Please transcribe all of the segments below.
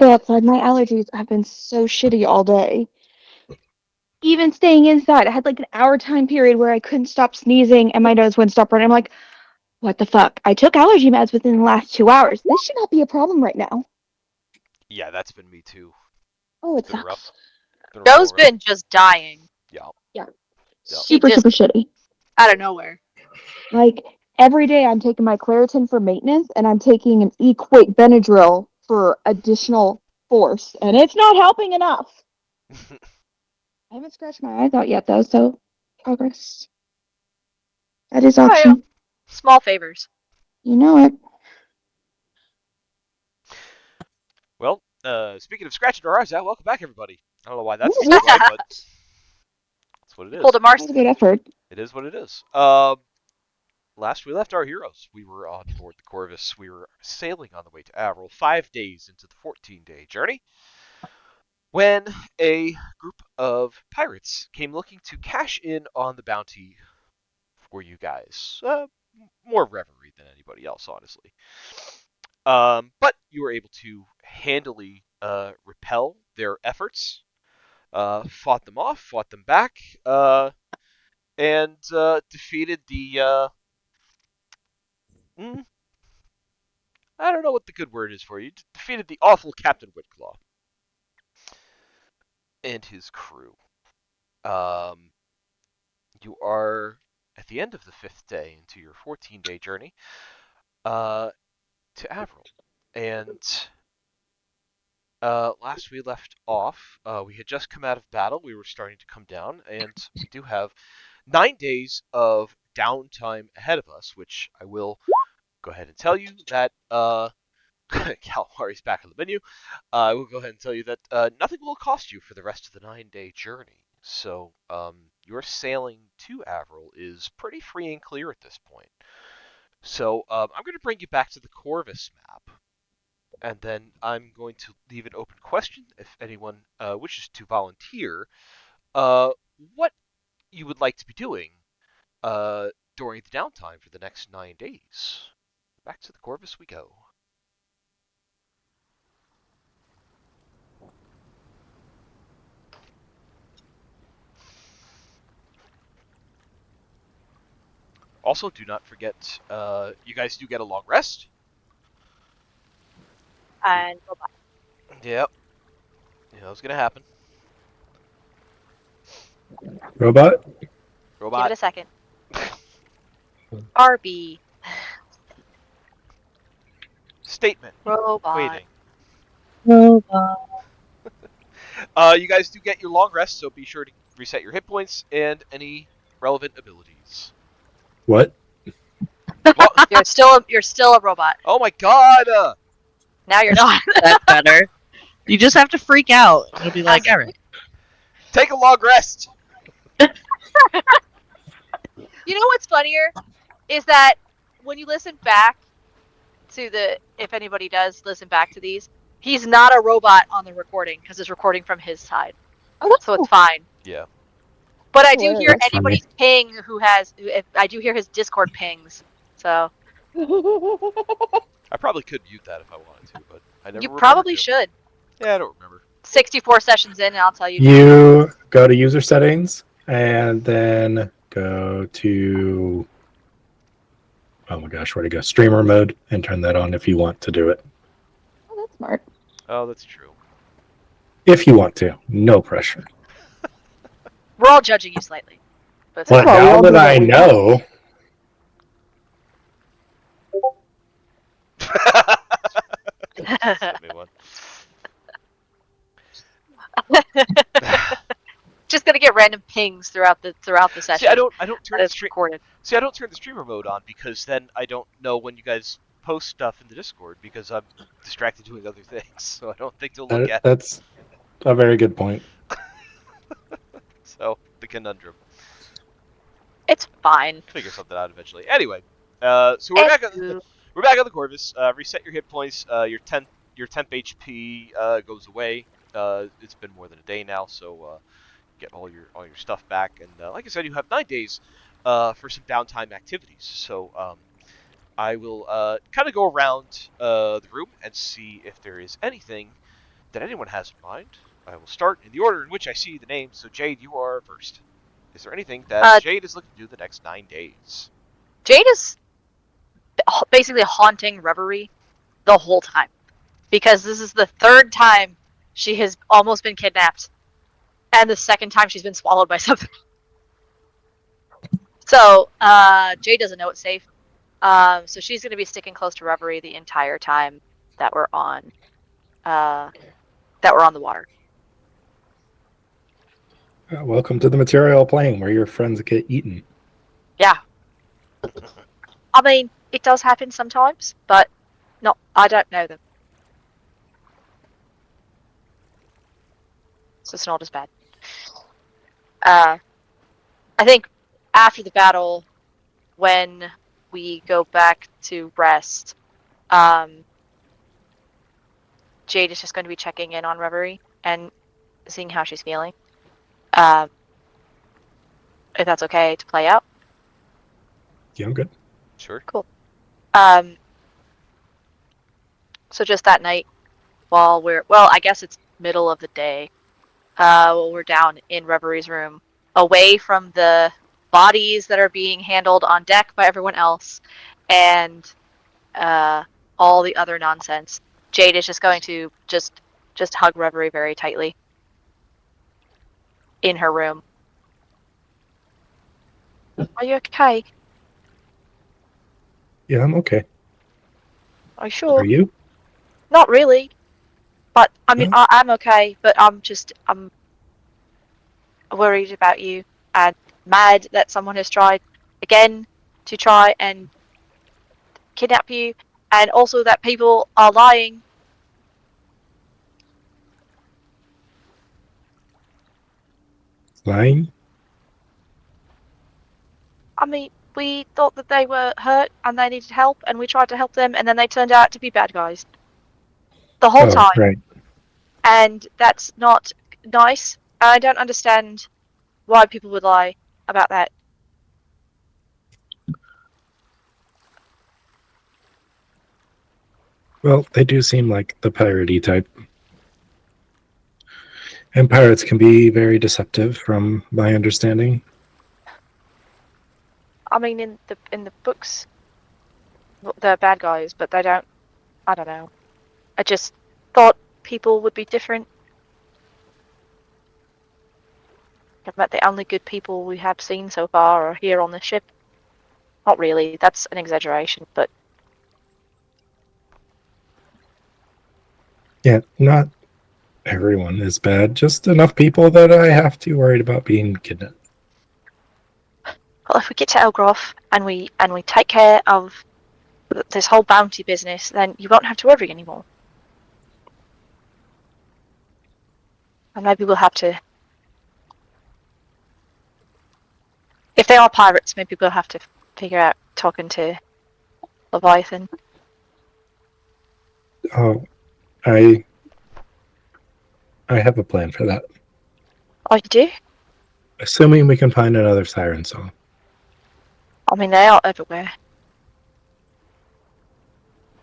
Go outside. My allergies have been so shitty all day. Even staying inside, I had like an hour time period where I couldn't stop sneezing and my nose wouldn't stop running. I'm like, what the fuck? I took allergy meds within the last 2 hours. This should not be a problem right now. Yeah, that's been me too. Oh, it Been rough. sucks. Been real Joe's rough. been just dying. Yeah, Yeah. yeah. He Super, just super shitty. out of nowhere. Like every day I'm taking my Claritin for maintenance and I'm taking an Equate Benadryl for additional force. And it's not helping enough. I haven't scratched my eyes out yet though, so progress. That is Oh yeah, option. small favors. You know it. Well, speaking of scratching our eyes out, welcome back, everybody. I don't know why that's a Ooh, segue, but that's what it You pulled is. a that was a good Marcy. effort. It is what it is. Last we left our heroes, we were on board the Corvus. We were sailing on the way to Averil, 5 days into the 14-day journey, when a group of pirates came looking to cash in on the bounty for you guys. More revelry than anybody else, honestly. But you were able to handily repel their efforts, fought them off, fought them back, and defeated the. Mm, I don't know what the good word is for you. Defeated the awful Captain Whitclaw and his crew. Um, you are at the end of the 5th day into your 14-day journey uh, to Averil. And last we left off, we had just come out of battle. We were starting to come down, and we do have 9 days of downtime ahead of us, which I will go ahead and tell you that Calamari's back on the menu. I will go ahead and tell you that nothing will cost you for the rest of the 9-day journey. So your sailing to Averil is pretty free and clear at this point. So I'm going to bring you back to the Corvus map, and then I'm going to leave an open question if anyone wishes to volunteer uh, what you would like to be doing uh, during the downtime for the next 9 days. Back to the Corvus we go. Also, do not forget, you guys do get a long rest. And robot. Yep, yeah, that was gonna happen. Robot? Give it Robot. a second. RB. Statement. Robot. Waiting. Robot. You guys do get your long rest, so be sure to reset your hit points and any relevant abilities. What? Well, You're still a robot. oh my god! Now you're not. That's better. You just have to freak out. It'll be like, all right. Take a long rest! You know what's funnier is that when you listen back to if anybody does listen back to these, he's not a robot on the recording because it's recording from his side, Oh, that's so it's cool. fine. Yeah. But I do hear Hilarious. That's funny. anybody's ping I do hear his Discord pings. So I probably could mute that if I wanted to, but I never you remember probably to. should. Yeah, I don't remember. 64 sessions in, and I'll tell you. You go to user settings and then go to, oh my gosh, where to go? Streamer mode and turn that on if you want to do it. Oh, that's smart. Oh, that's true. If you want to. No pressure. We're all judging you slightly, but it's But Well, we now all that do I what we want. know, Send me one. just gonna get random pings throughout the session. See, I don't turn that the is recorded. See, I don't turn the streamer mode on because then I don't know when you guys post stuff in the Discord because I'm distracted doing other things, so I don't think to look at it. that's a very good point. So the conundrum. It's fine. Figure something out eventually. Anyway, so we're back. We're back on the Corvus. Reset your hit points. Your temp HP goes away. It's been more than a day now, so get all your stuff back. And like I said, you have 9 days for some downtime activities. So I will kind of go around the room and see if there is anything that anyone has in mind. I will start in the order in which I see the names. So Jade, you are first. Is there anything that Jade is looking to do the next 9 days? Jade is basically haunting Reverie the whole time because this is the third time she has almost been kidnapped, and the second time she's been swallowed by something. So Jade doesn't know it's safe. So she's going to be sticking close to Reverie the entire time that we're on the water. Welcome to the material plane where your friends get eaten. Yeah. I mean, it does happen sometimes, but no, I don't know them. So it's not as bad. I think after the battle, when we go back to rest, Jade is just going to be checking in on Reverie and seeing how she's feeling. If that's okay to play out. Yeah, I'm good. Sure. Cool. So just that night, while I guess it's middle of the day, we're down in Reverie's room, away from the bodies that are being handled on deck by everyone else, and all the other nonsense. Jade is just going to just hug Reverie very tightly in her room. Are you okay? Yeah, I'm okay. Are you sure? Are you? Not really. But I mean, No? I'm okay. But I'm worried about you and mad that someone has tried again to try and kidnap you, and also that people are lying. Lying? I mean, we thought that they were hurt and they needed help, and we tried to help them, and then they turned out to be bad guys the whole Oh, time. right. And that's not nice. I don't understand why people would lie about that. Well, they do seem like the piratey type. And pirates can be very deceptive, from my understanding. I mean, in the books, they're bad guys, but they don't. I don't know. I just thought people would be different. I've met the only good people we have seen so far are here on the ship. Not really. That's an exaggeration, but Yeah, not everyone is bad. Just enough people that I have to worried about being kidnapped. well, if we get to Elgroth and we take care of this whole bounty business, then you won't have to worry anymore. And maybe we'll have to, if they are pirates, maybe we'll have to figure out talking to Leviathan. Oh, I have a plan for that. Oh, you do? Assuming we can find another siren song. I mean, they are everywhere.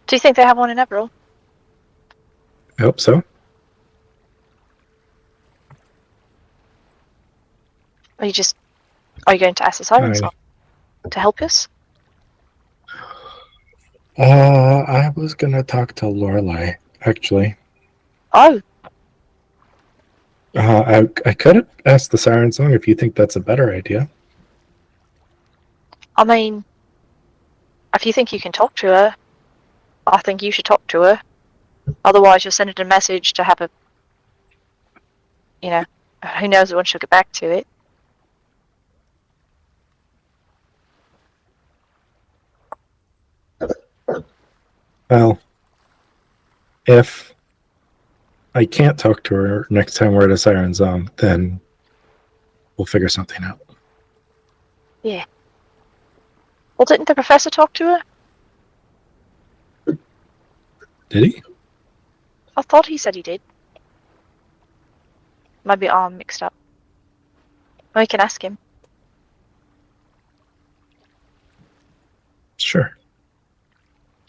Do you think they have one in Averil? I hope so. Are you going to ask the siren song to help us? I was gonna talk to Lorelai, actually. Oh, I could have asked the siren song if you think that's a better idea. I mean, if you think you can talk to her, I think you should talk to her. Otherwise, you'll send it a message to have a, who knows when she'll get back to it. Well, if I can't talk to her next time we're at a siren song, then we'll figure something out. Yeah. Well, didn't the professor talk to her? Did he? I thought he said he did. Maybe I'm mixed up. We can ask him. Sure.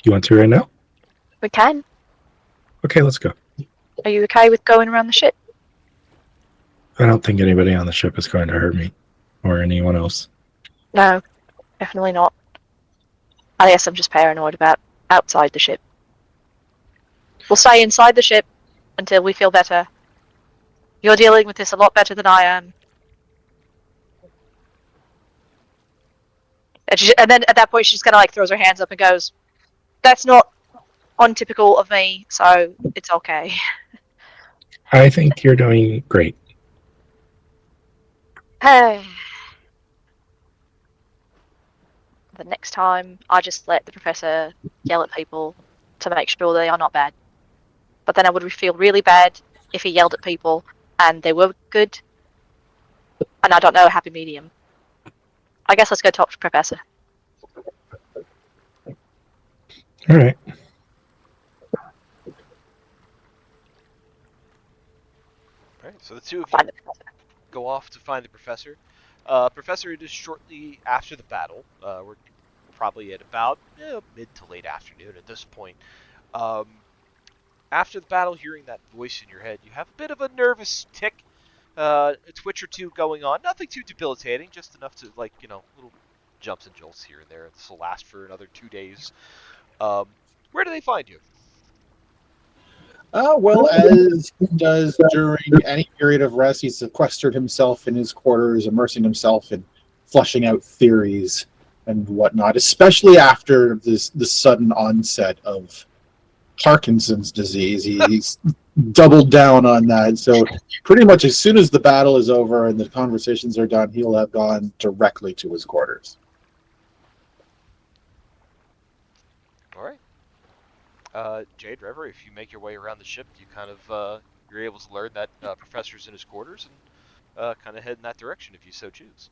You want to right now? We can. Okay, let's go. Are you okay with going around the ship? I don't think anybody on the ship is going to hurt me or anyone else. No, definitely not. I guess I'm just paranoid about outside the ship. We'll stay inside the ship until we feel better. You're dealing with this a lot better than I am. And then at that point, she just kind of like throws her hands up and goes, "That's not untypical of me, so it's okay." I think you're doing great. The next time, I just let the professor yell at people to make sure they are not bad. But then I would feel really bad if he yelled at people and they were good. And I don't know a happy medium. I guess let's go talk to the professor. All right. All right, so the two of Find you the professor. go off to find the professor. Professor, it is shortly after the battle. We're probably at about mid to late afternoon at this point. After the battle, hearing that voice in your head, you have a bit of a nervous tick, a twitch or two going on. Nothing too debilitating, just enough to, like, little jumps and jolts here and there. This will last for another 2 days. Where do they find you? Well, as he does during any period of rest, he's sequestered himself in his quarters, immersing himself in flushing out theories and whatnot, especially after the sudden onset of Parkinson's disease. He's doubled down on that. So pretty much as soon as the battle is over and the conversations are done, he'll have gone directly to his quarters. All right. Jade, Reverie, if you make your way around the ship, you kind of you're able to learn that Professor's in his quarters and kind of head in that direction if you so choose.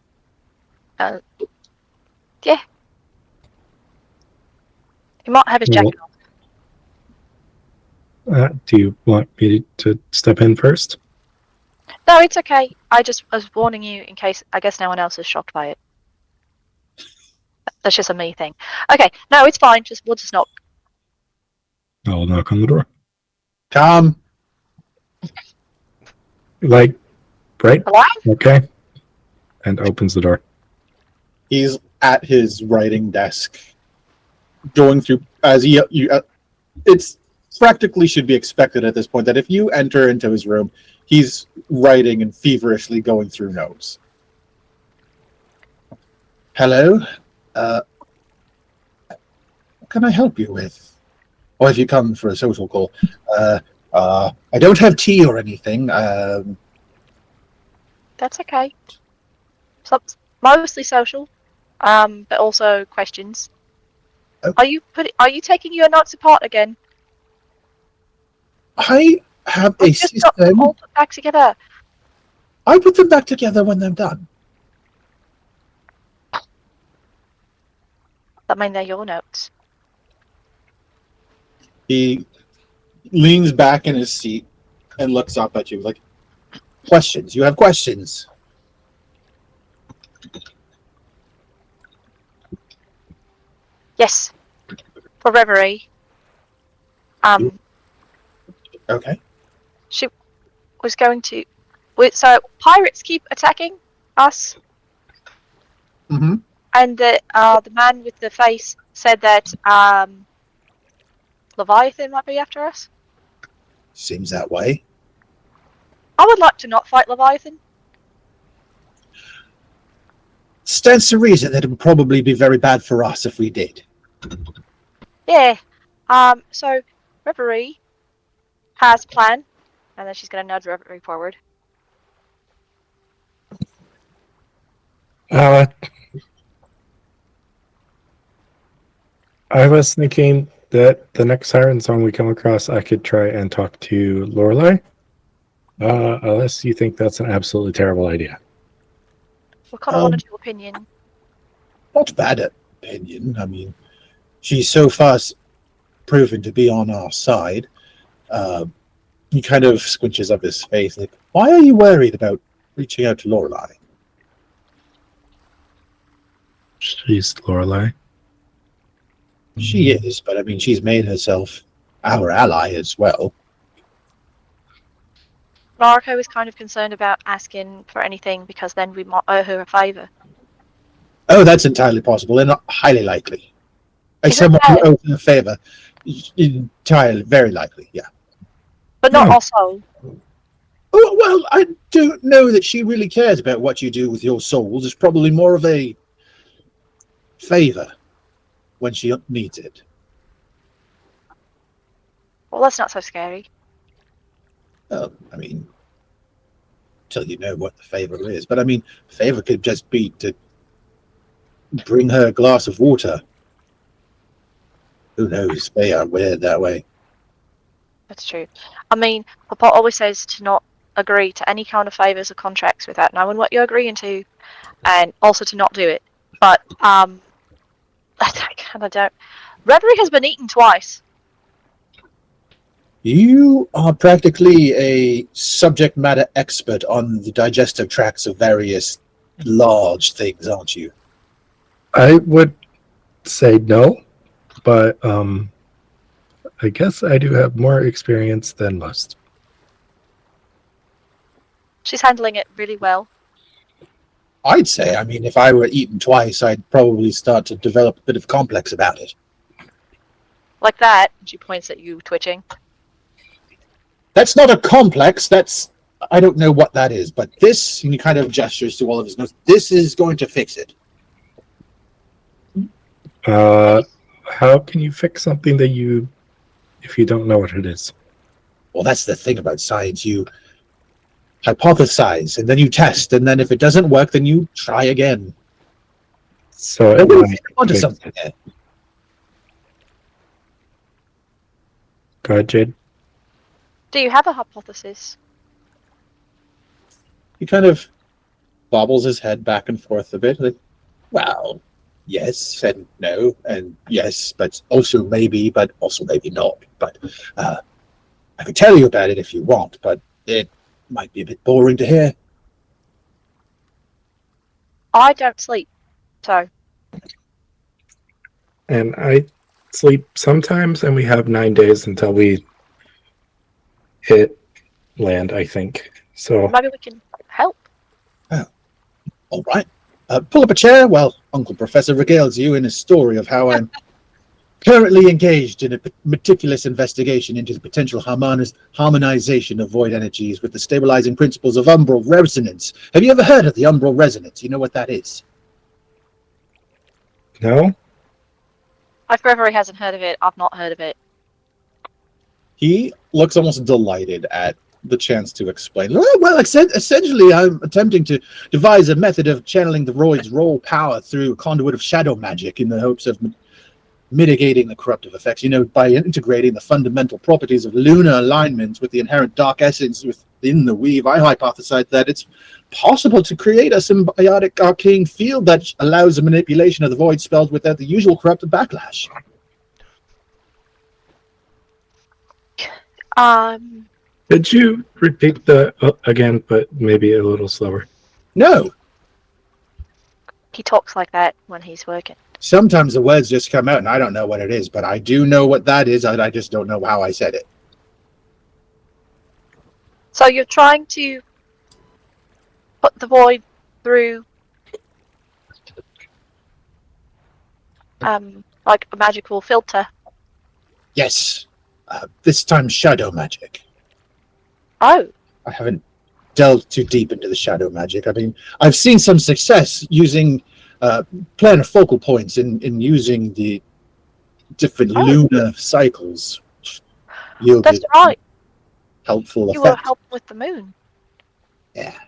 Yeah. He might have his jacket on. Do you want me to step in first? No, it's okay. I just was warning you in case, I guess no one else is shocked by it. That's just a me thing. Okay, no, it's fine. We'll just knock. I'll knock on the door. Tom. Like, right? Hello? Okay. And opens the door. He's at his writing desk, going through it's practically should be expected at this point that if you enter into his room, he's writing and feverishly going through notes. Hello, what can I help you with? Or if you come for a social call, I don't have tea or anything. That's okay. Mostly social, but also questions. Okay. Are you taking your notes apart again? I have a We've just got them system. all put back together. I put them back together when they're done. That mean they're your notes. He leans back in his seat and looks up at you like, questions. You have questions. Yes. For Reverie. Okay. She was going to. So pirates keep attacking us, Mm-hmm. and the man with the face said that Leviathan might be after us. Seems that way. I would like to not fight Leviathan. Stands to reason that it would probably be very bad for us if we did. Yeah. So Reverie has a plan, and then she's gonna nudge Reverie forward. I was thinking that the next siren song we come across, I could try and talk to Lorelei. Unless you think that's an absolutely terrible idea. We kind of wanted your opinion. Not bad opinion. I mean, she's so far proven to be on our side. He kind of squinches up his face like, why are you worried about reaching out to Lorelei? She's Lorelei. She is, but I mean, she's made herself our ally as well. Narco is kind of concerned about asking for anything because then we might owe her a favour. Oh, that's entirely possible and highly likely. Is it Someone who that? owes him a favor. Entirely, very likely, yeah. But not No. also. Oh, well, I don't know that she really cares about what you do with your souls. It's probably more of a favor when she needs it. Well, that's not so scary. I mean, till you know what the favor is. But I mean, favor could just be to bring her a glass of water. Who knows? They are weird that way. That's true. I mean, Papa always says to not agree to any kind of favours or contracts without knowing what you're agreeing to, and also to not do it. But I kind of don't. Reverie has been eaten twice. You are practically a subject matter expert on the digestive tracts of various large things, aren't you? I would say no, but I guess I do have more experience than most. She's handling it really well. I'd say, I mean, if I were eaten twice, I'd probably start to develop a bit of complex about it. Like that. And she points at you, twitching. That's not a complex, that's, I don't know what that is, but this, and he kind of gestures to all of his notes, this is going to fix it. How can you fix something that if you don't know what it is? Well, that's the thing about science. You hypothesize, and then you test, and then if it doesn't work, then you try again. So it Nobody's might onto fix something it. there. Go ahead, Jade. Do you have a hypothesis? He kind of bobbles his head back and forth a bit. Like, well, yes and no, and yes, but also maybe not. But I could tell you about it if you want, but it might be a bit boring to hear. I don't sleep, so And I sleep sometimes, and we have 9 days until we hit land, I think. So maybe we can help. All right. Pull up a chair while Uncle Professor regales you in a story of how I'm currently engaged in a meticulous investigation into the potential harmonization of void energies with the stabilizing principles of umbral resonance. Have you ever heard of the umbral resonance? You know what that is? no, If Reverie hasn't heard of it, I've not heard of it. He looks almost delighted at the chance to explain. Well, essentially, I'm attempting to devise a method of channeling the Roid's raw power through a conduit of shadow magic in the hopes of mitigating the corruptive effects, by integrating the fundamental properties of lunar alignments with the inherent dark essence within the weave. I hypothesize that it's possible to create a symbiotic arcane field that allows the manipulation of the void spells without the usual corruptive backlash. Could you repeat the again, but maybe a little slower? No, He talks like that when he's working. sometimes the words just come out and I don't know what it is, but I do know what that is. I just don't know how I said it. So you're trying to put the void through like a magical filter. Yes, this time shadow magic. Oh, I haven't delved too deep into the shadow magic. I mean, I've seen some success using planar focal points in using the different lunar cycles. Yielded that's right. helpful You were effect. helping with the moon. Yeah.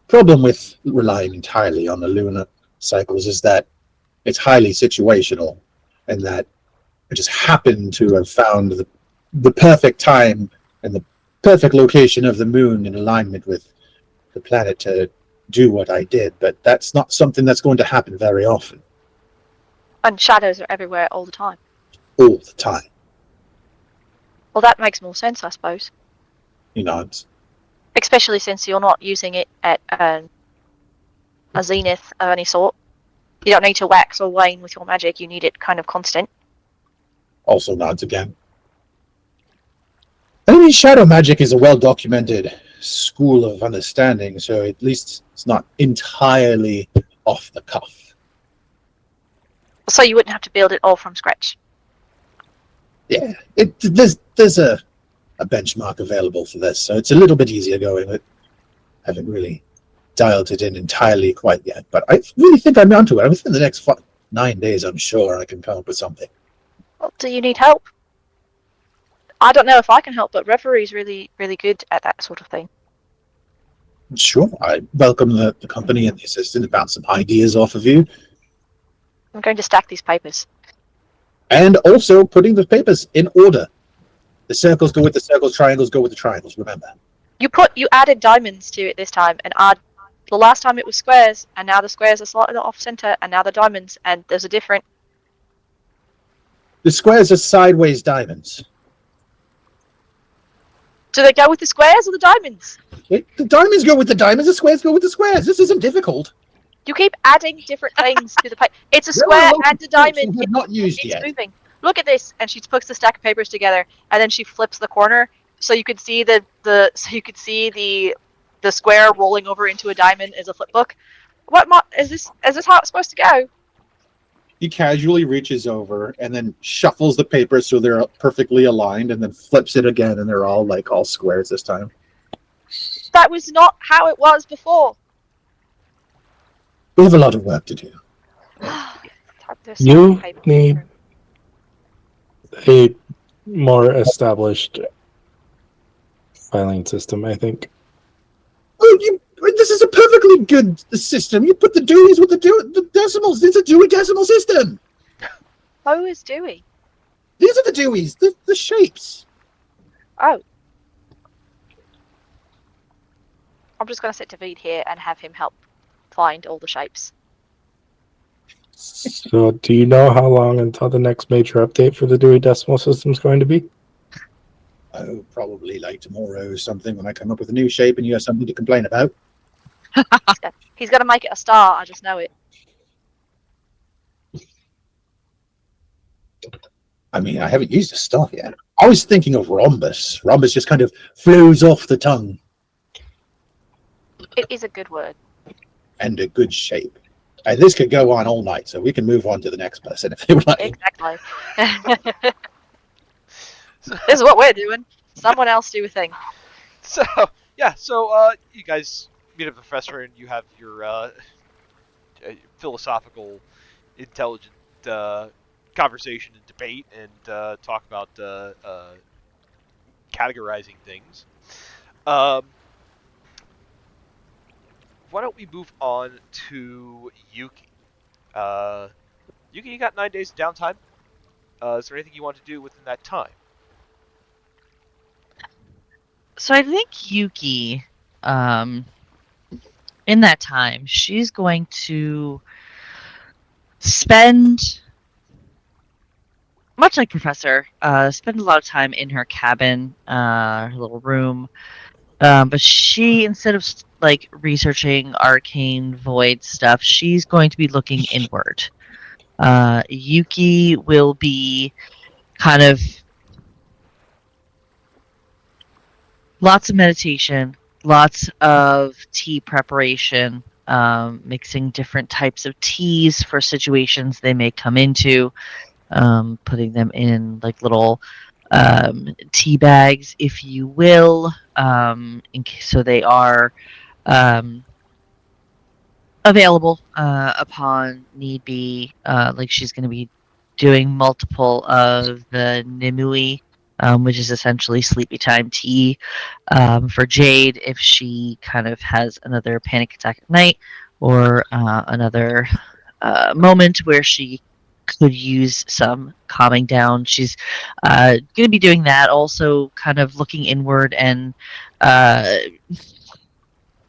Problem with relying entirely on the lunar cycles is that it's highly situational, and that I just happened to have found the perfect time and the perfect location of the moon in alignment with the planet to do what I did. But that's not something that's going to happen very often, And shadows are everywhere all the time. all the time. Well, that makes more sense, I suppose. He nods. Especially since you're not using it at a zenith of any sort. You don't need to wax or wane with your magic. You need it kind of constant. Also nods again. I mean, shadow magic is a well-documented school of understanding, so at least it's not entirely off the cuff. So you wouldn't have to build it all from scratch. Yeah, there's a benchmark available for this, so it's a little bit easier going, but I haven't really dialed it in entirely quite yet. But I really think I'm onto it. Within the next 9 days, I'm sure I can come up with something. Well, do you need help? I don't know if I can help, but Referee's really, really good at that sort of thing. Sure, I welcome the company and the assistant to bounce some ideas off of you. I'm going to stack these papers. And also putting the papers in order. The circles go with the circles, triangles go with the triangles, remember. You added diamonds to it this time, and the last time it was squares, and now the squares are slightly off center, and now the diamonds, and there's a different. The squares are sideways diamonds. Do they go with the squares or the diamonds? The diamonds go with the diamonds, the squares go with the squares. This isn't difficult. You keep adding different things to the paper. It's a square and a diamond. Have not used It's yet. moving. Look at this, and she puts the stack of papers together, and then she flips the corner, so you could see the square rolling over into a diamond as a flip book. Is this how it's supposed to go? He casually reaches over and then shuffles the papers so they're perfectly aligned, and then flips it again, and they're all squares this time. That was not how it was before. We have a lot of work to do. You need a more established filing system, I think. Oh, this is a perfectly good system. You put the Deweys with the decimals. It's a Dewey Decimal System. Who is Dewey? These are the Deweys, the shapes. Oh. I'm just going to sit David here and have him help find all the shapes. So, do you know how long until the next major update for the Dewey Decimal System is going to be? Oh, probably tomorrow or something when I come up with a new shape and you have something to complain about. He's going to make it a star, I just know it. I mean, I haven't used a star yet. I was thinking of rhombus. Rhombus just kind of flows off the tongue. It is a good word. And a good shape. And this could go on all night, so we can move on to the next person if they would like. Exactly. This is what we're doing. Someone else do a thing. So you guys meet a professor and you have your philosophical, intelligent conversation and debate and talk about categorizing things. Why don't we move on to Yuki? Yuki, you got 9 days of downtime. Is there anything you want to do within that time? So I think Yuki, in that time, she's going to spend, much like Professor, spend a lot of time in her cabin, her little room. But she, instead of researching arcane void stuff, she's going to be looking inward. Yuki will be kind of lots of meditation, lots of tea preparation, mixing different types of teas for situations they may come into, putting them in little tea bags, if you will, so they are available upon need be. She's going to be doing multiple of the Nimui, which is essentially sleepy time tea, for Jade if she kind of has another panic attack at night or another moment where she could use some calming down. She's going to be doing that, also kind of looking inward and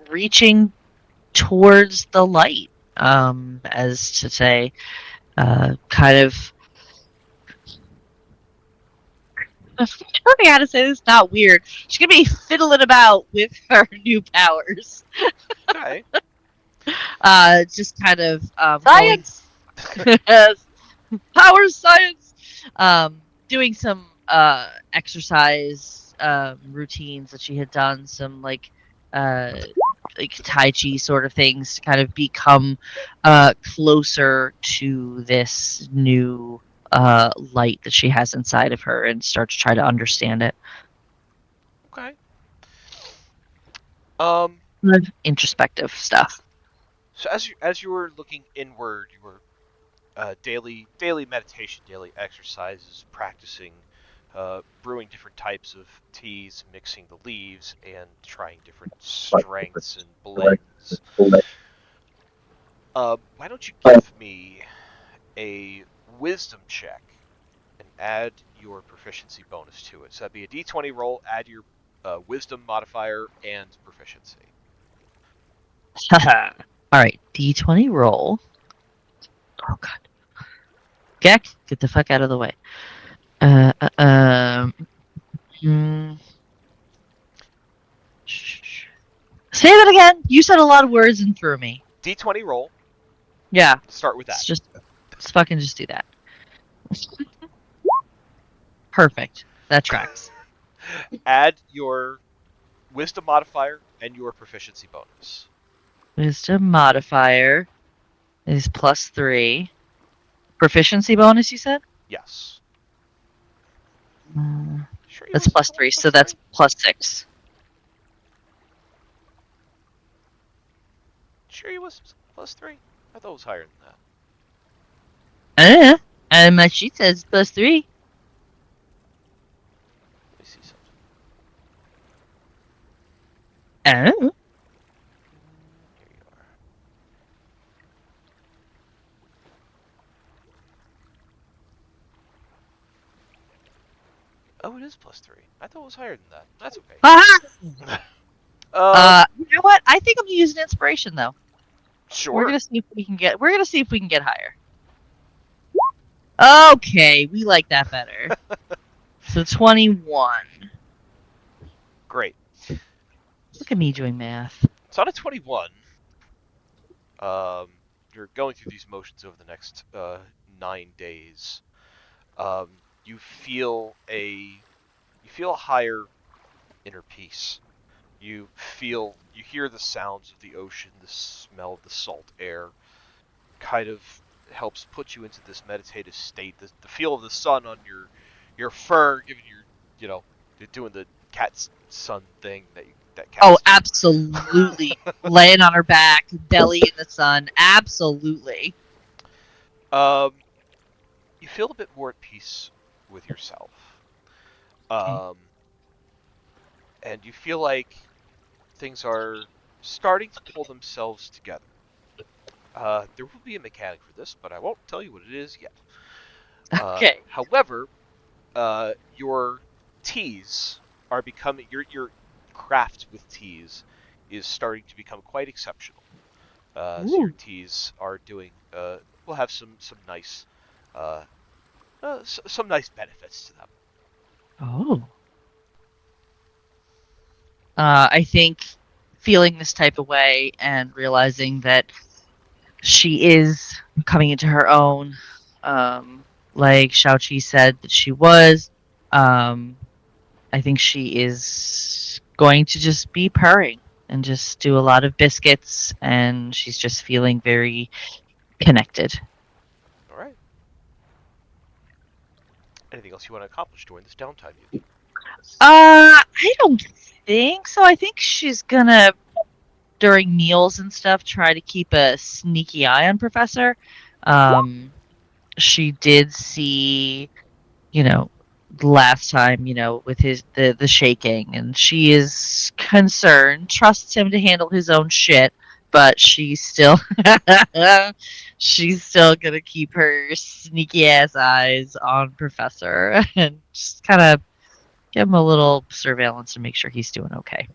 reaching towards the light, as to say, kind of. I don't know how to say this. Not weird. She's gonna be fiddling about with her new powers. Okay. Just kind of Science! power science. Doing some exercise routines that she had done, some like Tai Chi sort of things to kind of become closer to this new light that she has inside of her and start to try to understand it. Okay. Introspective stuff. So as you were looking inward, you were daily meditation, daily exercises, practicing brewing different types of teas, mixing the leaves, and trying different strengths and blends. Why don't you give me a wisdom check and add your proficiency bonus to it? So that'd be a d20 roll, add your wisdom modifier and proficiency. All right, D20 roll. Oh god, Gek, get the fuck out of the way. Uh, uh, um, hmm. Say that again. You said a lot of words and threw me. D20 roll. Yeah, Start with that. let's fucking just do that. Perfect. That tracks. Add your wisdom modifier and your proficiency bonus. Wisdom modifier is +3. Proficiency bonus, you said? Yes. Sure you That's wasn't +3, plus so that's three? +6. Sure you was +3? I thought it was higher than that. And my sheet says +3. Let me see something. Oh. Here you are. Oh, it is +3. I thought it was higher than that. That's okay. You know what? I think I'm gonna use an inspiration though. Sure. We're gonna see if we can get higher. Okay, we like that better. So 21. Great. Look at me doing math. So on a 21, you're going through these motions over the next 9 days. You feel a higher inner peace. You hear the sounds of the ocean, the smell of the salt air, kind of helps put you into this meditative state. The feel of the sun on your fur, giving you're doing the cat's sun thing that Oh, cats do. absolutely. Laying on her back, belly in the sun. Absolutely. um, you feel a bit more at peace with yourself. Okay. Um, and you feel like things are starting to pull themselves together. There will be a mechanic for this, but I won't tell you what it is yet. Okay. However, your teas are becoming your craft with teas is starting to become quite exceptional. So your Ooh. teas are doing will have some nice uh, some nice benefits to them. Oh. I think feeling this type of way and realizing that she is coming into her own, like Shao-Chi said that she was, um, I think she is going to just be purring and just do a lot of biscuits, and she's just feeling very connected. All right. Anything else you want to accomplish during this downtime, Yuki? I don't think so. I think she's gonna, during meals and stuff, try to keep a sneaky eye on Professor. Um, she did see, you know, last time, with the shaking, and she is concerned, trusts him to handle his own shit, but she's still gonna keep her sneaky ass eyes on Professor and just kind of give him a little surveillance to make sure he's doing okay.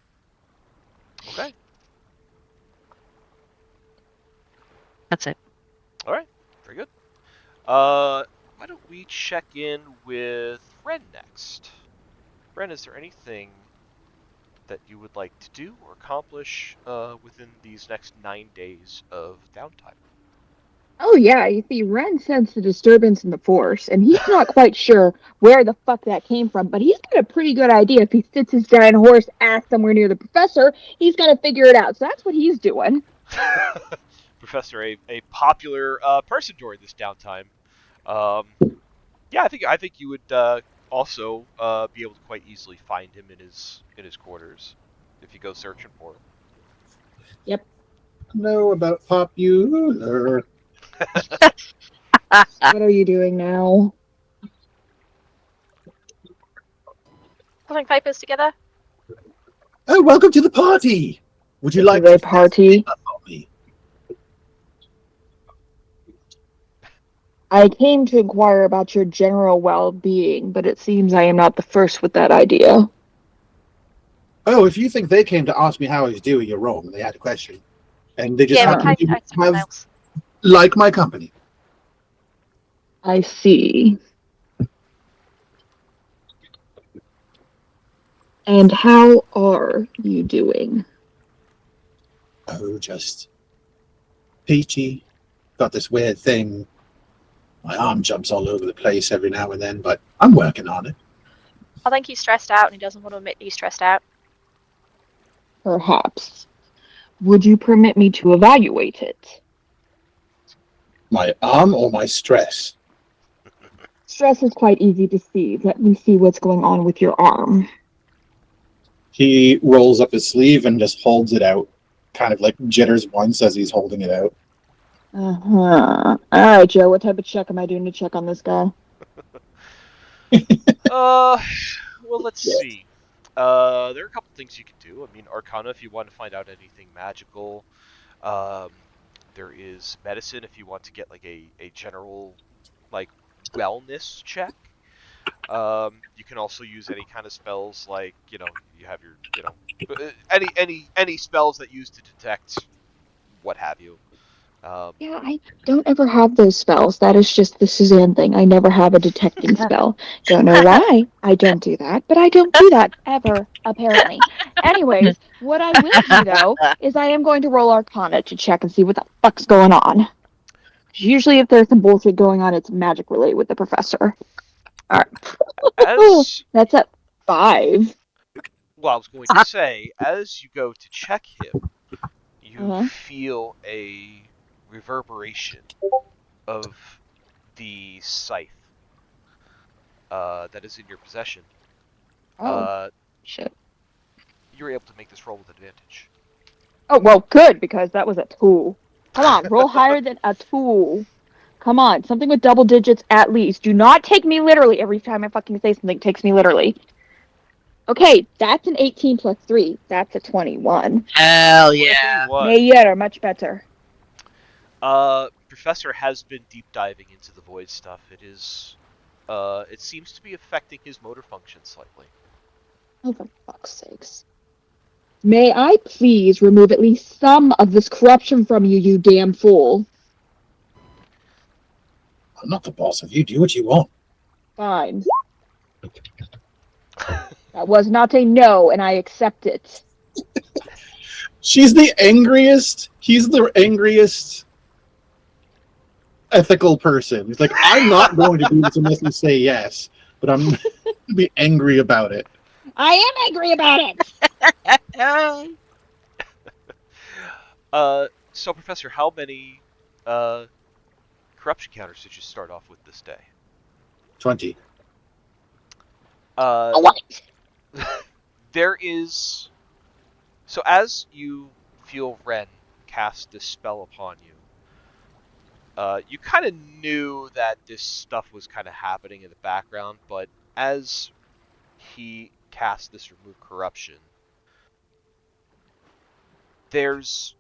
Okay. That's it. All right. Very good. Why don't we check in with Ren next? Ren, is there anything that you would like to do or accomplish within these next 9 days of downtime? Oh yeah, you see, Ren sensed the disturbance in the force, and he's not quite sure where the fuck that came from, but he's got a pretty good idea. If he sits his giant horse ass somewhere near the professor, he's gonna figure it out. So that's what he's doing. Professor, a popular person during this downtime. Um, yeah, I think you would also be able to quite easily find him in his quarters if you go searching for him. Yep. Know about popular. What are you doing now? Pulling papers together. Oh, welcome to the party. Would you This is like a to party. follow me? I came to inquire about your general well-being, but it seems I am not the first with that idea. Oh, if you think they came to ask me how I was doing, you're wrong. They had a question, and they just Yeah, we happen kind to of asked have everyone else. like my company. I see. And how are you doing? Oh, just peachy. Got this weird thing. My arm jumps all over the place every now and then, but I'm working on it. I think he's stressed out and he doesn't want to admit he's stressed out. Perhaps. Would you permit me to evaluate it? My arm or my stress? Stress is quite easy to see. Let me see what's going on with your arm. He rolls up his sleeve and just holds it out, kind of like jitters once as he's holding it out. Uh-huh. All right, Joe, what type of check am I doing to check on this guy? Uh, well, let's see. There are a couple things you can do. I mean, Arcana if you want to find out anything magical. Um, there is medicine if you want to get like a general like wellness check. You can also use any kind of spells like you have your any spells that use to detect what have you. Um, Yeah, I don't ever have those spells. That is just the Suzanne thing. I never have a detecting spell. Don't know why I don't do that, but I don't do that ever, apparently. Anyways, what I will do though is I am going to roll Arcana to check and see what the fuck's going on. 'Cause usually, if there's some bullshit going on, it's magic related with the professor. All right. Oh, as that's at 5. well, I was going to say, as you go to check him, you Uh-huh. feel a reverberation of the scythe that is in your possession. Oh, Uh, shit. you're able to make this roll with advantage. Oh, well, good, because that was a 2. Come on, roll higher than a 2. Come on, something with double digits at least. Do not take me literally every time I fucking say something takes me literally. Okay, that's an 18 plus 3. That's a 21. Hell yeah. 21. Mayor, much better. Professor has been deep diving into the void stuff. It seems to be affecting his motor function slightly. Oh, for fuck's sakes. May I please remove at least some of this corruption from you, you damn fool? I'm not the boss of you. Do what you want. Fine. That was not a no, and I accept it. She's the angriest. He's the angriest ethical person. He's like, I'm not going to do this unless you say yes, but I'm going to be angry about it. I am angry about it! So Professor, how many uh corruption counters did you start off with this day? 20. Uh, What? there is so as you feel Ren cast this spell upon you, you kind of knew that this stuff was kind of happening in the background, but as he cast this remove corruption, there's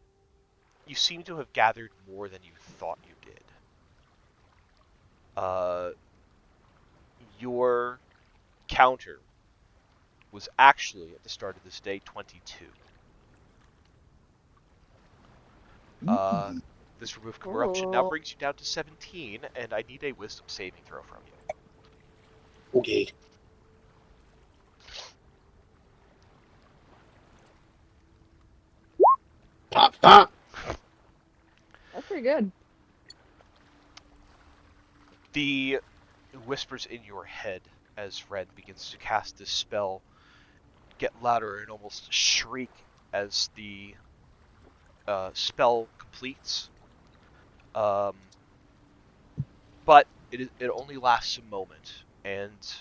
you seem to have gathered more than you thought you did. Uh, your counter was actually at the start of this day 22. Uh, this remove corruption now Oh. brings you down to 17, and I need a wisdom saving throw from you. Okay. Pop, pop. That's pretty good. The whispers in your head as Ren begins to cast this spell get louder and almost shriek as the spell completes. Um, but it only lasts a moment, and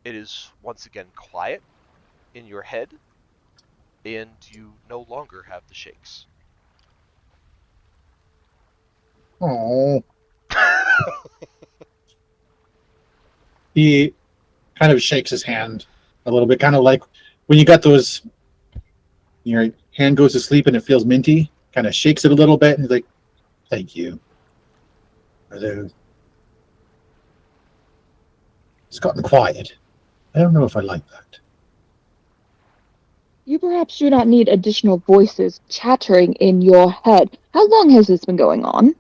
it is once again quiet in your head, and you no longer have the shakes. Oh. He kind of shakes his hand a little bit, kind of like when you got those, your hand goes to sleep and it feels minty, kind of shakes it a little bit, and he's like, thank you. Although it's gotten quiet. I don't know if I like that. You perhaps do not need additional voices chattering in your head. How long has this been going on?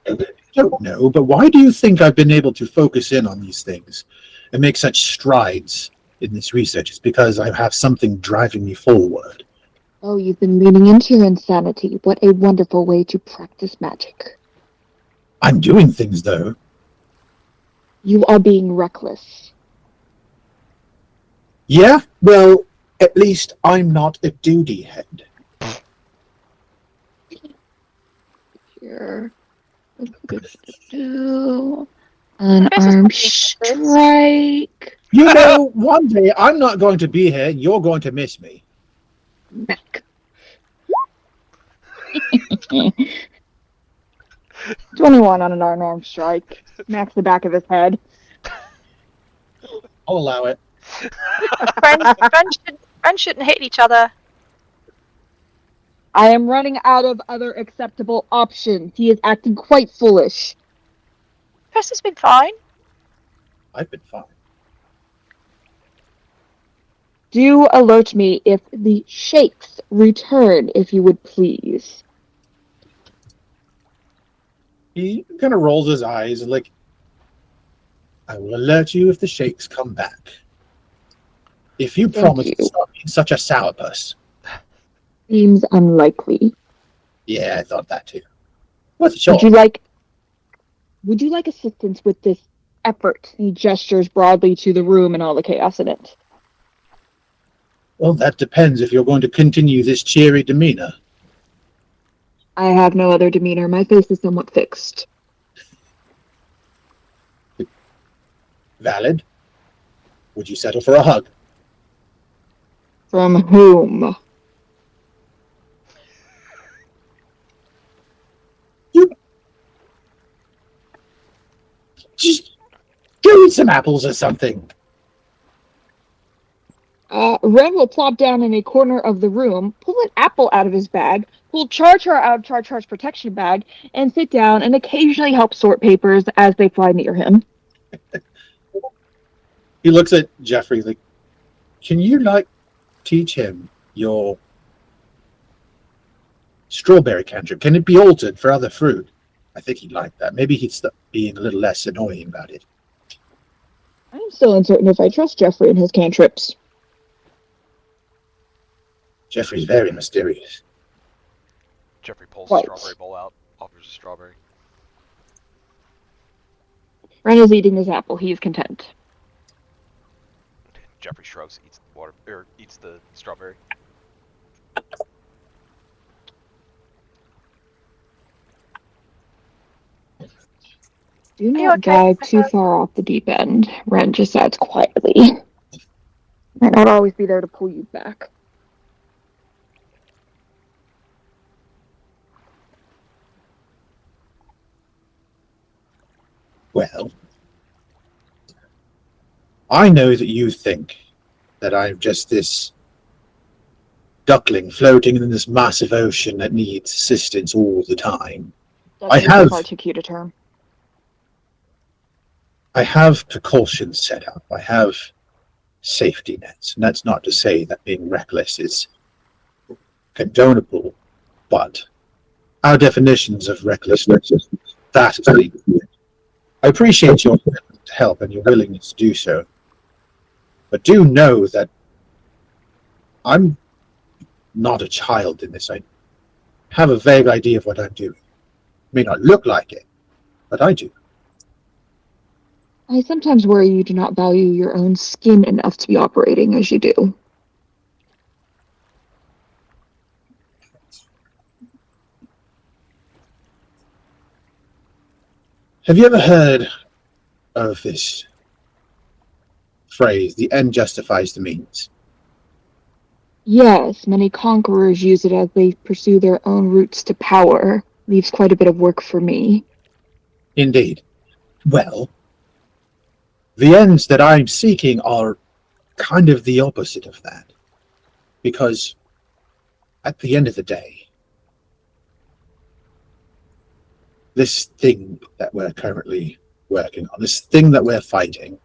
I don't know, but why do you think I've been able to focus in on these things and make such strides in this research? It's because I have something driving me forward. Oh, you've been leaning into your insanity. What a wonderful way to practice magic. I'm doing things, though. You are being reckless. Yeah? Well, at least I'm not a duty head. Here. Unarmed strike. You know, one day I'm not going to be here, and you're going to miss me. Back. 21 on an unarmed strike. Smacks the back of his head. I'll allow it. Friends shouldn't hate each other. I am running out of other acceptable options. He is acting quite foolish. Chris has been fine. I've been fine. Do alert me if the shakes return, if you would please. He kind of rolls his eyes and like, I will alert you if the shakes come back. If you promise to stop being such a sourpuss. Seems unlikely. Yeah, I thought that too. What's it, sure? Would you like assistance with this effort? He gestures broadly to the room and all the chaos in it. Well, that depends if you're going to continue this cheery demeanor. I have no other demeanor. My face is somewhat fixed. Valid. Would you settle for a hug? From whom? Just go eat some apples or something. Ren will plop down in a corner of the room, pull an apple out of his bag, pull Char out of Char's protection bag, and sit down and occasionally help sort papers as they fly near him. He looks at Jeffrey like, can you, teach him your strawberry cantrip? Can it be altered for other fruit? I think he'd like that. Maybe he'd stop being a little less annoying about it. I'm still uncertain if I trust Jeffrey and his cantrips. Jeffrey's very mysterious. Jeffrey pulls Right. a strawberry bowl out, offers a strawberry. Ren is eating his apple. He is content. Jeffrey shrugs, eats the water, or eats the strawberry. Do not dive too far off the deep end, Ren just adds quietly. Might not always be there to pull you back. Well, I know that you think that I'm just this duckling floating in this massive ocean that needs assistance all the time. I have far too cute a term. I have precautions set up. I have safety nets. And that's not to say that being reckless is condonable, but our definitions of recklessness is vastly different. I appreciate your commitment to help and your willingness to do so, but do know that I'm not a child in this. I have a vague idea of what I'm doing. It may not look like it, but I do. I sometimes worry you do not value your own skin enough to be operating as you do. Have you ever heard of this phrase, the end justifies the means? Yes, many conquerors use it as they pursue their own routes to power. Leaves quite a bit of work for me. Indeed. Well, the ends that I'm seeking are kind of the opposite of that. Because at the end of the day, this thing that we're currently working on, this thing that we're fighting,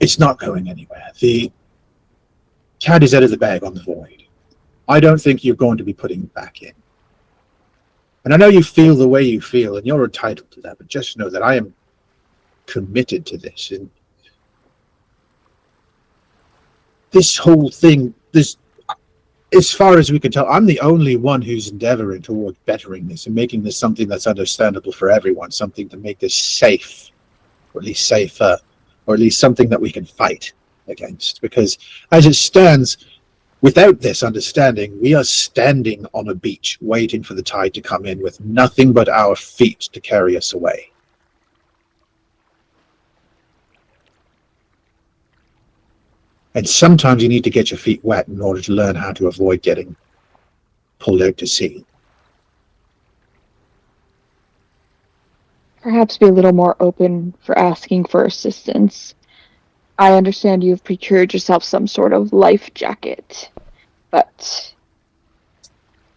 it's not going anywhere. The cat is out of the bag on the void. I don't think you're going to be putting it back in. And I know you feel the way you feel, and you're entitled to that, but just know that I am committed to this. And this whole thing, as far as we can tell, I'm the only one who's endeavoring toward bettering this and making this something that's understandable for everyone, something to make this safe, or at least safer, or at least something that we can fight against. Because as it stands, without this understanding, we are standing on a beach waiting for the tide to come in with nothing but our feet to carry us away. And sometimes you need to get your feet wet in order to learn how to avoid getting pulled out to sea. Perhaps be a little more open for asking for assistance. I understand you've procured yourself some sort of life jacket, but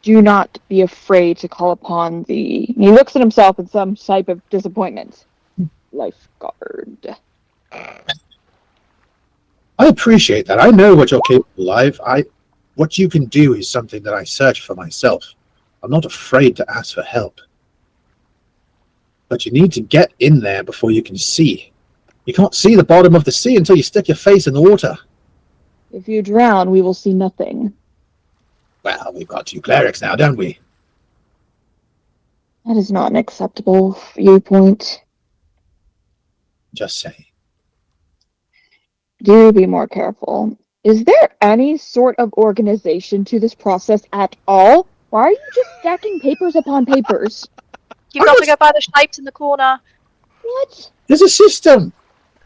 do not be afraid to call upon the... He looks at himself in some type of disappointment. Lifeguard. I appreciate that. I know what you're capable of. What you can do is something that I search for myself. I'm not afraid to ask for help. But you need to get in there before you can see. You can't see the bottom of the sea until you stick your face in the water. If you drown, we will see nothing. Well, we've got 2 clerics now, don't we? That is not an acceptable viewpoint. Just saying. Do be more careful. Is there any sort of organization to this process at all? Why are you just stacking papers upon papers? You've got to go by the shapes in the corner. What? There's a system.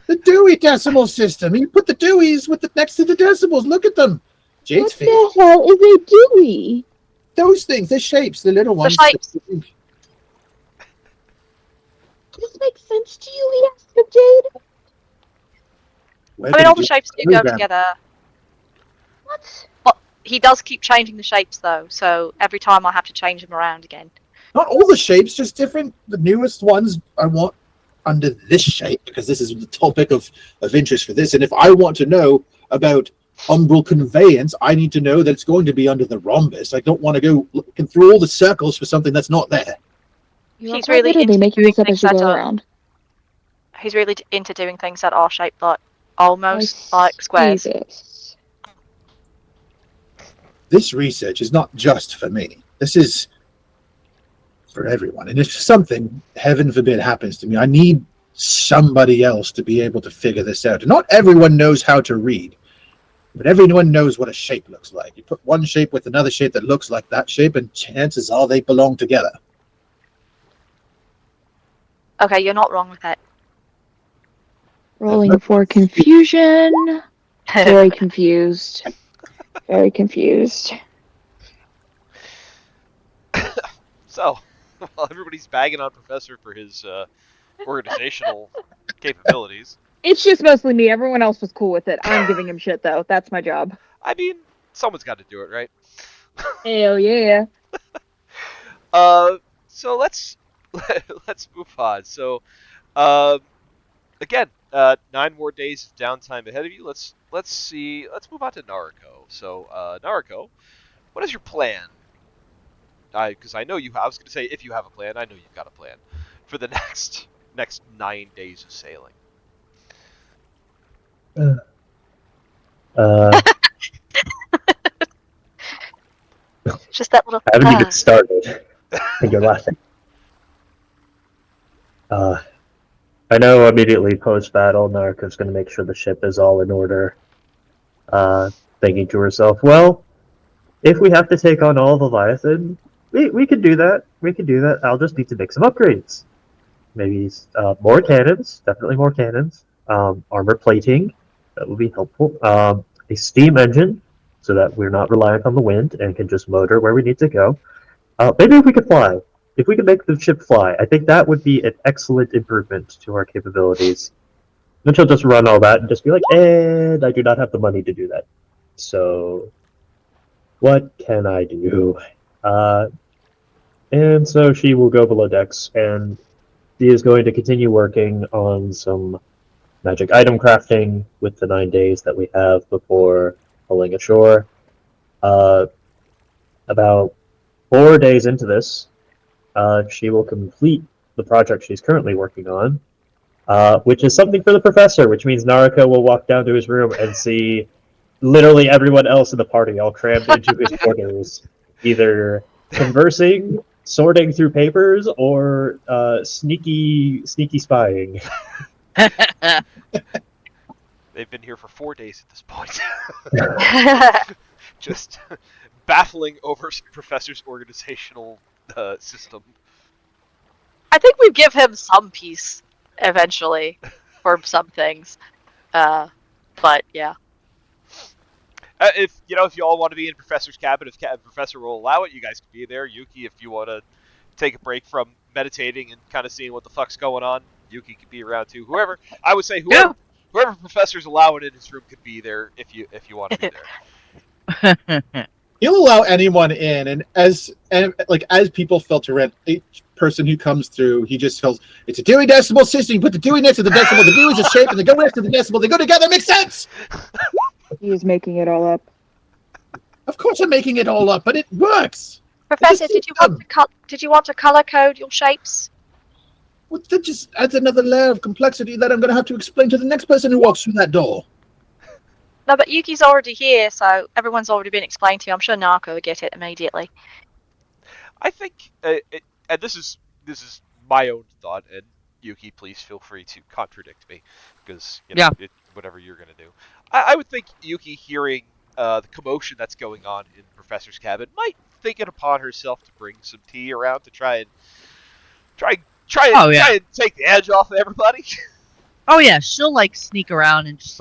The Dewey Decimal System. You put the Deweys next to the decimals. Look at them. Jade's What the hell is a Dewey? Those things, the shapes, the little ones. The shapes. Does this make sense to you? He asked of Jade. I mean, all the shapes do go together. What? Well, he does keep changing the shapes, though, so every time I have to change them around again. Not all the shapes, just different. The newest ones I want under this shape, because this is the topic of interest for this. And if I want to know about umbral conveyance, I need to know that it's going to be under the rhombus. I don't want to go looking through all the circles for something that's not there. He's really literally into making doing this up as things you that go are. around. He's really into doing things that are shaped like almost like squares. This research is not just for me. This is for everyone. And if something, heaven forbid, happens to me, I need somebody else to be able to figure this out. And not everyone knows how to read, but everyone knows what a shape looks like. You put one shape with another shape that looks like that shape, and chances are they belong together. Okay, you're not wrong with that. Rolling for confusion. Very confused. Very confused. So, while everybody's bagging on Professor for his organizational capabilities, It's just mostly me. Everyone else was cool with it. I'm giving him shit, though. That's my job. I mean, someone's got to do it, right? Hell yeah. So let's move on. So, again, 9 more days of downtime ahead of you. Let's see. Let's move on to Nariko. So, Nariko, what is your plan? Because I know you. I was going to say if you have a plan. I know you've got a plan for the next 9 days of sailing. Just that little. I haven't even started. I think you're laughing. I know immediately post-battle, Narco's going to make sure the ship is all in order. Thinking to herself, well, if we have to take on all Leviathan, we can do that. We can do that. I'll just need to make some upgrades. Maybe more cannons, definitely more cannons. Armor plating, that would be helpful. A steam engine, so that we're not reliant on the wind and can just motor where we need to go. Maybe if we could fly. If we could make the ship fly, I think that would be an excellent improvement to our capabilities. Then she'll just run all that and just be like, and I do not have the money to do that. So, what can I do? And so she will go below decks, and she is going to continue working on some magic item crafting with the 9 days that we have before pulling ashore. About 4 days into this, she will complete the project she's currently working on, which is something for the professor, which means Naraka will walk down to his room and see literally everyone else in the party all crammed into his quarters, either conversing, sorting through papers, or sneaky spying. They've been here for 4 days at this point. Just baffling over Professor's organizational system. I think we give him some peace eventually for some things. But yeah. If you all want to be in Professor's cabin, if Professor will allow it, you guys can be there. Yuki, if you want to take a break from meditating and kind of seeing what the fuck's going on, Yuki could be around too. Whoever, I would say whoever Professor's allowing in his room could be there if you want to be there. He'll allow anyone in, and as people filter in, each person who comes through, he just tells, it's a Dewey Decimal System. You put the Dewey next to the decimal, the Dewey's a shape, and they go next to the decimal. They go together. Makes sense. He is making it all up. Of course, I'm making it all up, but it works. Professor, did you want to color code your shapes? Well, that just adds another layer of complexity that I'm going to have to explain to the next person who walks through that door. No, but Yuki's already here, so everyone's already been explained to you. I'm sure Narco will get it immediately. I think, and this is my own thought, and Yuki, please feel free to contradict me, because whatever you're gonna do. I would think Yuki, hearing the commotion that's going on in Professor's cabin, might think it upon herself to bring some tea around to try and take the edge off of everybody. Oh yeah, she'll sneak around and just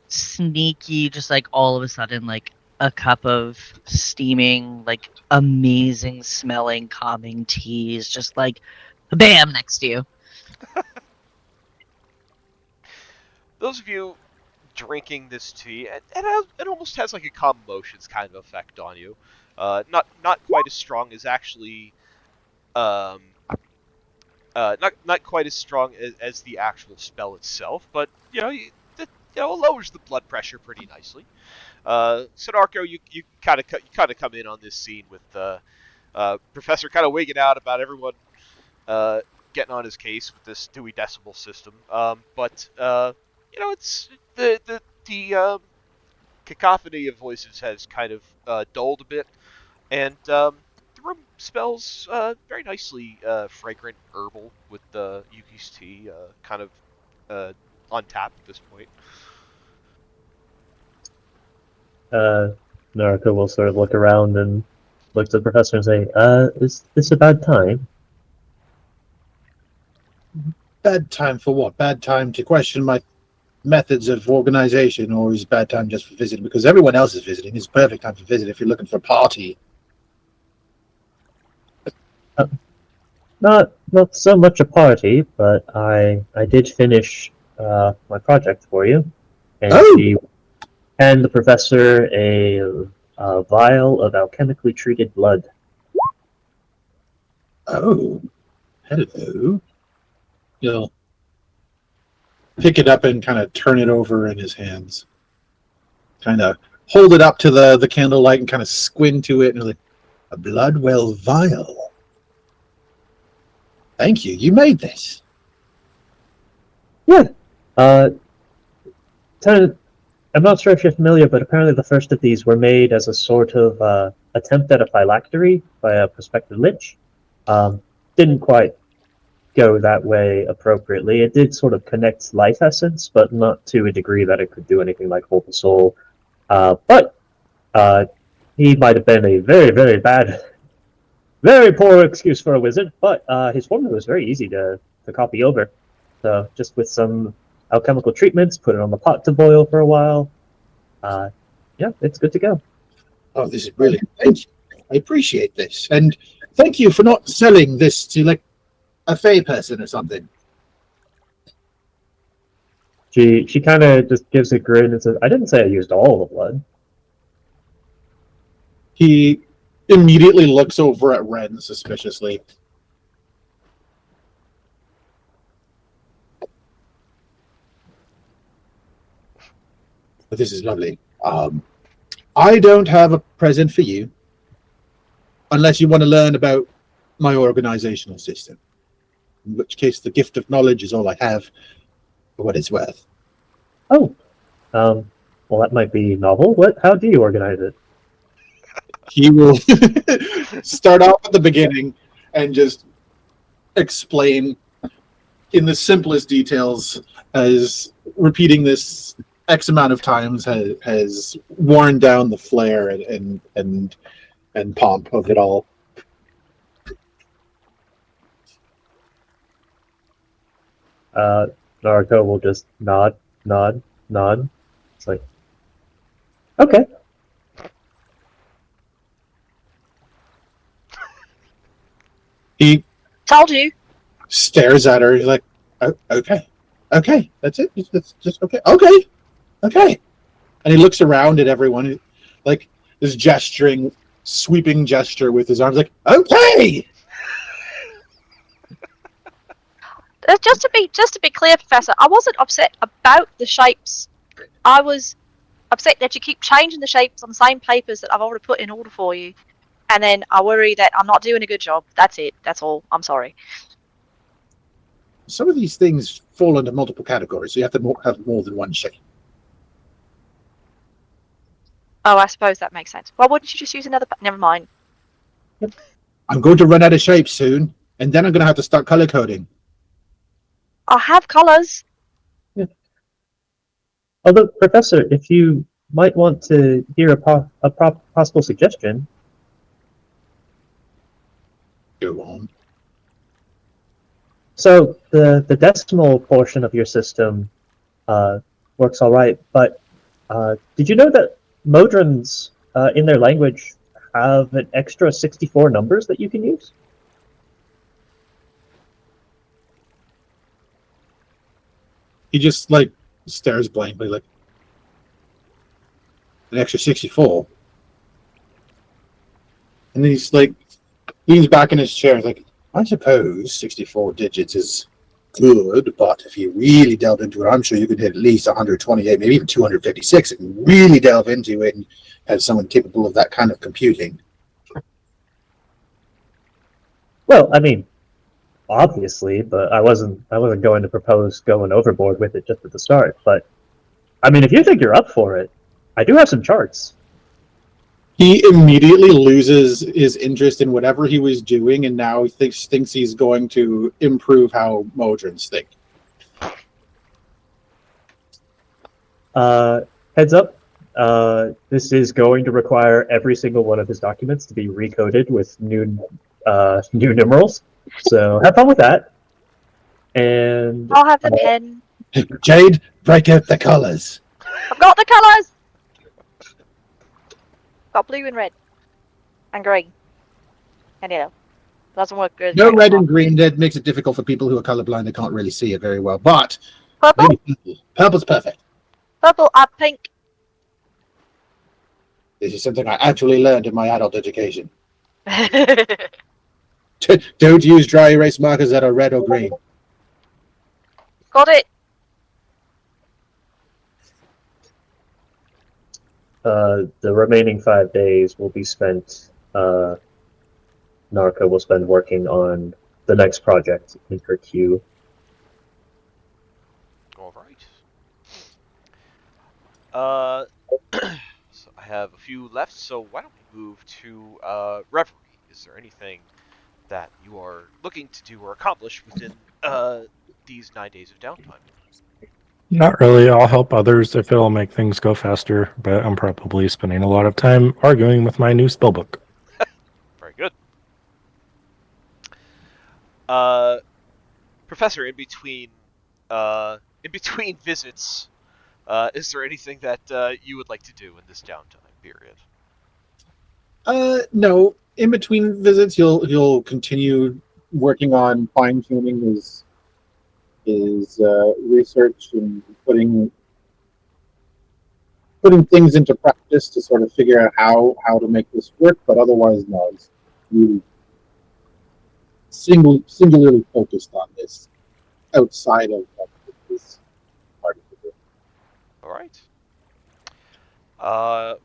sneaky, just all of a sudden a cup of steaming, amazing smelling, calming teas, just bam next to you. Those of you drinking this tea, it almost has a calm emotions kind of effect on you. Not quite as strong as actually, not quite as strong as the actual spell itself, but it lowers the blood pressure pretty nicely. Sonarco, you kind of come in on this scene with Professor kind of wigging out about everyone getting on his case with this Dewey Decimal System. But it's the cacophony of voices has kind of dulled a bit, and the room smells very nicely fragrant herbal with Yuki's tea kind of on tap at this point. Naraka will sort of look around and look at the professor and say, is this a bad time? Bad time for what? Bad time to question my methods of organization, or is bad time just for visiting? Because everyone else is visiting. It's perfect time to visit if you're looking for a party. Not so much a party, but I did finish my project for you. And she and the professor a vial of alchemically treated blood. Oh, hello. He'll pick it up and kind of turn it over in his hands. Kind of hold it up to the candlelight and kind of squint to it, and like, a Bloodwell vial. Thank you. You made this. Yeah. I'm not sure if you're familiar, but apparently the first of these were made as a sort of attempt at a phylactery by a prospective lich. didn't quite go that way appropriately. It did sort of connect life essence, but not to a degree that it could do anything like hold the soul. But he might have been a very, very bad, very poor excuse for a wizard. But his formula was very easy to copy over. So just with some alchemical treatments, put it on the pot to boil for a while. Yeah, it's good to go. Oh, this is brilliant. Thank you. I appreciate this. And thank you for not selling this to, like, a Fey person or something. She kind of just gives a grin and says, "I didn't say I used all the blood." He immediately looks over at Ren suspiciously. But this is lovely. I don't have a present for you unless you want to learn about my organizational system. In which case, the gift of knowledge is all I have for what it's worth. Oh, well, that might be novel. How do you organize it? He will start off at the beginning and just explain in the simplest details, as repeating this X amount of times has worn down the flair and pomp of it all. Naruto will just nod, nod, nod. It's like, okay. He Told you. stares at her. He's like, oh, okay, that's it. That's just okay, okay. And he looks around at everyone, like this gesturing, sweeping gesture with his arms, like, okay. Just to be clear, Professor, I wasn't upset about the shapes. I was upset that you keep changing the shapes on the same papers that I've already put in order for you, and then I worry that I'm not doing a good job. That's it. That's all. I'm sorry. Some of these things fall into multiple categories, so you have to have more than one shape. Oh, I suppose that makes sense. Why wouldn't you just use another? Never mind. I'm going to run out of shapes soon, and then I'm going to have to start color coding. I have colours. Although, Professor, if you might want to hear a possible suggestion. Go on. So the decimal portion of your system works all right, but did you know that Modrons in their language have an extra 64 numbers that you can use? He just like stares blankly, like an extra 64. And then he's like leans back in his chair, like, I suppose 64 digits is good, but if you really delve into it, I'm sure you could hit at least 128, maybe even 256 if you really delve into it and have someone capable of that kind of computing. Well, I mean, obviously, but I wasn't going to propose going overboard with it just at the start. But I mean, if you think you're up for it, I do have some charts. He immediately loses his interest in whatever he was doing, and now he thinks he's going to improve how Modrons think. Heads up, this is going to require every single one of his documents to be recoded with new numerals. So have fun with that. And I'll have the pen. Jade, break out the colors. I've got the colours. Got blue and red, and green, and yellow. Doesn't work good. No red and green. That makes it difficult for people who are colorblind. They can't really see it very well. But Purple. maybe purple. Purple's perfect. Purple. Pink. This is something I actually learned in my adult education. Got Don't use dry erase markers that are red or green. it. the remaining 5 days will be spent. Narco will spend working on the next project in her queue. All right. So I have a few left, so why don't we move to Reverie? Is there anything that you are looking to do or accomplish within these 9 days of downtime? Not really. I'll help others if it'll make things go faster, but I'm probably spending a lot of time arguing with my new spellbook. Very good. Uh, Professor, in between visits, is there anything that you would like to do in this downtime period? No. In between visits, he'll continue working on fine tuning his research and putting things into practice to sort of figure out how to make this work. But otherwise, no, he's really singularly focused on this outside of this part of the group. All right.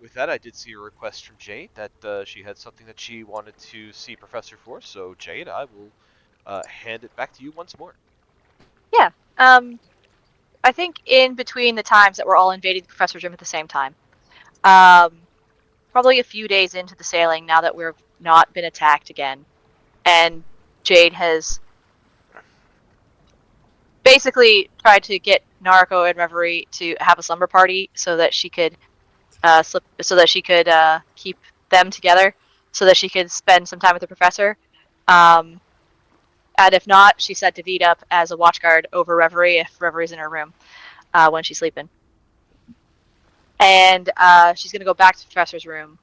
With that, I did see a request from Jade that she had something that she wanted to see Professor for. So, Jade, I will hand it back to you once more. Yeah. I think in between the times that we're all invading the professor's room at the same time, probably a few days into the sailing, now that we've not been attacked again, and Jade has basically tried to get Narco and Reverie to have a slumber party so that she could keep them together, so that she could spend some time with the professor. And if not, she set David up as a watchguard over Reverie if Reverie's in her room when she's sleeping. And she's gonna go back to the professor's room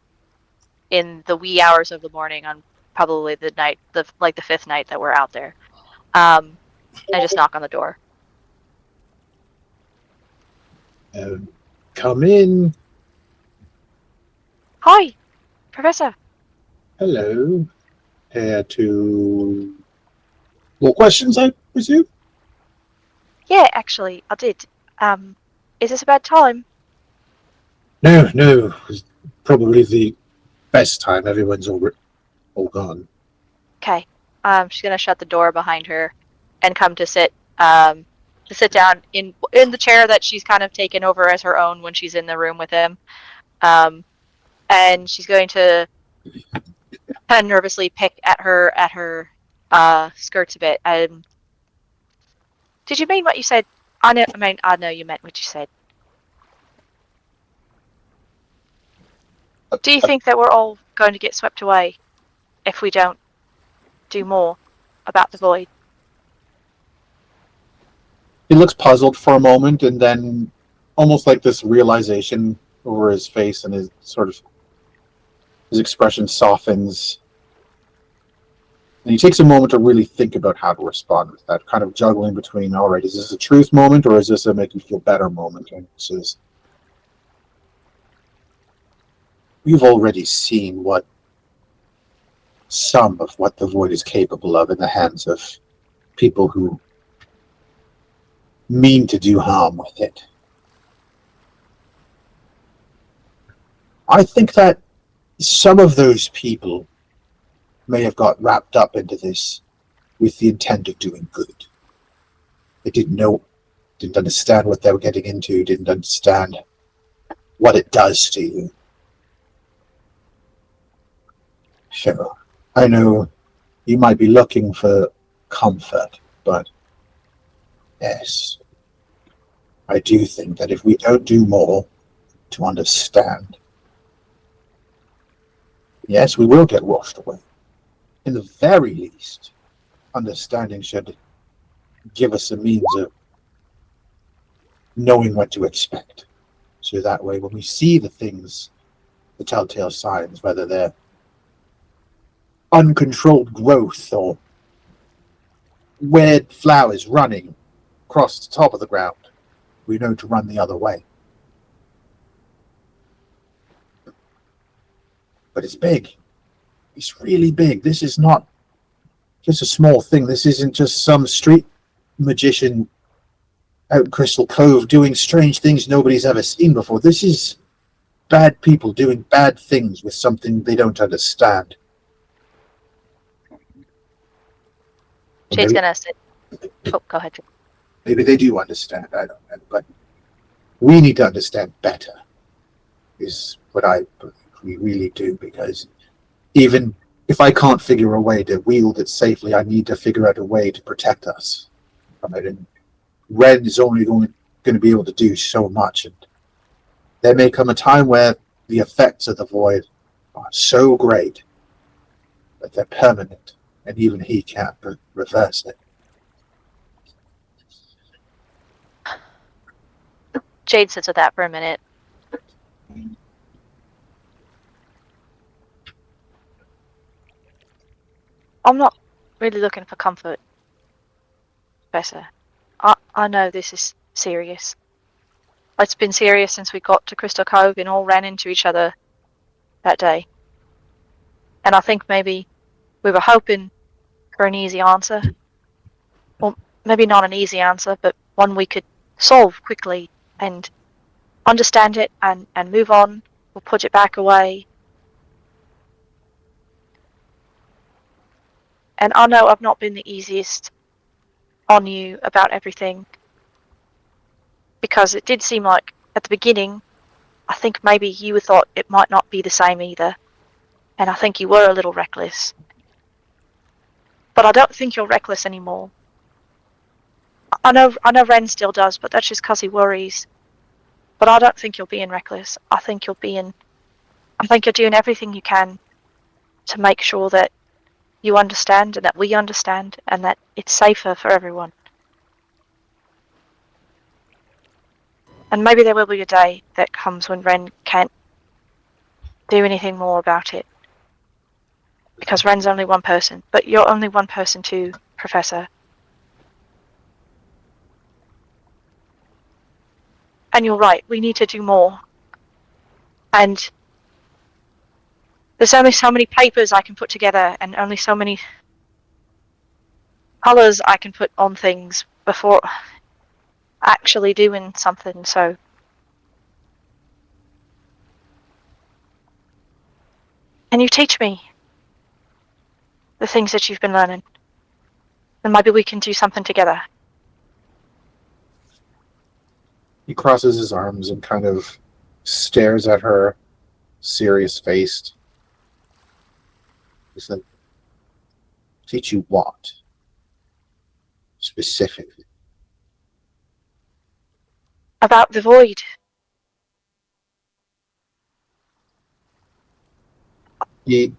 in the wee hours of the morning on probably the night, the fifth night that we're out there, and just knock on the door. Come in. Hi, Professor. Hello. To more questions, I presume? Yeah, actually, I did. Is this about time? No. It's probably the best time. Everyone's all gone. Okay. She's gonna shut the door behind her and come to sit down in the chair that she's kind of taken over as her own when she's in the room with him. And she's going to kind of nervously pick at her skirts a bit. Did you mean what you said? I know you meant what you said. Do you think that we're all going to get swept away if we don't do more about the void? He looks puzzled for a moment, and then almost like this realization over his face, and his expression softens. And he takes a moment to really think about how to respond with that, kind of juggling between, all right, is this a truth moment or is this a make you feel better moment? And he says, we've already seen some of what the void is capable of in the hands of people who mean to do harm with it. I think that some of those people may have got wrapped up into this with the intent of doing good. They didn't understand what they were getting into, didn't understand what it does to you. Sure, I know you might be looking for comfort, but yes, I do think that if we don't do more to understand, yes, we will get washed away. In the very least, understanding should give us a means of knowing what to expect. So that way, when we see the things, the telltale signs, whether they're uncontrolled growth or weird flowers running across the top of the ground, we know to run the other way. But it's big. It's really big. This is not just a small thing. This isn't just some street magician out in Crystal Cove doing strange things nobody's ever seen before. This is bad people doing bad things with something they don't understand. Jade's gonna sit. Oh, go ahead. Maybe they do understand, I don't know. But we need to understand better, is what I believe we really do, because even if I can't figure a way to wield it safely, I need to figure out a way to protect us from it. And Red is only going to be able to do so much. And there may come a time where the effects of the void are so great that they're permanent, and even he can't reverse it. Jade sits with that for a minute. I'm not really looking for comfort, Professor. I know this is serious. It's been serious since we got to Crystal Cove and all ran into each other that day. And I think maybe we were hoping for an easy answer. Or maybe not an easy answer, but one we could solve quickly and understand it and move on or put it back away. And I know I've not been the easiest on you about everything, because it did seem like at the beginning, I think maybe you thought it might not be the same either, and I think you were a little reckless. But I don't think you're reckless anymore. I know Ren still does, but that's just because he worries. But I don't think you're being reckless. I think you're doing everything you can to make sure that you understand and that we understand and that it's safer for everyone. And maybe there will be a day that comes when Ren can't do anything more about it. Because Ren's only one person, but you're only one person too, Professor. And you're right, we need to do more. And there's only so many papers I can put together and only so many colours I can put on things before actually doing something, so can you teach me the things that you've been learning? And maybe we can do something together. He crosses his arms and kind of stares at her, serious-faced. He said, teach you what? Specifically. About the void. He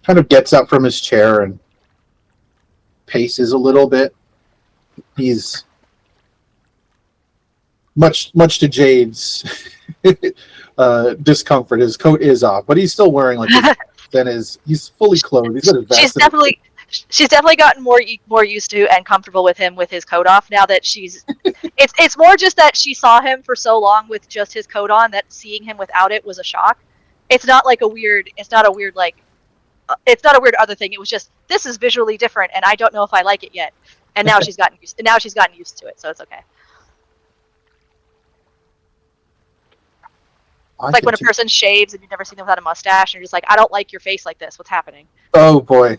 kind of gets up from his chair and paces a little bit. He's much to Jade's discomfort. His coat is off, but he's still wearing like he's fully clothed. He's got a vest. She's definitely gotten more used to and comfortable with him with his coat off now that it's more just that she saw him for so long with just his coat on that seeing him without it was a shock. It's not a weird other thing. It was just, this is visually different and I don't know if I like it yet. And now she's gotten used to it, so it's okay. It's like when a person shaves and you've never seen them without a mustache, and you're just like, I don't like your face like this. What's happening? Oh boy,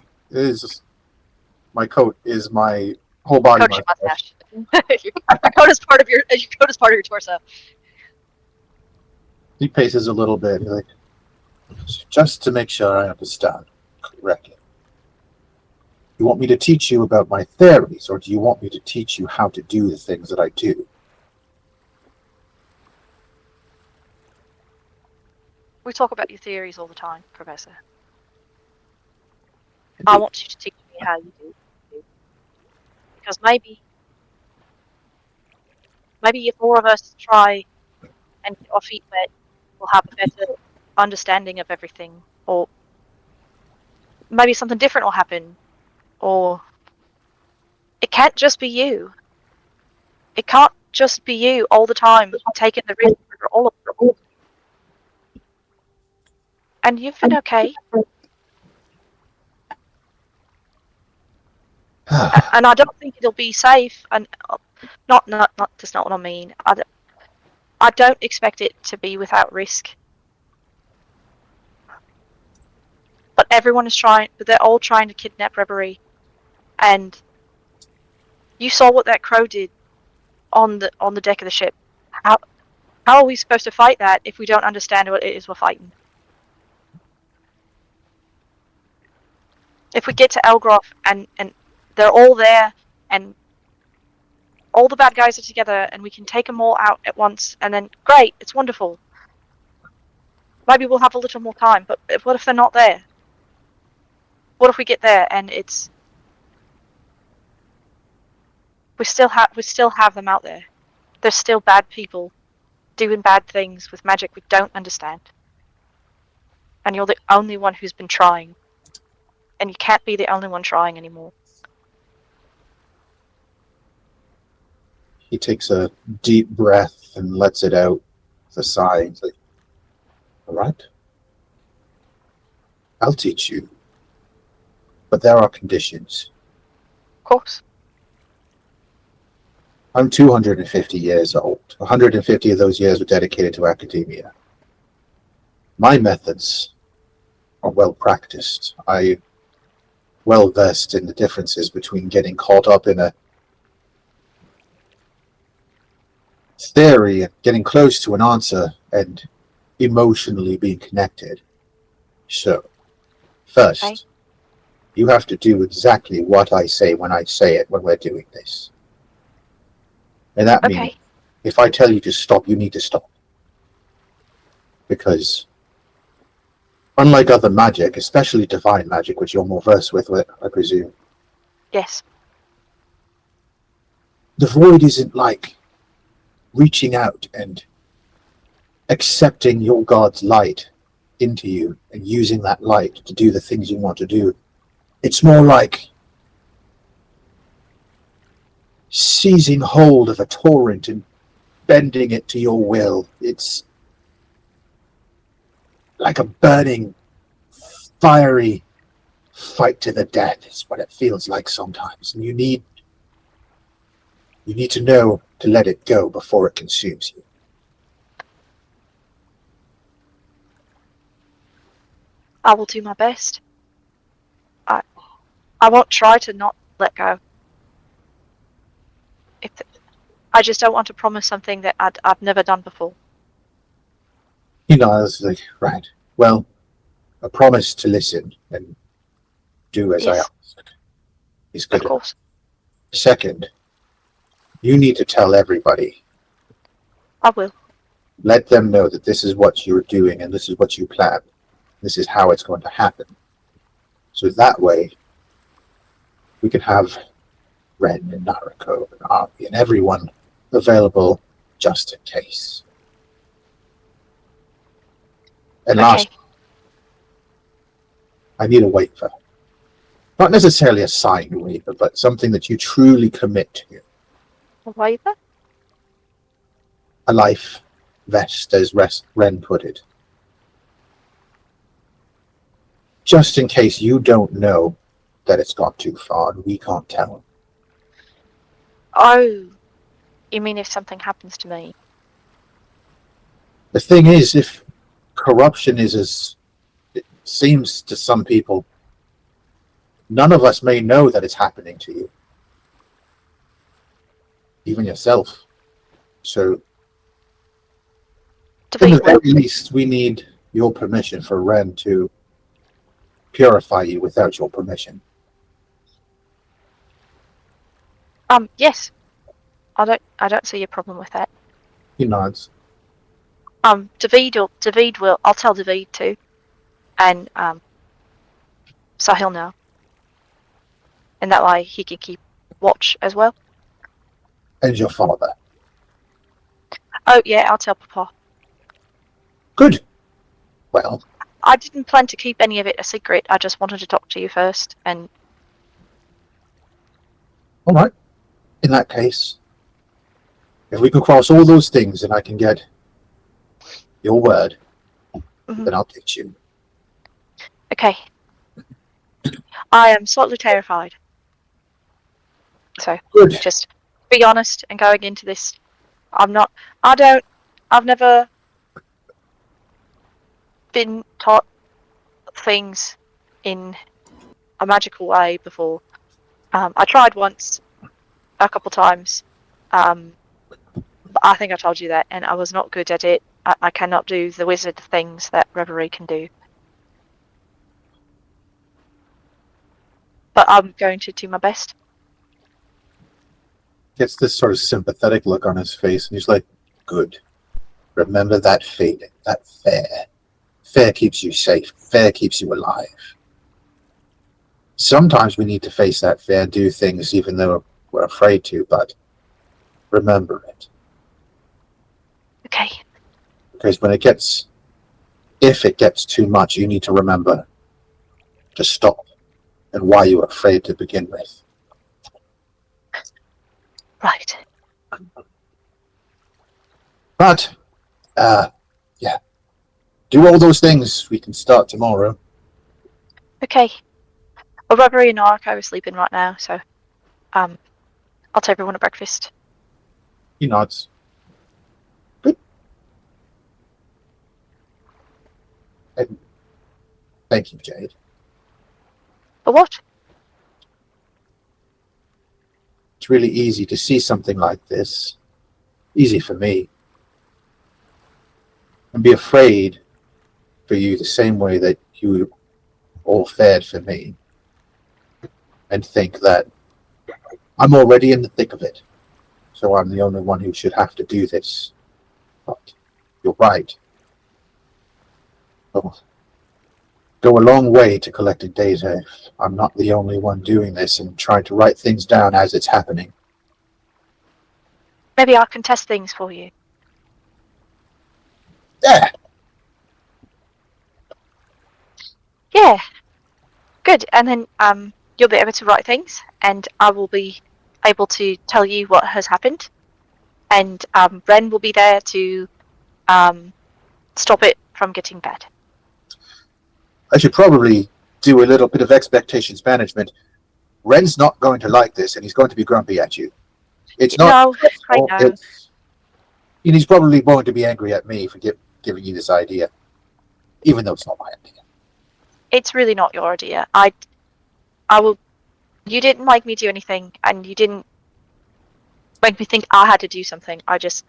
my coat is my whole body mustache. Your coat is part of your torso. He paces a little bit. He's like, just to make sure I understand correctly. You want me to teach you about my theories, or do you want me to teach you how to do the things that I do? We talk about your theories all the time, Professor. I want you to teach me how you do. Because maybe if more of us try and get our feet wet, we'll have a better understanding of everything. Or maybe something different will happen. Or it can't just be you. It can't just be you all the time taking the risk for all of it. And you've been okay. And I don't think it'll be safe. And not that's not what I mean. I don't expect it to be without risk. But everyone is trying. But they're all trying to kidnap Reverie. And you saw what that crow did on the deck of the ship. How are we supposed to fight that if we don't understand what it is we're fighting? If we get to Elgroth and they're all there and all the bad guys are together and we can take them all out at once, and then great, it's wonderful. Maybe we'll have a little more time, but what if they're not there? What if we get there and we still have them out there? They're still bad people doing bad things with magic we don't understand. And you're the only one who's been trying. And you can't be the only one trying anymore. He takes a deep breath and lets it out with a sigh. He's like, all right. I'll teach you. But there are conditions. Of course. I'm 250 years old. 150 of those years were dedicated to academia. My methods are well practiced. I'm well versed in the differences between getting caught up in a theory and getting close to an answer and emotionally being connected. So, first, Okay. you have to do exactly what I say when I say it when we're doing this. And that means Okay. if I tell you to stop, you need to stop. Because unlike other magic, especially divine magic, which you're more versed with, I presume, Yes. the void isn't like reaching out and accepting your God's light into you and using that light to do the things you want to do. It's more like seizing hold of a torrent and bending it to your will. It's like a burning, fiery fight to the death is what it feels like sometimes. And you need to know to let it go before it consumes you. I will do my best. I won't try to not let go. I just don't want to promise something that I've never done before. I was like, right. Well, a promise to listen and do as I Yes. ask is good. Of course. Second, you need to tell everybody. I will. Let them know that this is what you're doing and this is what you plan. This is how it's going to happen. So that way, we can have Ren and Nariko and Arby and everyone available just in case. And Okay. last, I need a waiver. Not necessarily a signed waiver, but something that you truly commit to. A waiver? A life vest, as Ren put it. Just in case you don't know that it's gone too far and we can't tell. Oh. You mean if something happens to me? The thing is, if corruption is as it seems to some people, none of us may know that it's happening to you. Even yourself. So, in the David will. very least, we need your permission for Ren to purify you without your permission. Yes. I don't see a problem with that. He nods. David will. I'll tell David too, and so he'll know, and that way he can keep watch as well. And your father. Oh yeah, I'll tell Papa. Good. Well, I didn't plan to keep any of it a secret. I just wanted to talk to you first, and all right. In that case, if we can cross all those things and I can get your word, then I'll teach you. okay. I am slightly terrified. So Good. just be honest and going into this. I've never been taught things in a magical way before. I tried once, a couple times. But I think I told you that, and I was not good at it. I cannot do the wizard things that Reverie can do. but I'm going to do my best. Gets this sort of sympathetic look on his face, and he's like, "Good. Remember that feeling, that fear. Fear keeps you safe. Fear keeps you alive. Sometimes we need to face that fear, do things even though we're afraid to, but remember it. Okay. Because if it gets too much, you need to remember to stop and why you were afraid to begin with." Right. But, yeah. Do all those things. We can start tomorrow. Okay. Well, Reverie and Narco are sleeping right now, so I'll take everyone at breakfast. He nods. Good. And thank you, Jade. For what? It's really easy to see something like this. Easy for me. And be afraid for you the same way that you all fared for me. And think that I'm already in the thick of it. So I'm the only one who should have to do this. But you're right. It'll go a long way to collecting data. I'm not the only one doing this and trying to write things down as it's happening. Maybe I can test things for you. Yeah. Yeah. Good. And then you'll be able to write things, and I will be able to tell you what has happened. And Ren will be there to stop it from getting bad. I should probably do a little bit of expectations management. Ren's not going to like this, and he's going to be grumpy at you. It's not. No, I know. And he's probably going to be angry at me for giving you this idea, even though it's not my idea. It's really not your idea. I will. You didn't make me do anything, and you didn't make me think I had to do something. I just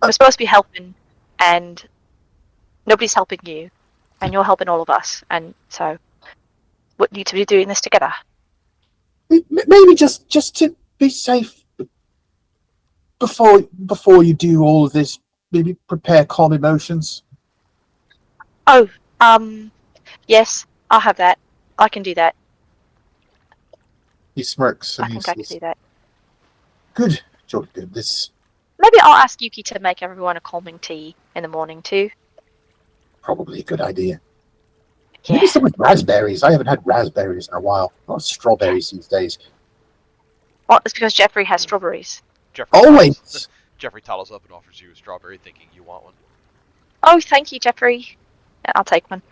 was supposed to be helping, and nobody's helping you, and you're helping all of us, and so we need to be doing this together. Maybe just to be safe before you do all of this. Maybe prepare calm emotions. Oh, yes, I'll have that. I can do that. He smirks and I think I can do that. Good, jolly good. This Maybe I'll ask Yuki to make everyone a calming tea in the morning too. probably a good idea. Yeah. Maybe some with raspberries. I haven't had raspberries in a while. Oh, strawberries these days. Well, it's because Jeffrey has strawberries. Always. Jeffrey toddles up and offers you a strawberry, thinking you want one. Oh, thank you, Jeffrey. Yeah, I'll take one.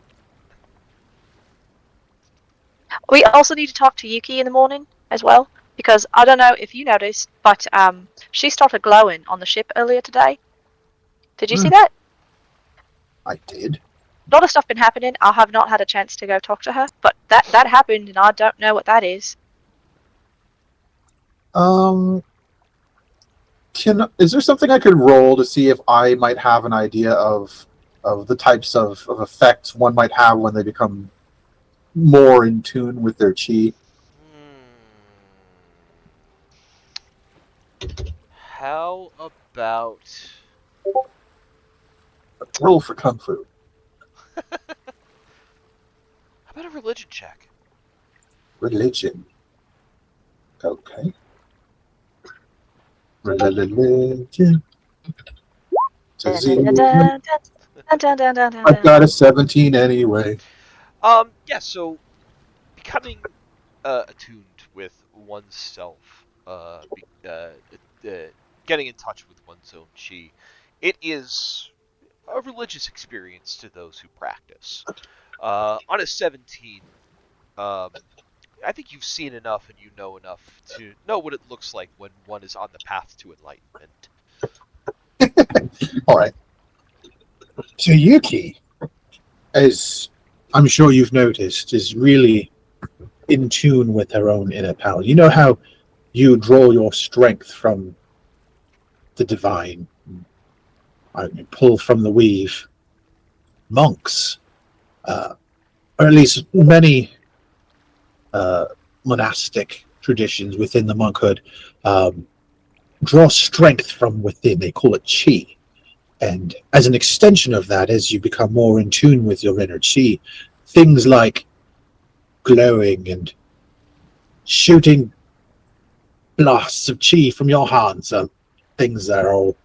We also need to talk to Yuki in the morning as well, because I don't know if you noticed, but she started glowing on the ship earlier today. Did you see that? I did. A lot of stuff been happening. I have not had a chance to go talk to her, but that happened, and I don't know what that is. Is there something I could roll to see if I might have an idea of the types of effects one might have when they become more in tune with their chi? How about Roll for kung fu. how about a religion check? Religion. Okay. Religion. I've got a 17 anyway. Yeah. So becoming attuned with oneself, getting in touch with one's own chi, it is a religious experience to those who practice. On a 17, I think you've seen enough and you know enough to know what it looks like when one is on the path to enlightenment. All right. So Yuki, as I'm sure you've noticed, is really in tune with her own inner power. You know how you draw your strength from the divine, pull from the weave. Monks, or at least many monastic traditions within the monkhood draw strength from within. They call it chi. And as an extension of that, as you become more in tune with your inner chi, things like glowing and shooting blasts of chi from your hands are things that are all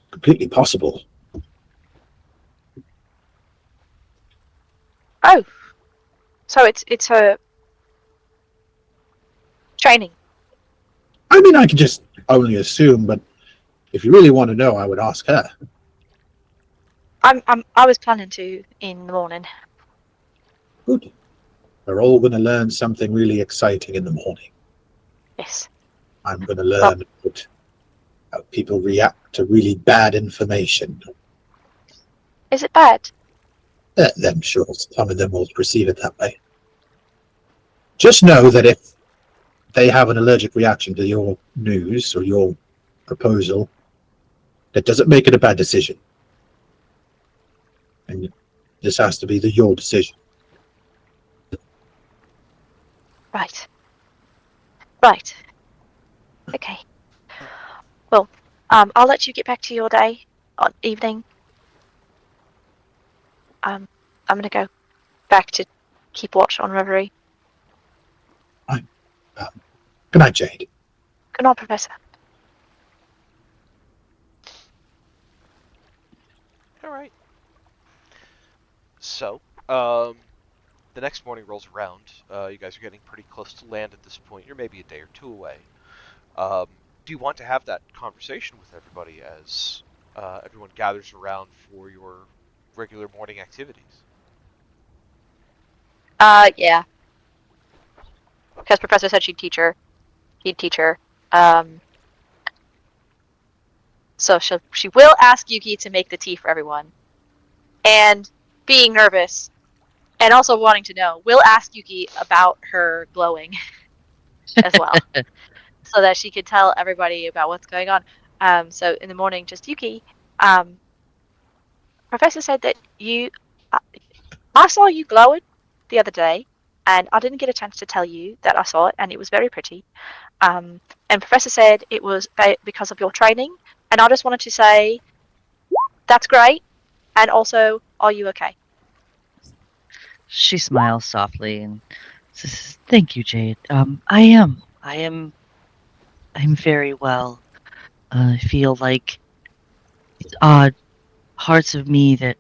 completely possible. Oh, so it's her training. I mean, I can just only assume, but if you really want to know, I would ask her. I was planning to in the morning. Good. We're all going to learn something really exciting in the morning. Yes. I'm going to learn about how people react to really bad information. Is it bad? I'm sure some of them will perceive it that way. Just know that if they have an allergic reaction to your news or your proposal, that doesn't make it a bad decision. And this has to be your decision. Right. Right. Okay. Well, I'll let you get back to your day, evening. I'm gonna go back to keep watch on Reverie. Good night, Jade. Good night, Professor. All right. So, the next morning rolls around. You guys are getting pretty close to land at this point. You're maybe a day or two away. Do you want to have that conversation with everybody as everyone gathers around for your regular morning activities? Yeah. Because Professor said he'd teach her. Um, so she will ask Yuki to make the tea for everyone. And being nervous and also wanting to know, will ask Yuki about her glowing as well. So that she could tell everybody about what's going on. So in the morning, just Yuki, Professor said that I saw you glowing the other day, and I didn't get a chance to tell you that I saw it, and it was very pretty. And Professor said it was because of your training, and I just wanted to say that's great, and also, are you okay? She smiles softly and says, "Thank you, Jade. I am. I'm very well. I feel like odd parts of me that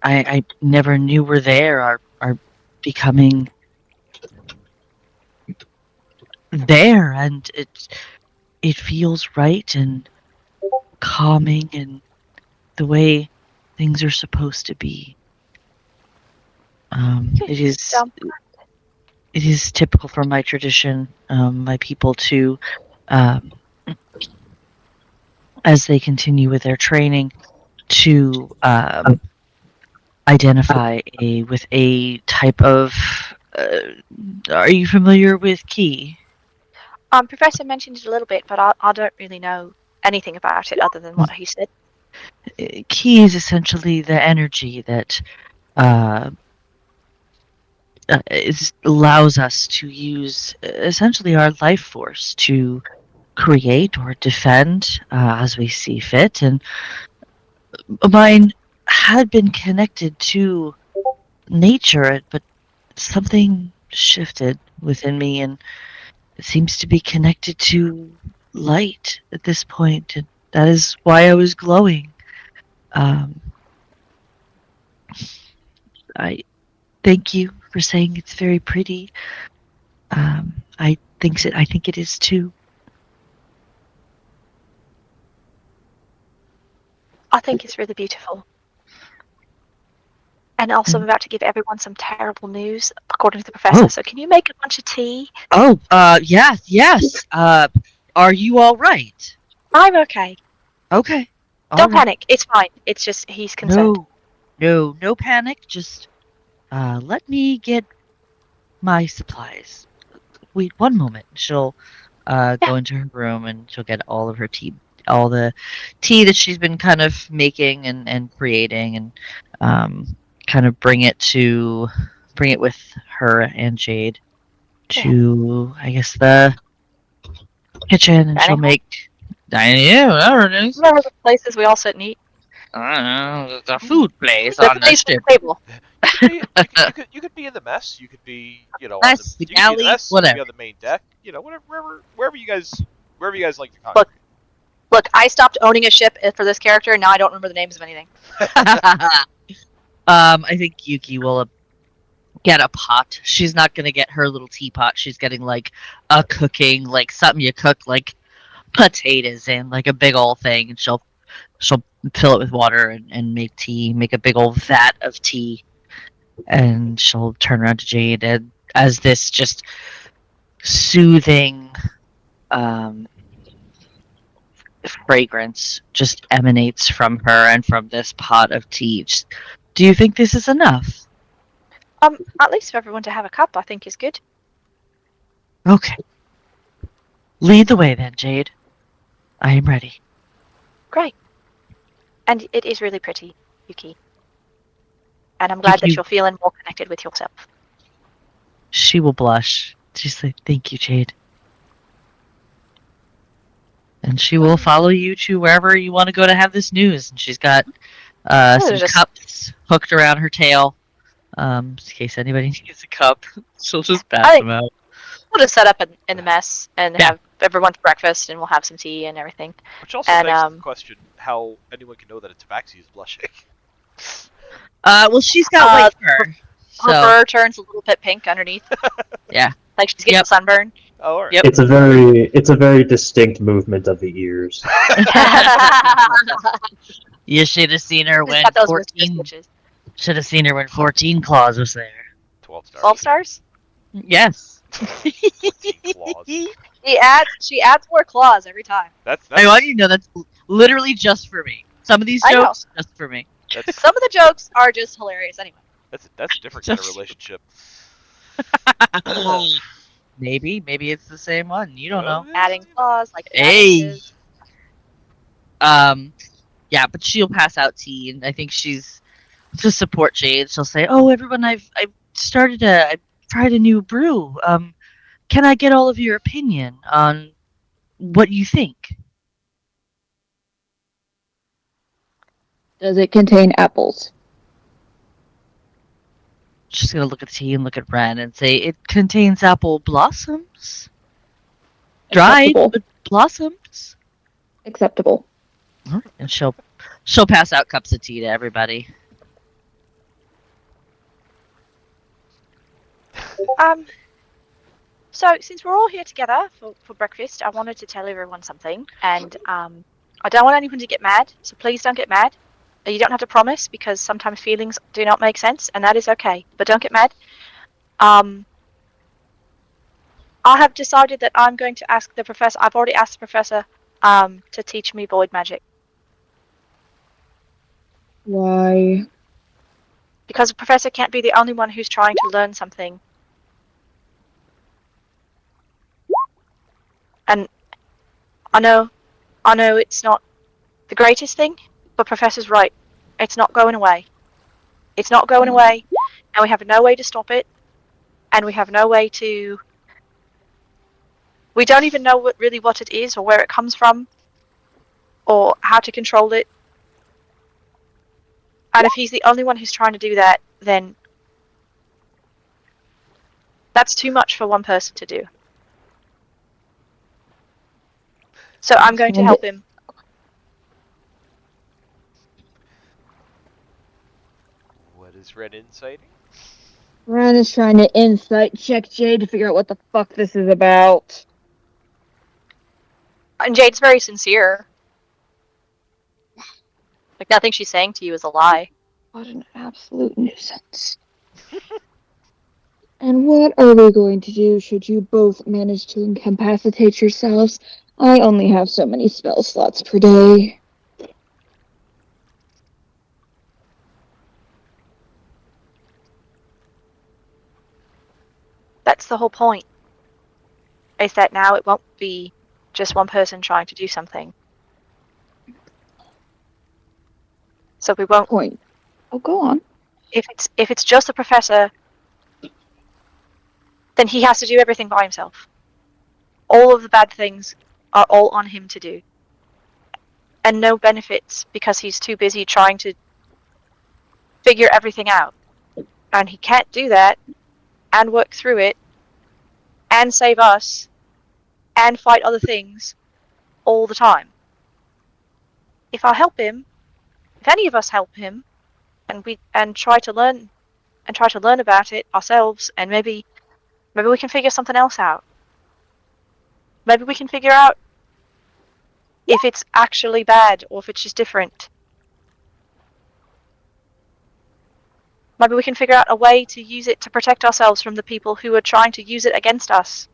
I never knew were there are becoming there, and it feels right and calming and the way things are supposed to be. It is Um, it is typical for my tradition, my people to, um, as they continue with their training, to identify with a type of. Are you familiar with ki? Professor mentioned it a little bit, but I don't really know anything about it other than what he said. Ki is essentially the energy that uh, allows us to use essentially our life force to create or defend as we see fit. And mine had been connected to nature, but something shifted within me, and it seems to be connected to light at this point. And that is why I was glowing. Um, I thank you for saying it's very pretty. I think it is too. I think it's really beautiful. And also, I'm about to give everyone some terrible news, according to the professor. Oh. So, can you make a bunch of tea? Oh, yes. Are you all right? I'm okay. Okay. All Don't right. panic. It's fine. It's just he's concerned. No panic. Just let me get my supplies. Wait one moment. She'll go into her room and she'll get all of her tea, all the tea that she's been kind of making and creating, and kind of bring it to bring it with her and Jade to, I guess, the kitchen, and she'll make Remember the places we all sit and eat? the food place The on the place with ship. the table. You could be you could be in the mess. You could be on the Mess, the you could be in the galley, mess. You could be whatever. on the main deck. Wherever you guys like to congregate. Look, I stopped owning a ship for this character, and now I don't remember the names of anything. I think Yuki will get a pot. She's not gonna get her little teapot. She's getting like a cooking, like something you cook like potatoes in, like a big old thing, and she'll fill it with water and make tea, make a big old vat of tea, and she'll turn around to Jade and as this just soothing fragrance just emanates from her and from this pot of tea. Do you think this is enough? At least for everyone to have a cup, I think is good. Okay. Lead the way then, Jade. I am ready. Great. And it is really pretty, Yuki. And I'm glad that you're feeling more connected with yourself. She will blush. She's like, thank you, Jade. And she will follow you to wherever you want to go to have this news. And she's got some cups hooked around her tail. In case anybody needs a cup, she'll just pass them out. We'll just set up in the mess and have everyone's breakfast, and we'll have some tea and everything. Which also begs the question how anyone can know that a tabaxi is blushing. Well, she's got white fur. Her fur turns a little bit pink underneath. Yeah. Like she's getting sunburn. Oh, all right. Yep. It's a very distinct movement of the ears. You should have seen her when 14. Should have seen her when 14 Claws was there. 12 stars. 12 stars? Yes. 14 claws. She adds more claws every time. That's I want you to know that's literally just for me. Some of these jokes just for me. Some of the jokes are just hilarious anyway. That's a different kind of relationship. Maybe it's the same one. You don't know. Adding claws like Hey. Yeah, but she'll pass out tea, and I think she's to support Jade. She'll say, "Oh, everyone, I've tried a new brew. Can I get all of your opinion on what you think?" Does it contain apples? She's gonna look at the tea and look at Ren and say, "It contains apple blossoms, dried but blossoms." Acceptable. And she'll pass out cups of tea to everybody. So since we're all here together for breakfast, I wanted to tell everyone something, and I don't want anyone to get mad, so please don't get mad. You don't have to promise, because sometimes feelings do not make sense, and that is okay, but don't get mad. I have decided that I'm going to ask the professor. I've already asked the professor to teach me void magic. Why? Because the professor can't be the only one who's trying to learn something. And I know it's not the greatest thing, but Professor's right. It's not going away. It's not going away, and we have no way to stop it, and we have no way to... We don't even know what it is, or where it comes from, or how to control it. And if he's the only one who's trying to do that, then that's too much for one person to do. So I'm going to help him. What is Ren inciting? Ren is trying to insight check Jade to figure out what the fuck this is about. And Jade's very sincere. Like, nothing she's saying to you is a lie. What an absolute nuisance. And what are we going to do should you both manage to incapacitate yourselves? I only have so many spell slots per day. That's the whole point. Is that now it won't be just one person trying to do something. So we won't... Point. Oh, go on. If it's just the professor then he has to do everything by himself. All of the bad things are all on him to do. And no benefits because he's too busy trying to figure everything out. And he can't do that and work through it and save us and fight other things all the time. If I help him, if any of us help him, and try to learn about it ourselves, and maybe we can figure something else out. Maybe we can figure out if it's actually bad or if it's just different. Maybe we can figure out a way to use it to protect ourselves from the people who are trying to use it against us.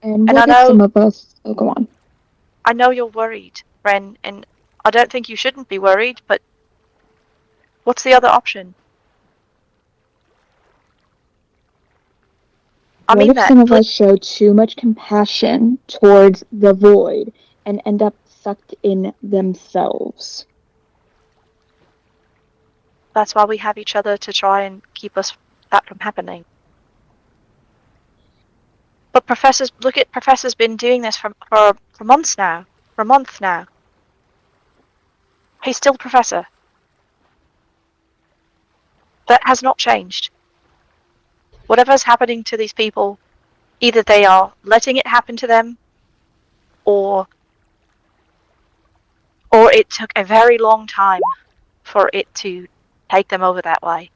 And And what if some of us... Oh, go on. I know you're worried, Ren, and I don't think you shouldn't be worried, but what's the other option? I What mean if that. some of us show too much compassion towards the void and end up sucked in themselves? That's why we have each other, to try and keep that from happening. But Professor's been doing this for months now. For a month now. He's still Professor. That has not changed. Whatever's happening to these people, either they are letting it happen to them, or it took a very long time for it to take them over that way.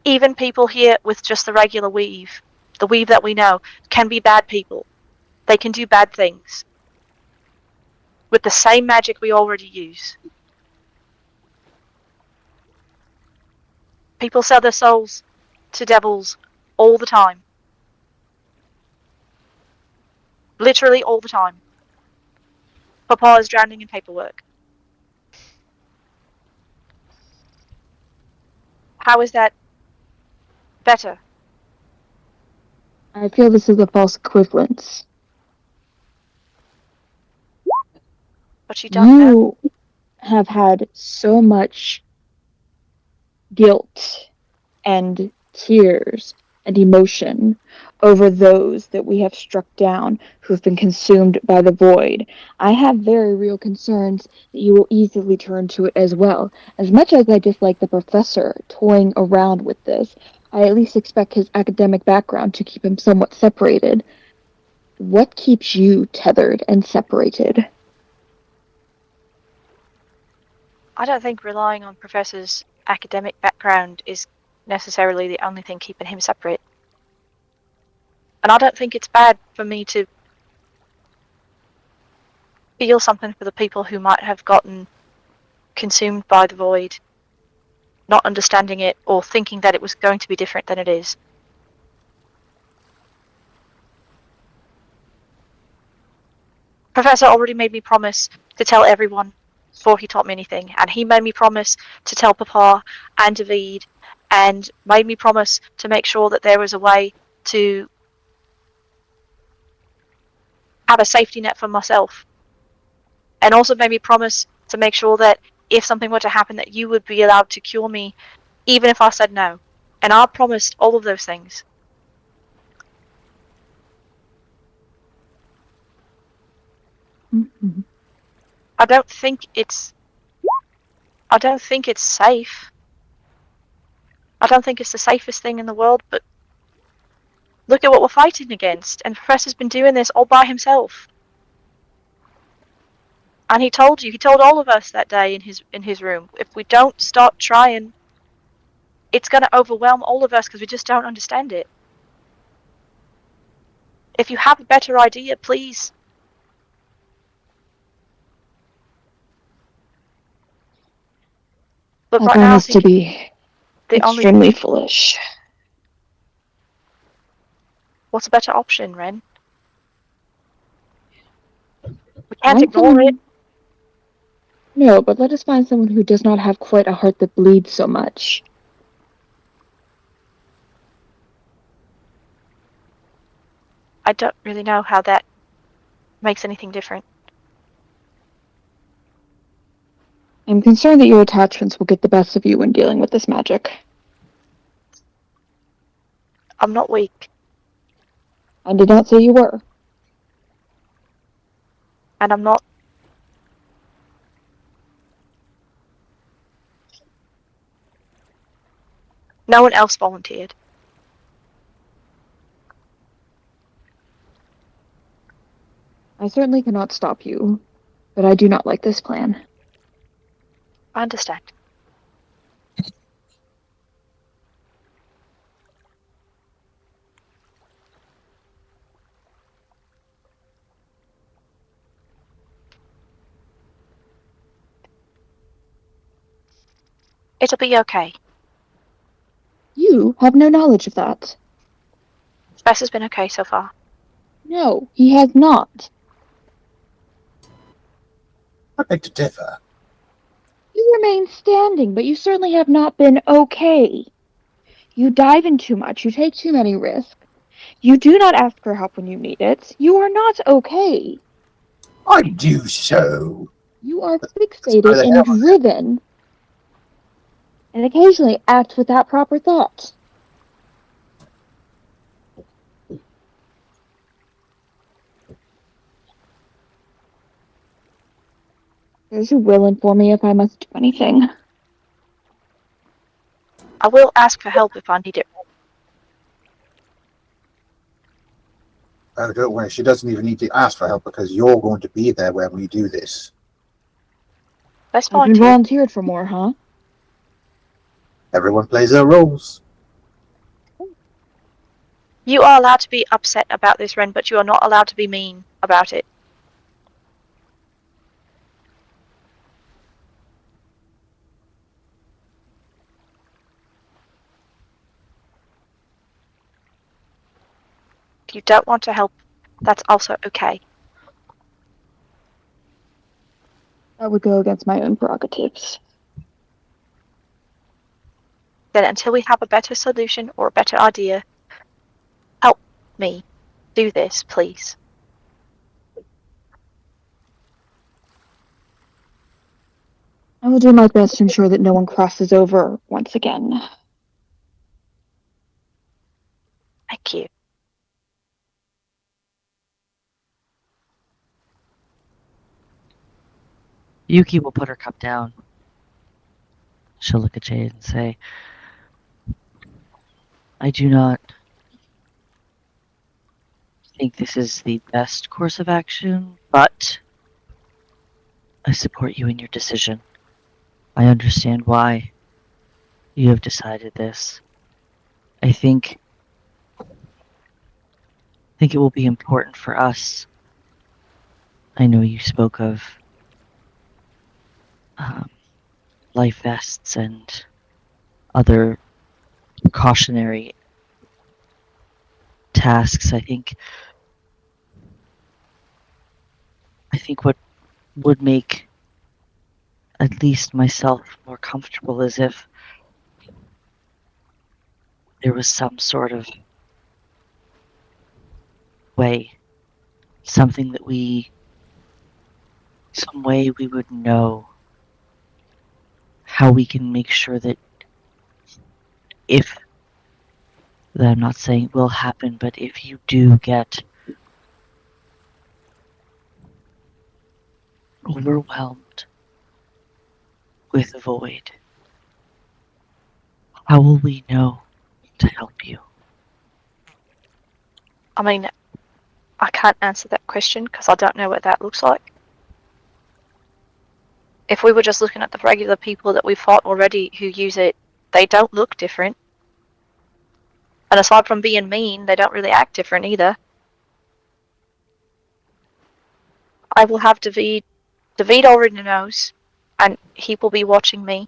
Even people here with just the regular weave, the weave that we know, can be bad people. They can do bad things with the same magic we already use. People sell their souls to devils all the time. Literally all the time. Papa is drowning in paperwork. How is that better? I feel this is a false equivalence. But you don't know. You have had so much guilt and tears and emotion over those that we have struck down who have been consumed by the void. I have very real concerns that you will easily turn to it as well. As much as I dislike the professor toying around with this, I at least expect his academic background to keep him somewhat separated. What keeps you tethered and separated? I don't think relying on Professor's academic background is necessarily the only thing keeping him separate. And I don't think it's bad for me to feel something for the people who might have gotten consumed by the void, not understanding it or thinking that it was going to be different than it is. Professor already made me promise to tell everyone before he taught me anything, and he made me promise to tell Papa and David, and made me promise to make sure that there was a way to have a safety net for myself, and also made me promise to make sure that if something were to happen, that you would be allowed to cure me, even if I said no. And I promised all of those things. Mm-hmm. I don't think it's safe. I don't think it's the safest thing in the world, but look at what we're fighting against. And Professor's been doing this all by himself. And he told all of us that day in his room, if we don't start trying, it's going to overwhelm all of us because we just don't understand it. If you have a better idea, please. But I right find now, I this to think be extremely foolish. what's a better option, Ren? We can't Find ignore it. someone... No, but let us find someone who does not have quite a heart that bleeds so much. I don't really know how that makes anything different. I'm concerned that your attachments will get the best of you when dealing with this magic. I'm not weak, I did not say you were. and I'm not. No one else volunteered. I certainly cannot stop you, but I do not like this plan. I understand. It'll be okay. You have no knowledge of that. Spess has been okay so far. No, he has not. I beg to differ. You remain standing, but you certainly have not been okay. You dive in too much. You take too many risks. You do not ask for help when you need it. You are not okay. I do so. You are That's why fixated the and hell. driven, and occasionally act without proper thought. There's your will inform me if I must do anything. I will ask for help if I need it. Don't worry, she doesn't even need to ask for help because you're going to be there when we do this. Let's I've been volunteer. volunteered for more, huh? Everyone plays their roles. You are allowed to be upset about this, Ren, but you are not allowed to be mean about it. If you don't want to help, that's also okay. That would go against my own prerogatives. Then until we have a better solution or a better idea, help me do this, please. I will do my best to ensure that no one crosses over once again. Thank you. Yuki will put her cup down. She'll look at Jade and say, I do not think this is the best course of action, but I support you in your decision. I understand why you have decided this. I think it will be important for us. I know you spoke of life vests and other precautionary tasks. I think what would make at least myself more comfortable is if there was some sort of way, some way we would know how we can make sure that if, that I'm not saying it will happen, but if you do get overwhelmed with the void, how will we know to help you? I mean, I can't answer that question because I don't know what that looks like. If we were just looking at the regular people that we've fought already who use it, they don't look different. And aside from being mean, they don't really act different either. I will have David. David already knows, and he will be watching me.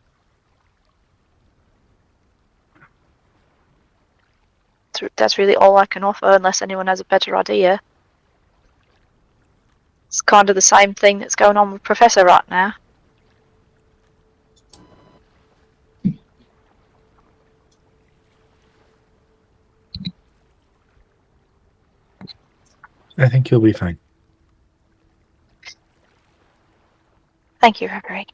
That's really all I can offer, unless anyone has a better idea. It's kind of the same thing that's going on with Professor right now. I think you'll be fine. Thank you, Gregory.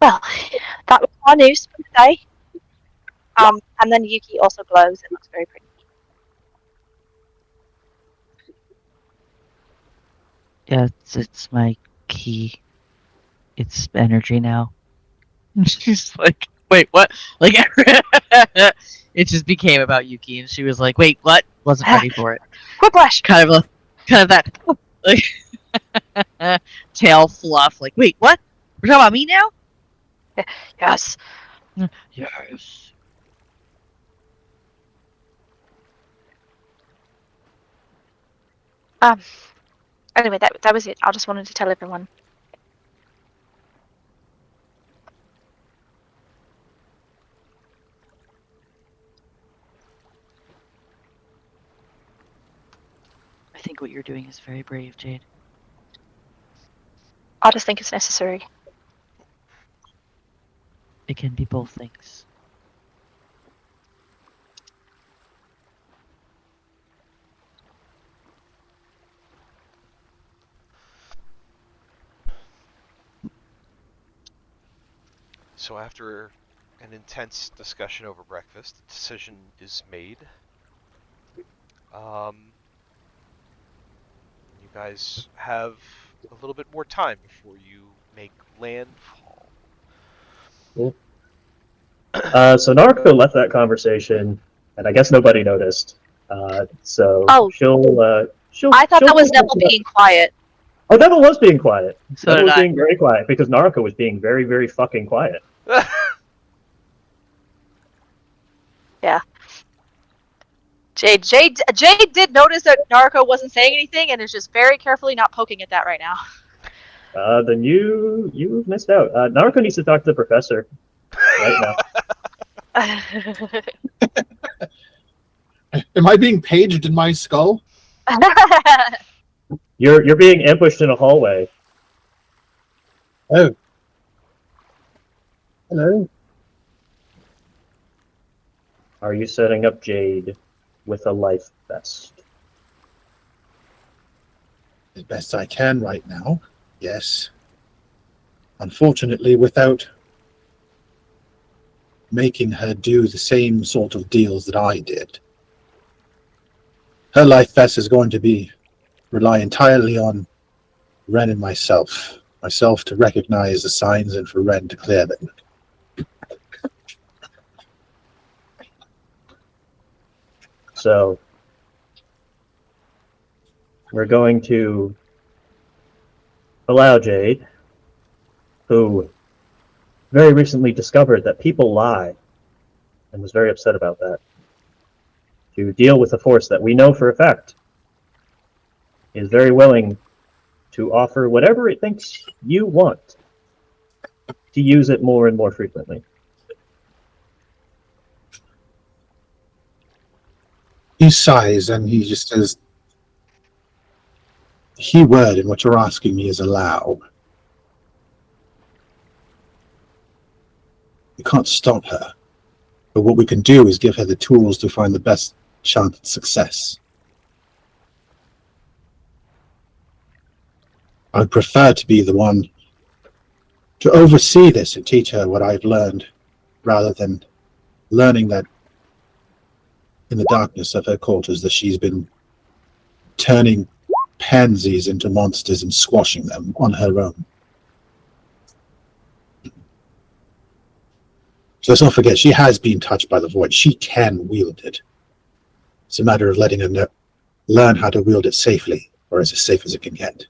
Well, that was our news for the day. And then Yuki also glows. It looks very pretty. Yeah, it's my key. It's energy now. She's like, wait, what? Like, it just became about Yuki, and she was like, wait, what? Wasn't ready for it. Whiplash! Kind of that, like, tail fluff. Like, wait, what? We're talking about me now? Yes. Yes. Anyway, that was it. I just wanted to tell everyone. I think what you're doing is very brave, Jade. I just think it's necessary. It can be both things. So after an intense discussion over breakfast, the decision is made. You guys have a little bit more time before you make landfall. So Narco left that conversation, and I guess nobody noticed. So Oh. she'll. I thought she'll that was pick up Neville the- being quiet. Oh, Neville was being quiet. So Neville did was I. being very quiet because Narco was being very, very fucking quiet. Jade did notice that Naruko wasn't saying anything and is just very carefully not poking at that right now. Then you missed out. Narco needs to talk to the professor right now. Am I being paged in my skull? You're being ambushed in a hallway. Oh. Hello. Are you setting up Jade with a life vest? As best I can right now, yes. Unfortunately, without making her do the same sort of deals that I did. Her life vest is going to rely entirely on Ren and myself. Myself to recognize the signs and for Ren to clear them. So we're going to allow Jade, who very recently discovered that people lie and was very upset about that, to deal with a force that we know for a fact is very willing to offer whatever it thinks you want to use it more and more frequently. He sighs and he just says, the key word in what you're asking me is allow. You can't stop her. But what we can do is give her the tools to find the best chance at success. I would prefer to be the one to oversee this and teach her what I've learned, rather than learning that in the darkness of her quarters that she's been turning pansies into monsters and squashing them on her own. So let's not forget, she has been touched by the void. She can wield it. It's a matter of letting her learn how to wield it safely, or as safe as it can get.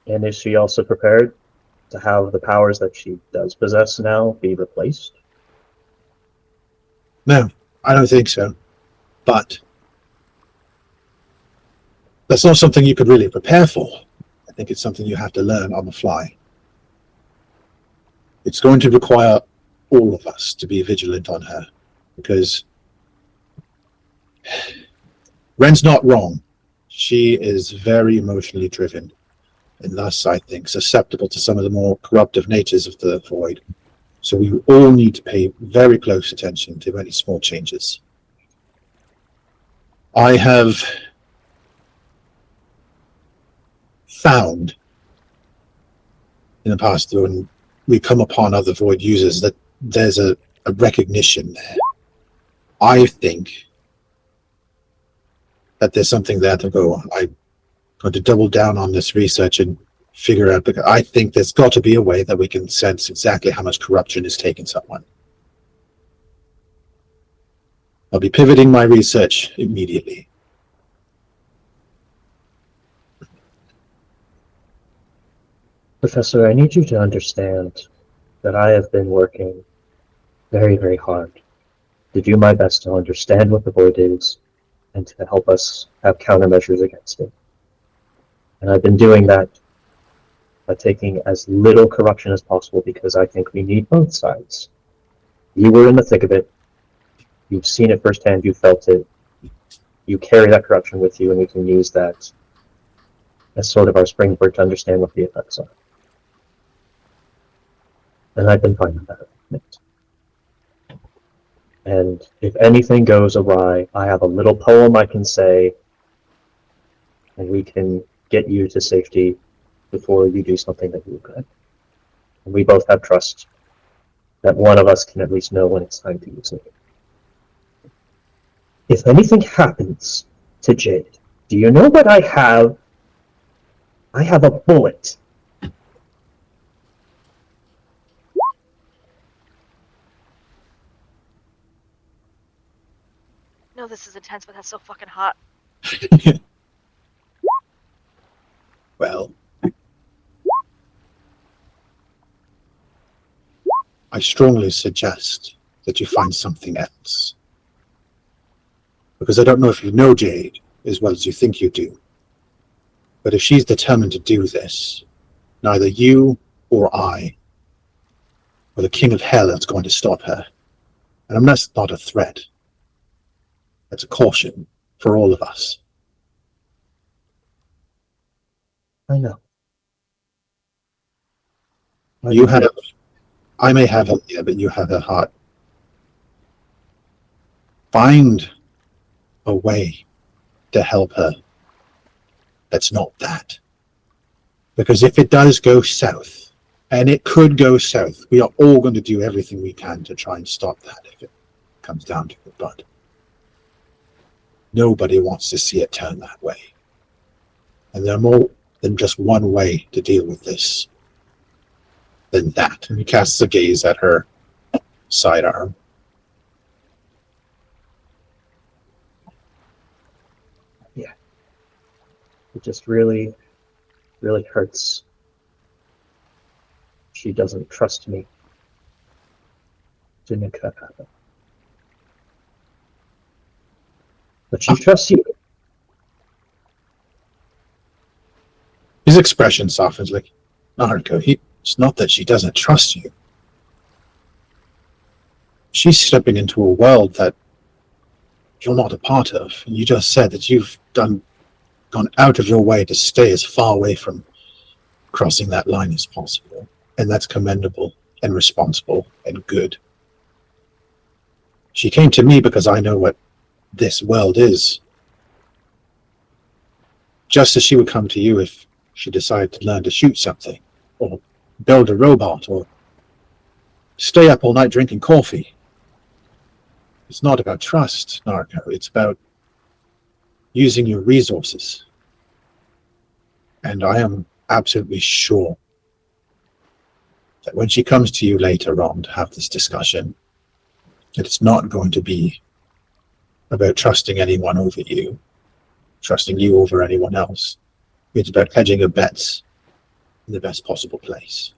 And is she also prepared to have the powers that she does possess now be replaced? No, I don't think so. But that's not something you could really prepare for. I think it's something you have to learn on the fly. It's going to require all of us to be vigilant on her, because Ren's not wrong. She is very emotionally driven, and thus, I think, susceptible to some of the more corruptive natures of the void. So we all need to pay very close attention to any small changes. I have found in the past when we come upon other void users that there's a recognition there. I think that there's something there to go on. I'm going to double down on this research and figure out, because I think there's got to be a way that we can sense exactly how much corruption is taking someone. I'll be pivoting my research immediately. Professor, I need you to understand that I have been working very, very hard to do my best to understand what the void is and to help us have countermeasures against it. And I've been doing that by taking as little corruption as possible because I think we need both sides. You were in the thick of it. You've seen it firsthand. You felt it. You carry that corruption with you, and we can use that as sort of our springboard to understand what the effects are. And I've been fine with that. And if anything goes awry, I have a little poem I can say, and we can get you to safety before you do something that you regret. And we both have trust that one of us can at least know when it's time to use it. If anything happens to Jade, do you know what I have? I have a bullet. No, this is intense, but that's so fucking hot. Well, I strongly suggest that you find something else. Because I don't know if you know Jade as well as you think you do. But if she's determined to do this, neither you or I or the King of Hell is going to stop her. And that's not a threat. That's a caution for all of us. I know. You have, I may have a ear, but you have a heart. Find a way to help her that's not that. Because if it does go south, and it could go south, we are all going to do everything we can to try and stop that if it comes down to it. But nobody wants to see it turn that way. And there are more than just one way to deal with this than that. And he casts a gaze at her sidearm. Yeah. It just really, really hurts. She doesn't trust me to make that happen. But she trusts you. His expression softens like, Naruto, it's not that she doesn't trust you. She's stepping into a world that you're not a part of. And you just said that you've gone out of your way to stay as far away from crossing that line as possible. And that's commendable and responsible and good. She came to me because I know what this world is. Just as she would come to you if she decided to learn to shoot something, or build a robot, or stay up all night drinking coffee. It's not about trust, Naruto. It's about using your resources. And I am absolutely sure that when she comes to you later on to have this discussion, that it's not going to be about trusting anyone over you, trusting you over anyone else. It's about hedging her bets in the best possible place.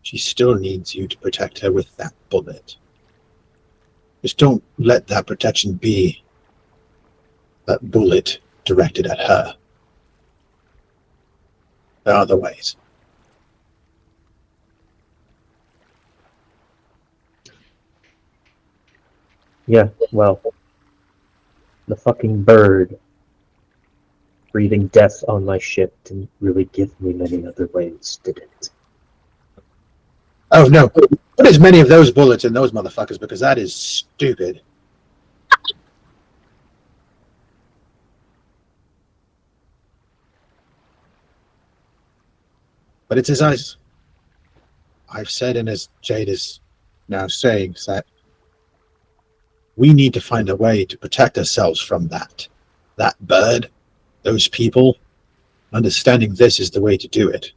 She still needs you to protect her with that bullet. Just don't let that protection be that bullet directed at her. There are other ways. Yeah, well, the fucking bird breathing death on my ship didn't really give me many other ways, did it? Oh no, put as many of those bullets in those motherfuckers, because that is stupid. But it's as I've said, and as Jade is now saying, is that we need to find a way to protect ourselves from that. That bird, those people, understanding this is the way to do it.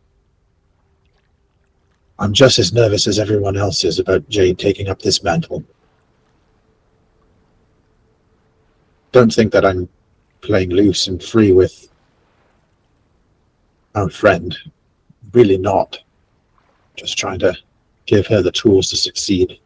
I'm just as nervous as everyone else is about Jade taking up this mantle. Don't think that I'm playing loose and free with our friend. Really not. Just trying to give her the tools to succeed.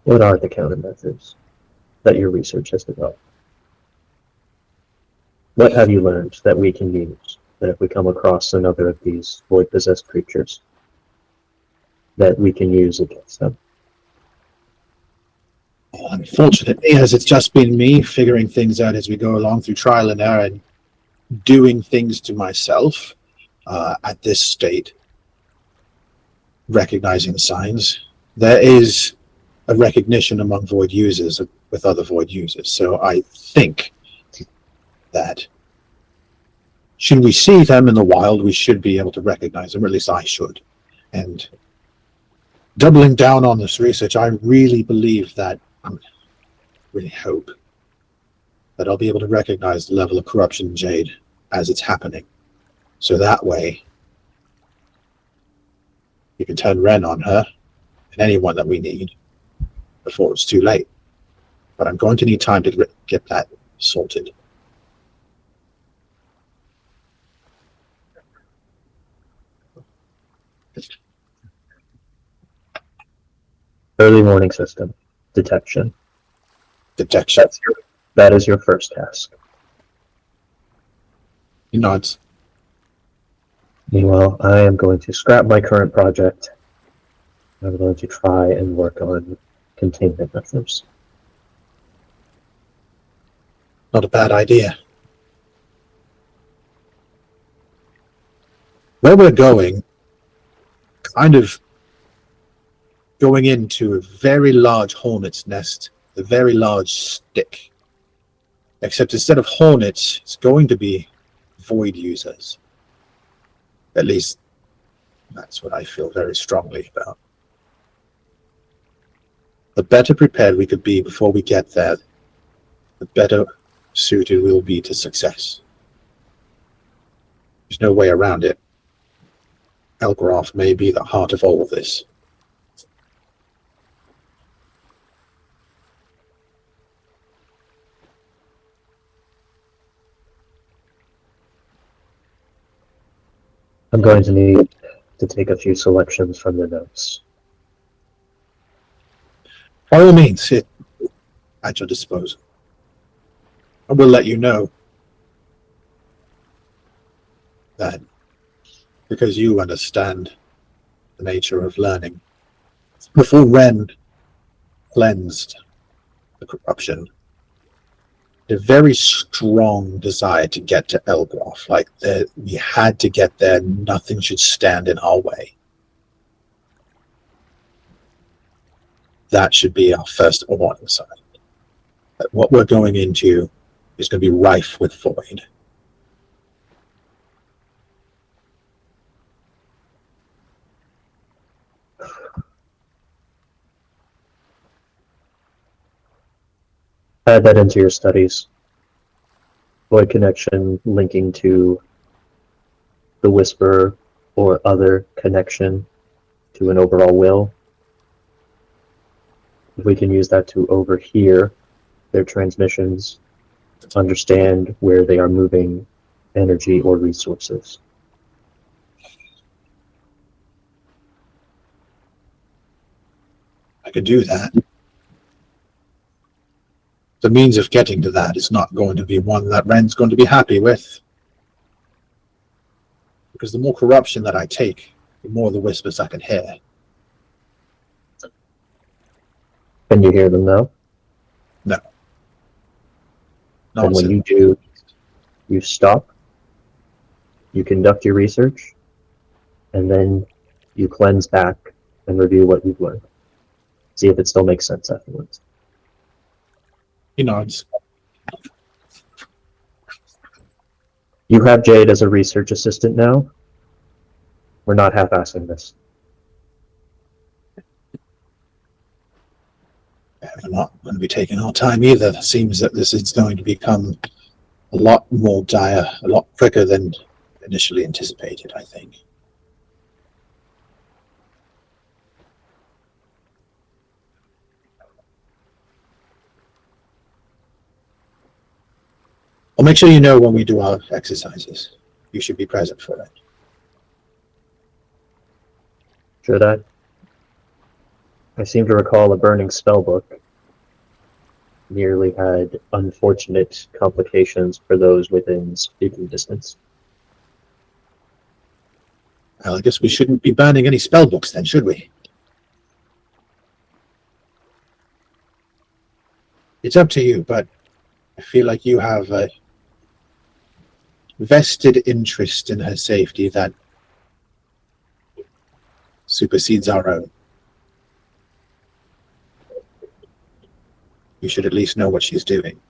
What are the countermeasures that your research has developed? What have you learned that we can use, that if we come across another of these void-possessed creatures, that we can use against them? Unfortunately, as it's just been me figuring things out as we go along through trial and error and doing things to myself at this state, recognizing the signs, there is a recognition among void users with other void users. So I think that should we see them in the wild, we should be able to recognize them, or at least I should. And doubling down on this research, I really believe that, I really hope that I'll be able to recognize the level of corruption in Jade as it's happening. So that way, you can turn Ren on her and anyone that we need before it's too late. But I'm going to need time to get that sorted. Early warning system detection. Detection. That is your first task. He nods. Meanwhile, I am going to scrap my current project. I'm going to try and work on containment measures. Not a bad idea. Where we're going, kind of going into a very large hornet's nest, a very large stick. Except instead of hornets, it's going to be void users. At least, that's what I feel very strongly about. The better prepared we could be before we get there, the better suited we'll be to success. There's no way around it. Elgroth may be the heart of all of this. I'm going to need to take a few selections from the notes. By all means, it at your disposal. I will let you know that because you understand the nature of learning. Before Ren cleansed the corruption, a very strong desire to get to Elgroth. Like, we had to get there. Nothing should stand in our way. That should be our first warning sign. That what we're going into is going to be rife with void. Add that into your studies. Void connection linking to the Whisper or other connection to an overall will. We can use that to overhear their transmissions, understand where they are moving energy or resources. I could do that. The means of getting to that is not going to be one that Ren's going to be happy with. Because the more corruption that I take, the more the whispers I can hear. Can you hear them now? No. And when you do, You stop, you conduct your research, and then you cleanse back and review what you've learned. See if it still makes sense afterwards. He nods. You have Jade as a research assistant now. We're not half-assing this. We're not going to be taking our time either. It seems that this is going to become a lot more dire, a lot quicker than initially anticipated, I think. I'll make sure you know when we do our exercises. You should be present for it. Should I? I seem to recall a burning spellbook nearly had unfortunate complications for those within speaking distance. Well, I guess we shouldn't be banning any spell books then, should we? It's up to you, but I feel like you have a vested interest in her safety that supersedes our own. You should at least know what she's doing.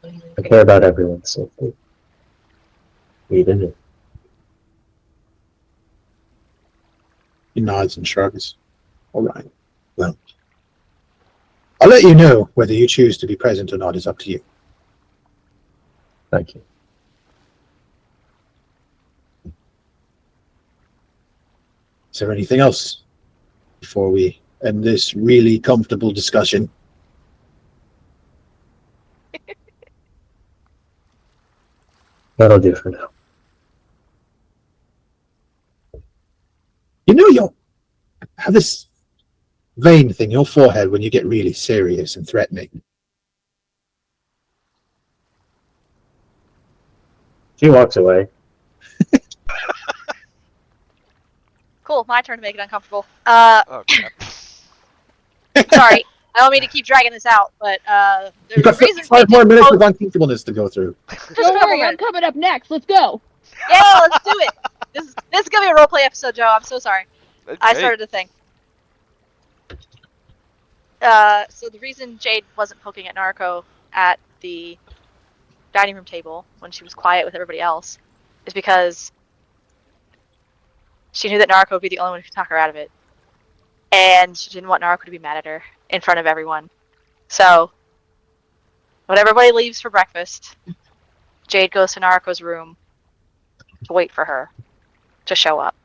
I care about everyone's safety. Even you. He nods and shrugs. All right. Well, I'll let you know whether you choose to be present or not. Is up to you. Thank you. Is there anything else before we end this really comfortable discussion? That'll do for now. You know you have this vein thing in your forehead when you get really serious and threatening. She walks away. Cool, my turn to make it uncomfortable. Oh crap. Sorry, I don't mean to keep dragging this out, but there's You've a got reason. 5 more minutes post- of uncomfortableness to go through. Just a Don't couple worry, I'm minutes. coming up next. Let's go. Yeah, let's do it. This is gonna be a roleplay episode, Joe. I'm so sorry. I Okay. started the thing. So the reason Jade wasn't poking at Narco at the dining room table when she was quiet with everybody else is because she knew that Narco would be the only one who could talk her out of it. And she didn't want Narco to be mad at her in front of everyone. So, when everybody leaves for breakfast, Jade goes to Narco's room to wait for her to show up.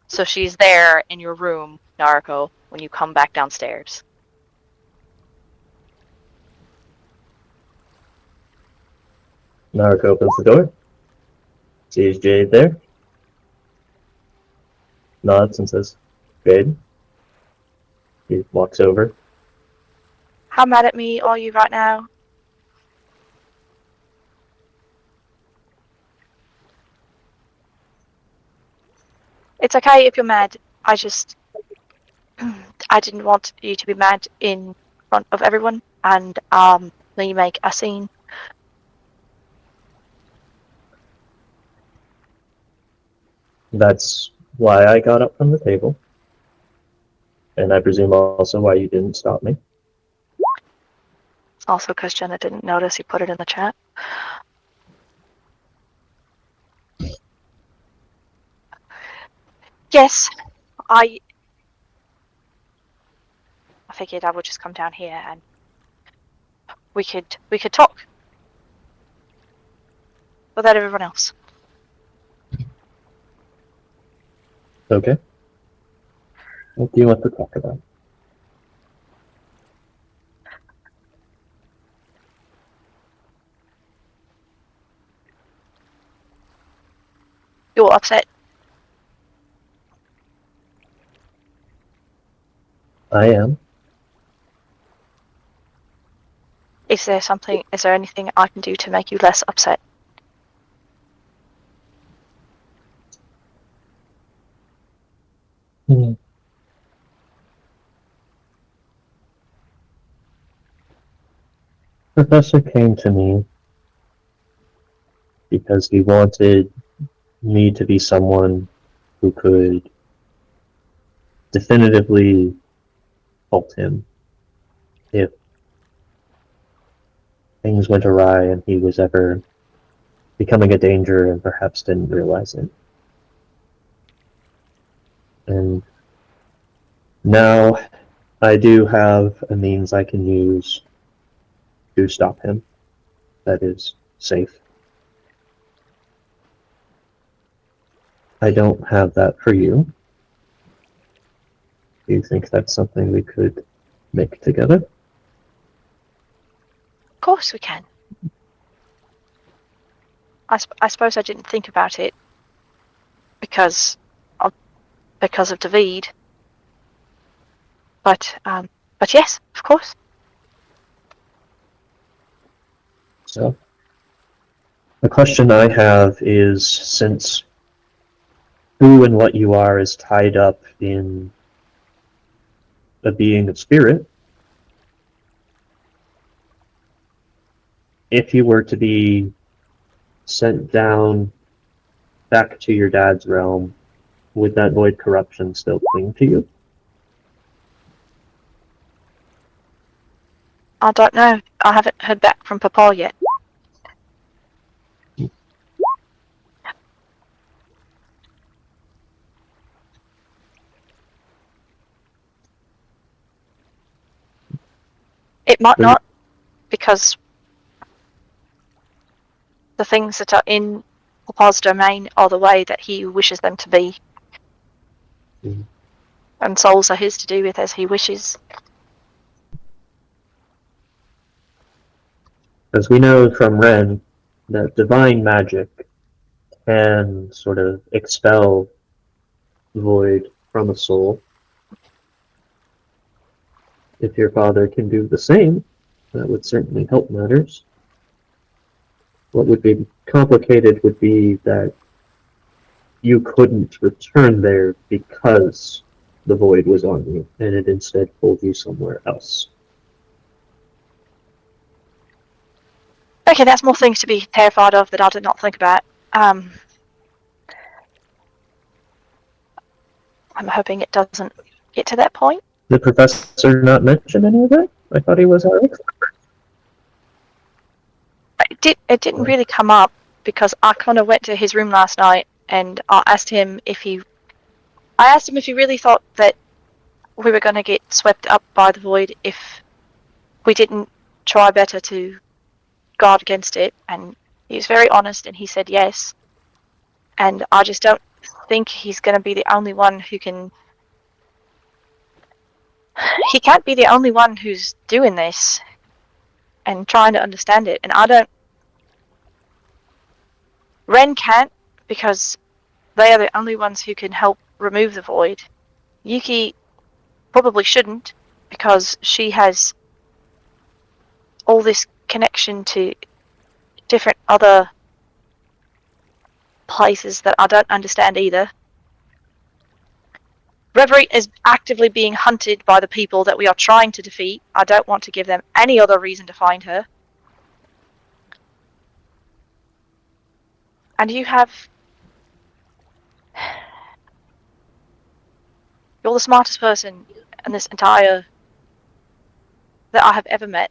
So she's there in your room, Narco, when you come back downstairs. Narek opens the door. Sees Jade there. Nods and says, Jade. He walks over. How mad at me are you right now? It's okay if you're mad. I didn't want you to be mad in front of everyone, and then you make a scene. That's why I got up from the table. And I presume also why you didn't stop me. Also, because Jenna didn't notice you put it in the chat. Yes, I figured I would just come down here and we could talk without everyone else. Okay. What do you want to talk about? You're upset. I am. Is there anything I can do to make you less upset? Hmm. Professor came to me because he wanted me to be someone who could definitively halt him if things went awry and he was ever becoming a danger and perhaps didn't realize it. And now I do have a means I can use to stop him that is safe. I don't have that for you. Do you think that's something we could make together? Of course we can. I suppose I didn't think about it because of David. But yes, of course. So, the question I have is, since who and what you are is tied up in a being of spirit, if you were to be sent down back to your dad's realm, would that void corruption still cling to you? I don't know. I haven't heard back from Papa yet. It might not, because the things that are in Papa's domain are the way that he wishes them to be. Mhm. And souls are his to do with as he wishes. As we know from Ren, that divine magic can sort of expel void from a soul. If your father can do the same, that would certainly help matters. What would be complicated would be that you couldn't return there because the void was on you, and it instead pulled you somewhere else. Okay, that's more things to be terrified of that I did not think about. I'm hoping it doesn't get to that point. Did the professor not mention any of that? I thought he was our expert. It didn't really come up because I kind of went to his room last night and I asked him if he really thought that we were going to get swept up by the void if we didn't try better to guard against it, and he was very honest and he said yes. And I just don't think he's going to be the only one who can. He can't be the only one who's doing this and trying to understand it. And I don't. Ren can't, because they are the only ones who can help remove the void. Yuki probably shouldn't, because she has all this connection to different other places that I don't understand either. Reverie is actively being hunted by the people that we are trying to defeat. I don't want to give them any other reason to find her. And you have... You're the smartest person in this entire... that I have ever met.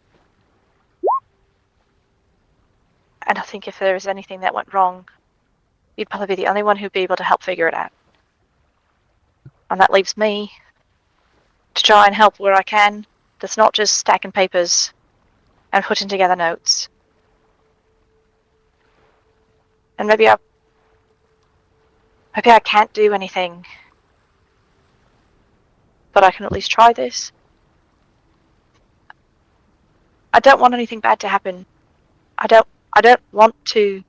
And I think if there is anything that went wrong, you'd probably be the only one who'd be able to help figure it out. And that leaves me to try and help where I can. That's not just stacking papers and putting together notes. And maybe I can't do anything, but I can at least try this. I don't want anything bad to happen. I don't want to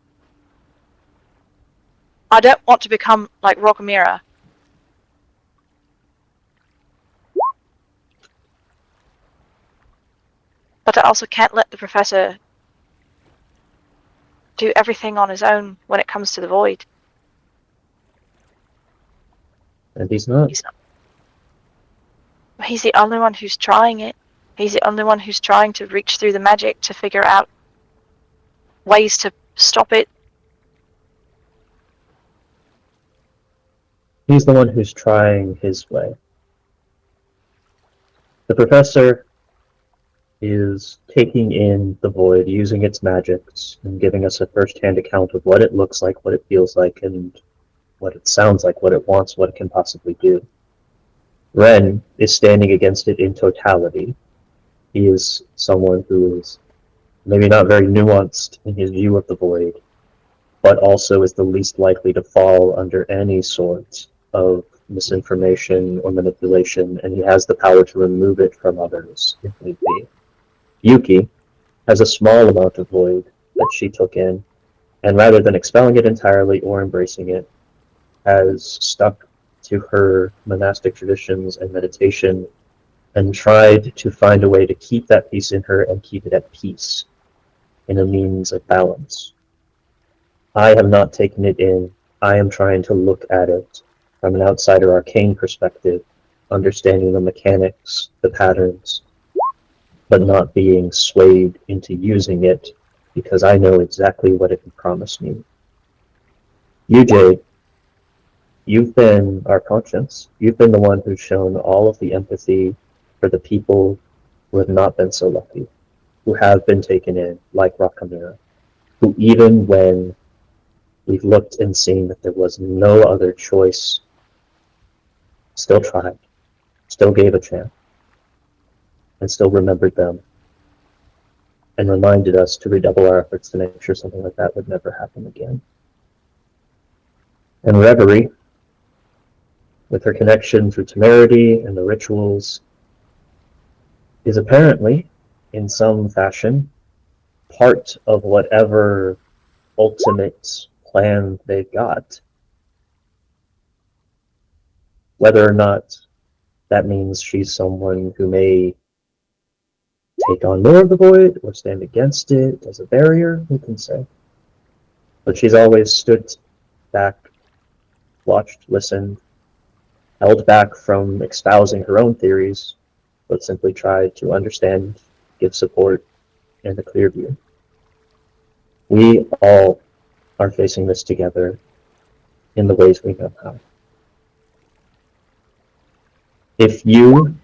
become like Rockamira. But I also can't let the professor do everything on his own when it comes to the void. And he's not. He's the only one who's trying it. He's the only one who's trying to reach through the magic to figure out ways to stop it. He's the one who's trying his way. The professor is taking in the void, using its magics, and giving us a first-hand account of what it looks like, what it feels like, and what it sounds like, what it wants, what it can possibly do. Ren is standing against it in totality. He is someone who is maybe not very nuanced in his view of the void, but also is the least likely to fall under any sort of misinformation or manipulation, and he has the power to remove it from others if need be. Yuki has a small amount of void that she took in, and rather than expelling it entirely or embracing it, has stuck to her monastic traditions and meditation and tried to find a way to keep that peace in her and keep it at peace in a means of balance. I have not taken it in. I am trying to look at it from an outsider arcane perspective, understanding the mechanics, the patterns, but not being swayed into using it because I know exactly what it can promise me. UJ, you've been our conscience. You've been the one who's shown all of the empathy for the people who have not been so lucky, who have been taken in, like Rakamira, who even when we've looked and seen that there was no other choice, still tried, still gave a chance, and still remembered them, and reminded us to redouble our efforts to make sure something like that would never happen again. And Reverie, with her connection through temerity and the rituals, is apparently, in some fashion, part of whatever ultimate plan they've got. Whether or not that means she's someone who may take on more of the void or stand against it as a barrier, who can say? But she's always stood back, watched, listened, held back from espousing her own theories, but simply tried to understand, give support, and a clear view. We all are facing this together in the ways we know how. If you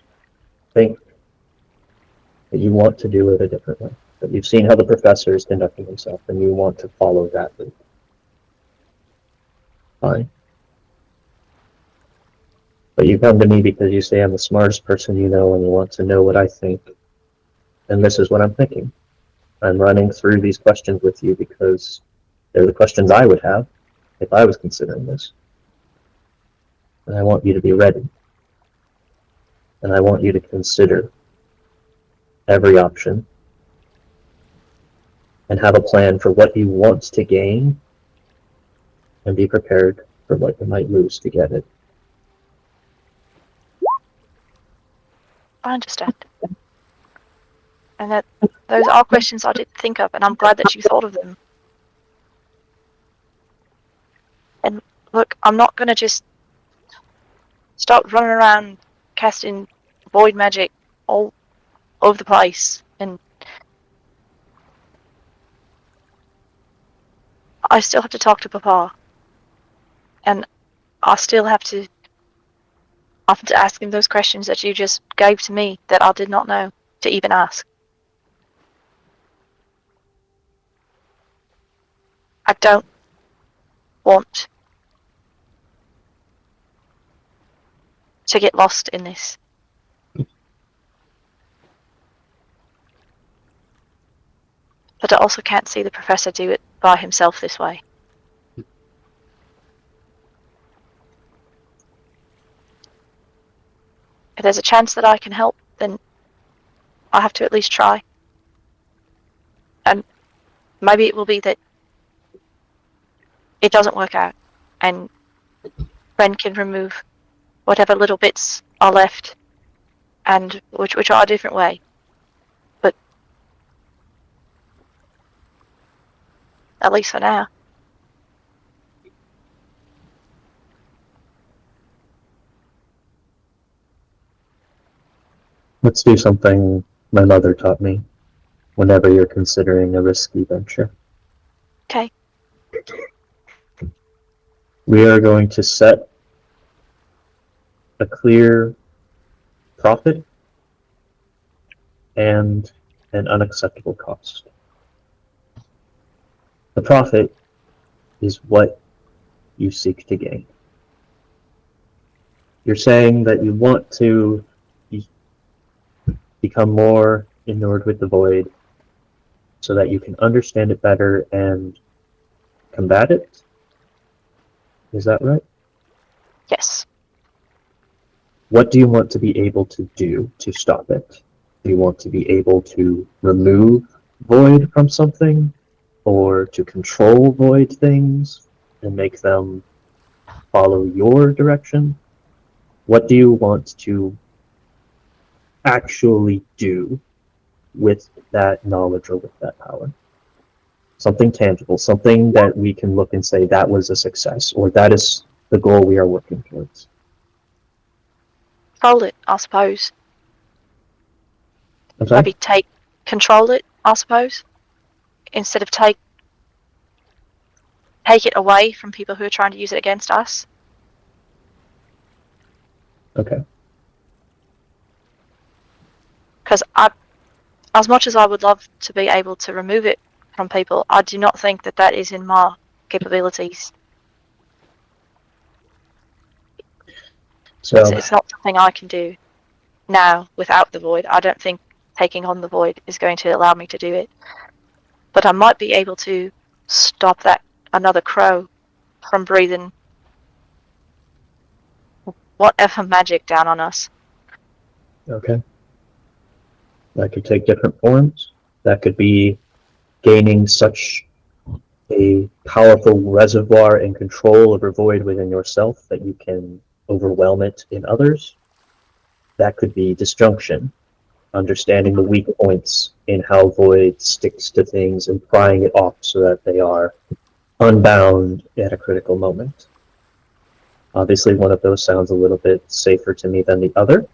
think that you want to do it a different way, that you've seen how the professor is conducting himself and you want to follow that route, fine. But you come to me because you say I'm the smartest person you know and you want to know what I think. And this is what I'm thinking. I'm running through these questions with you because they're the questions I would have if I was considering this. And I want you to be ready. And I want you to consider every option and have a plan for what you want to gain and be prepared for what you might lose to get it. I understand. And that those are questions I didn't think of, and I'm glad that you thought of them. And look, I'm not going to just start running around casting void magic all over the place. And I still have to talk to Papa. And I still have to ask him those questions that you just gave to me that I did not know to even ask. I don't want to get lost in this. But I also can't see the professor do it by himself this way. If there's a chance that I can help, then I have to at least try. And maybe it will be that it doesn't work out, and Ren can remove whatever little bits are left, and which are a different way. But at least for now. Let's do something My mother taught me whenever you're considering a risky venture. Okay. We are going to set a clear profit and an unacceptable cost. The profit is what you seek to gain. You're saying that you want to become more inured with the void so that you can understand it better and combat it? Is that right? Yes. What do you want to be able to do to stop it? Do you want to be able to remove void from something, or to control void things and make them follow your direction? What do you want to actually do with that knowledge or with that power? Something tangible, something that we can look and say that was a success, or that is the goal we are working towards. Control it, I suppose. I'm sorry? Maybe control it, I suppose. Instead of take it away from people who are trying to use it against us. Okay. Because as much as I would love to be able to remove it from people, I do not think that that is in my capabilities. So It's not something I can do now without the void. I don't think taking on the void is going to allow me to do it. But I might be able to stop another crow from breathing whatever magic down on us. okay. That could take different forms. That could be gaining such a powerful reservoir and control over void within yourself that you can overwhelm it in others. That could be disjunction, understanding the weak points in how void sticks to things and prying it off so that they are unbound at a critical moment. Obviously, one of those sounds a little bit safer to me than the other.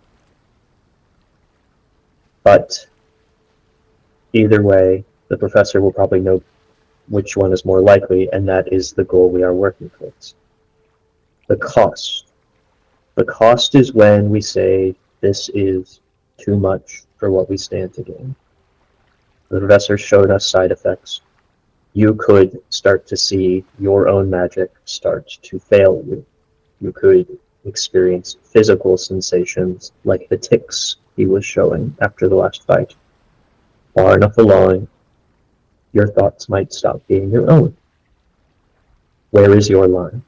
But either way, the professor will probably know which one is more likely, and that is the goal we are working towards. The cost. The cost is when we say this is too much for what we stand to gain. The professor showed us side effects. You could start to see your own magic start to fail you. You could experience physical sensations like the tics he was showing after the last fight. Far enough along, your thoughts might stop being your own. Where is your line?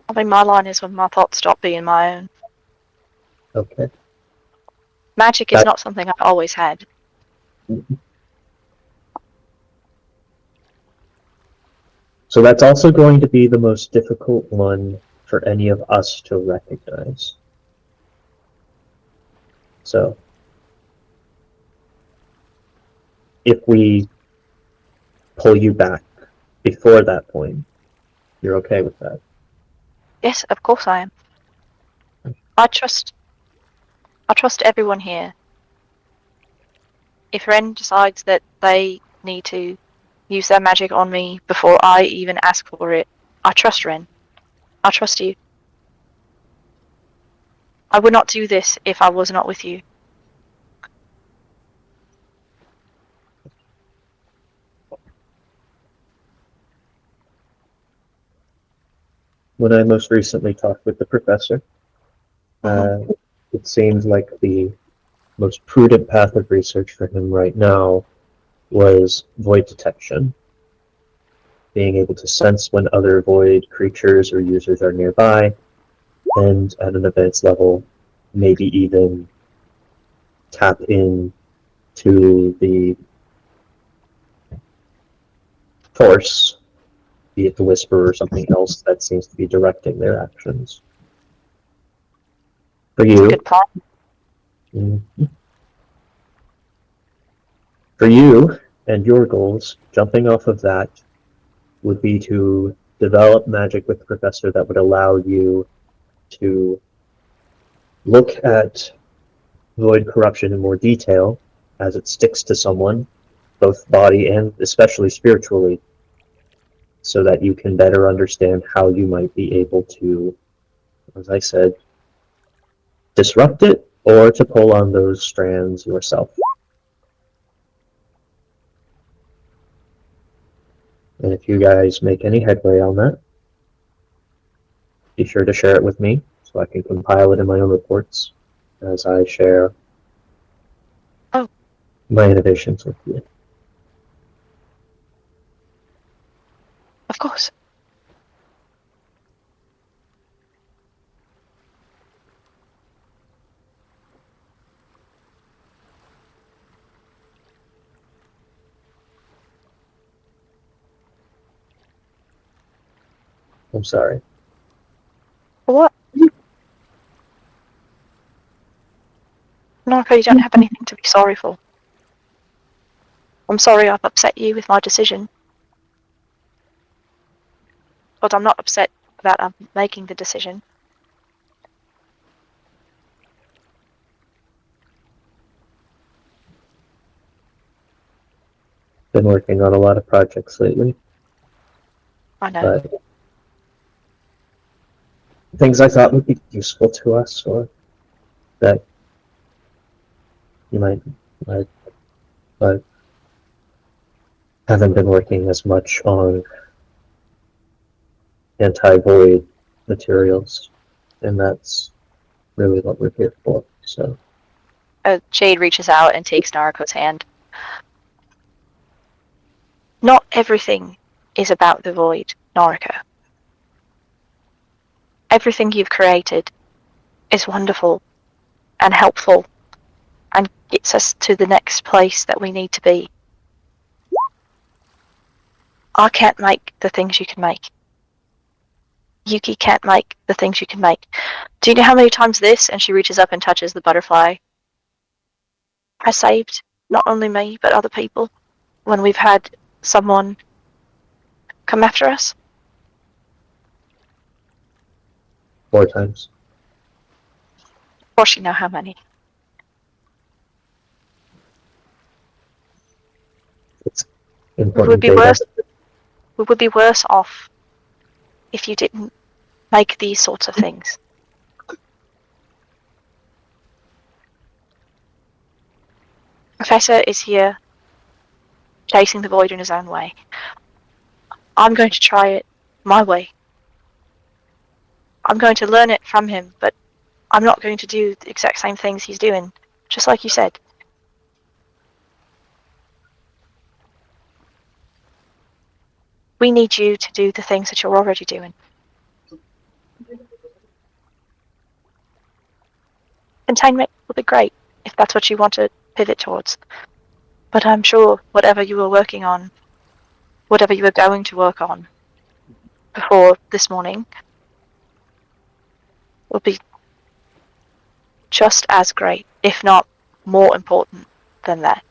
I mean, my line is when my thoughts stop being my own. Okay. Magic is not something I've always had. So that's also going to be the most difficult one for any of us to recognize. So if we pull you back before that point, you're okay with that? Yes, of course I am. I trust everyone here. If Ren decides that they need to use their magic on me before I even ask for it, I trust Ren. I trust you. I would not do this if I was not with you. When I most recently talked with the professor, it seems like the most prudent path of research for him right now was void detection. Being able to sense when other void creatures or users are nearby, and at an advanced level, maybe even tap in to the force, be it the whisper or something else that seems to be directing their actions. For That's a you, good plan. For you and your goals, jumping off of that would be to develop magic with the professor that would allow you to look at void corruption in more detail as it sticks to someone, both body and especially spiritually, so that you can better understand how you might be able to, as I said, disrupt it or to pull on those strands yourself. And if you guys make any headway on that, be sure to share it with me so I can compile it in my own reports as I share my innovations with you. Of course. I'm sorry. What? Narco, you don't have anything to be sorry for. I'm sorry I've upset you with my decision. But I'm not upset that I'm making the decision. Been working on a lot of projects lately, I know. but things I thought would be useful to us or that you might like, but haven't been working as much on anti-void materials, and that's really what we're here for. So Jade reaches out and takes Narco's hand. Not everything is about the void, Narco. Everything you've created is wonderful and helpful and gets us to the next place that we need to be. I can't make the things you can make. Yuki can't make the things you can make. Do you know how many times this, and she reaches up and touches the butterfly, has saved not only me, but other people when we've had someone come after us? 4 times. Of course you know how many. It's We important data. would be worse off if you didn't make these sorts of things. Professor is here, chasing the void in his own way. I'm going to try it my way. I'm going to learn it from him, but I'm not going to do the exact same things he's doing, just like you said. We need you to do the things that you're already doing. Containment will be great if that's what you want to pivot towards. But I'm sure whatever you were working on, whatever you were going to work on before this morning, will be just as great, if not more important than that.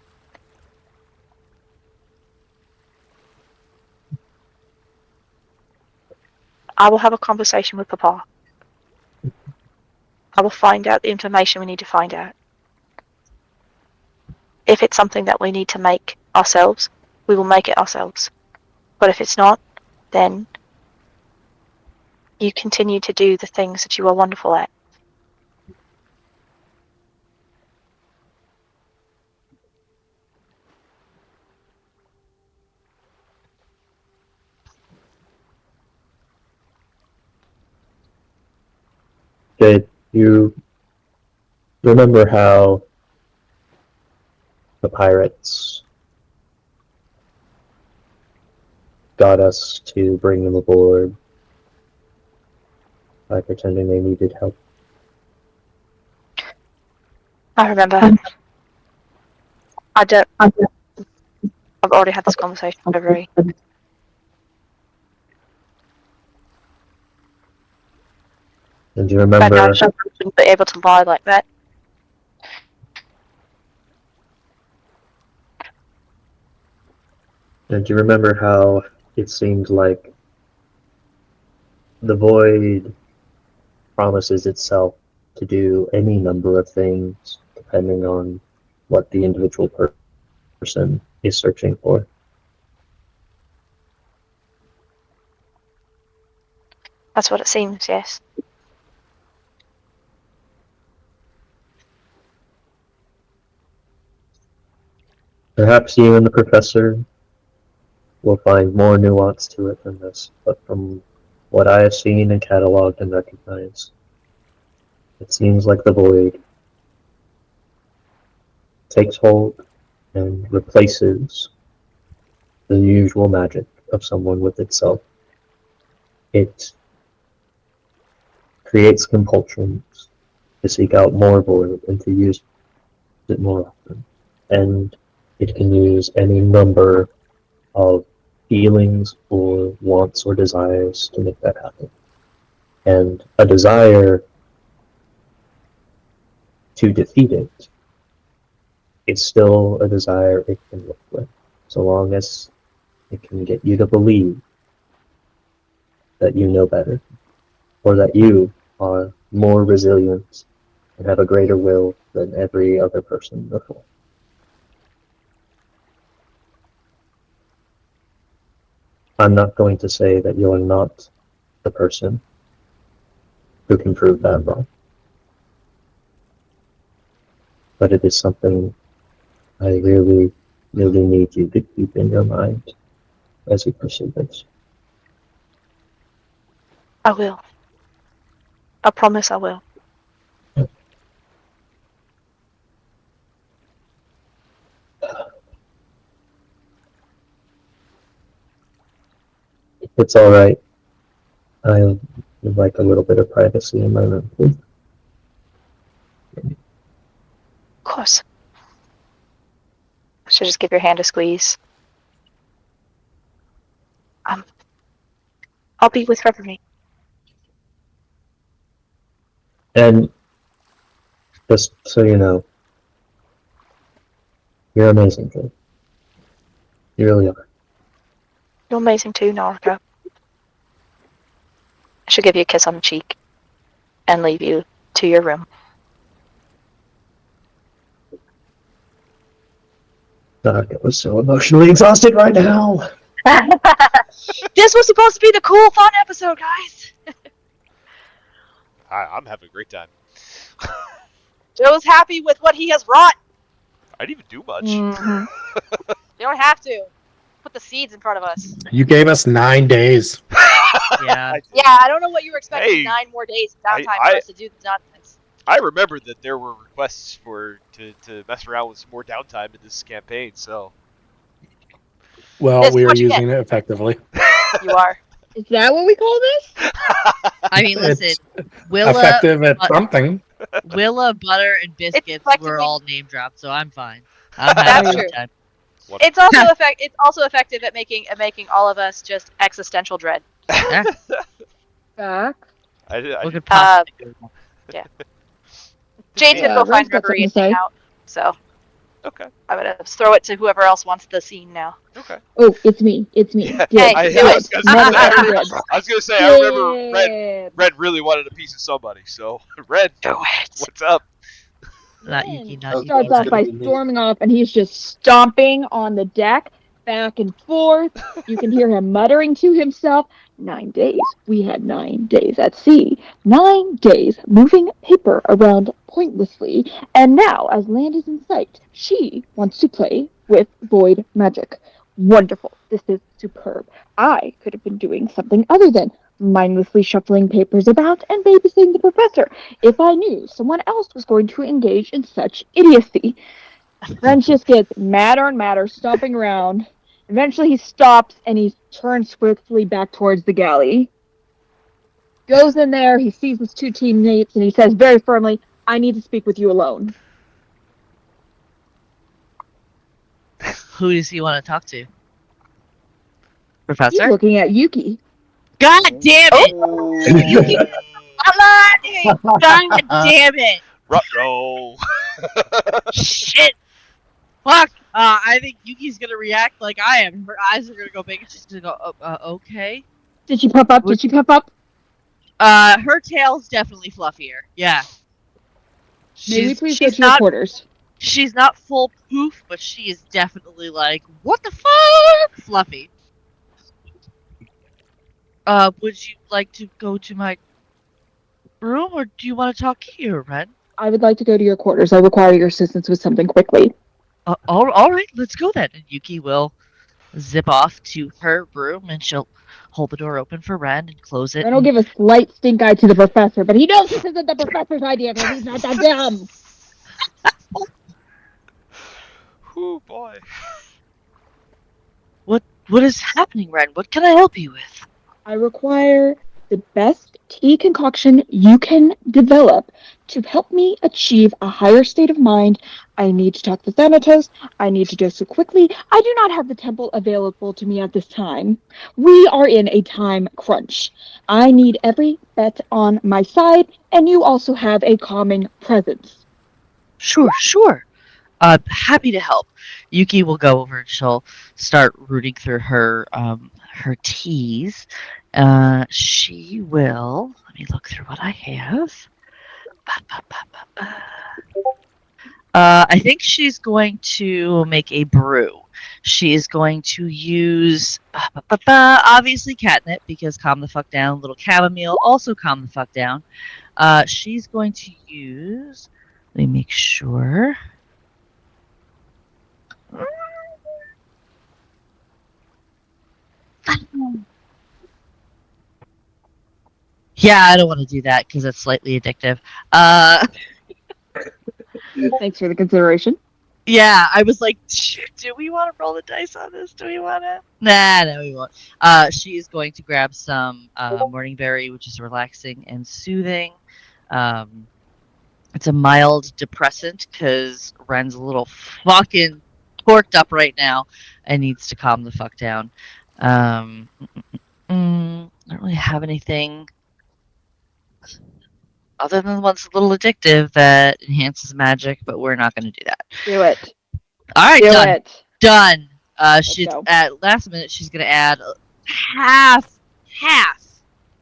I will have a conversation with Papa. I will find out the information we need to find out. If it's something that we need to make ourselves, we will make it ourselves. But if it's not, then you continue to do the things that you are wonderful at. Jade, you remember how the pirates got us to bring them aboard by pretending they needed help? I remember. I've already had this conversation with Averil. And do you And remember? I shouldn't be able to lie like that. And do you remember how it seemed like the void promises itself to do any number of things to depending on what the individual person is searching for. That's what it seems, yes. Perhaps you and the professor will find more nuance to it than this, but from what I have seen and cataloged and recognized, it seems like the void takes hold and replaces the usual magic of someone with itself. It creates compulsions to seek out more void and to use it more often. And it can use any number of feelings or wants or desires to make that happen. And a desire to defeat it is still a desire it can work with, so long as it can get you to believe that you know better, or that you are more resilient and have a greater will than every other person before. I'm not going to say that you're not the person who can prove that wrong, but it is something I really, really need you to keep in your mind as you pursue this. I will. I promise I will. It's all right. I would like a little bit of privacy in my room, please. Of course. Should just give your hand a squeeze. I'll be with Reverie. And just so you know, you're amazing, Joe. You really are. You're amazing too, Naruto. I should give you a kiss on the cheek and leave you to your room. Naruto was so emotionally exhausted right now. This was supposed to be the cool, fun episode, guys. I'm having a great time. Joe's happy with what he has wrought. I didn't even do much. Mhm. You don't have to. Put the seeds in front of us. You gave us 9 days. Yeah. Yeah, I don't know what you were expecting. Hey, 9 more days of downtime I- for us to do the nonsense. I remember that there were requests to mess around with some more downtime in this campaign, so Well, This is we are what you get. using it effectively. You are. Is that what we call this? I mean, listen, It's Willa, effective at something. Willa, butter, and biscuits were effectively- all name dropped, so I'm fine. I'm That's having a true. good time. It's also effective at making all of us just existential dread. Back. What could possibly go wrong? Jade's gonna go Red's find got Reverie and something to hang say. out. So okay. I'm gonna throw it to whoever else wants the scene now. Okay. Oh, it's me. It's me. Yeah, Good. Hey, Good. I was gonna Mother say, of Red. I was gonna say, I remember Good. Red really wanted a piece of somebody, so Red, Do it. what's up? Not Then Yuki, he not starts Yuki. off by storming off, and he's just stomping on the deck, back and forth. You can hear him muttering to himself, 9 days. We had 9 days at sea. 9 days moving paper around pointlessly. And now, as land is in sight, she wants to play with void magic. Wonderful. This is superb. I could have been doing something other than mindlessly shuffling papers about and babysitting the professor if I knew someone else was going to engage in such idiocy. Then just gets madder and madder, stomping around. Eventually he stops and he turns swiftly back towards the galley. Goes in there, he sees his 2 teammates, and he says very firmly, I need to speak with you alone. Who does he want to talk to? He's Professor? looking at Yuki. God damn it! Oh. God damn it! Ruh-roh. Shit! Fuck! I think Yuki's gonna react like I am. Her eyes are gonna go big and she's gonna go, okay. Did she pop up? Did she pop up? Her tail's definitely fluffier. Yeah. May we She's please go she's to your not quarters? she's not full poof, but she is definitely like, what the fuck, Fluffy. Would you like to go to my room, or do you want to talk here, Ren? I would like to go to your quarters. I require your assistance with something quickly. All right, let's go then. And Yuki will zip off to her room, and she'll hold the door open for Ren and close it. Ren will And give a slight stink eye to the professor, but he knows this isn't the professor's idea because he's not that dumb. Oh boy. what is happening, Ren? What can I help you with? I require the best tea concoction you can develop to help me achieve a higher state of mind. I need to talk to Thanatos. I need to do so quickly. I do not have the temple available to me at this time. We are in a time crunch. I need every bet on my side, and you also have a calming presence. Sure. Happy to help. Yuki will go over and she'll start rooting through her teas. She will. Let me look through what I have. I think she's going to make a brew. She is going to use obviously catnip because calm the fuck down. Little chamomile also calm the fuck down. She's going to use. Let me make sure. Yeah, I don't want to do that because it's slightly addictive. Thanks for the consideration. Yeah, I was like, do we want to roll the dice on this? Do we want to? Nah, no, we won't. She is going to grab some morning berry, which is relaxing and soothing. It's a mild depressant because Ren's a little fucking torqued up right now and needs to calm the fuck down. I don't really have anything other than the one's a little addictive that enhances magic, but we're not going to do that. Do it. All right, Do done. it. Done. She's go. at last minute. She's going to add half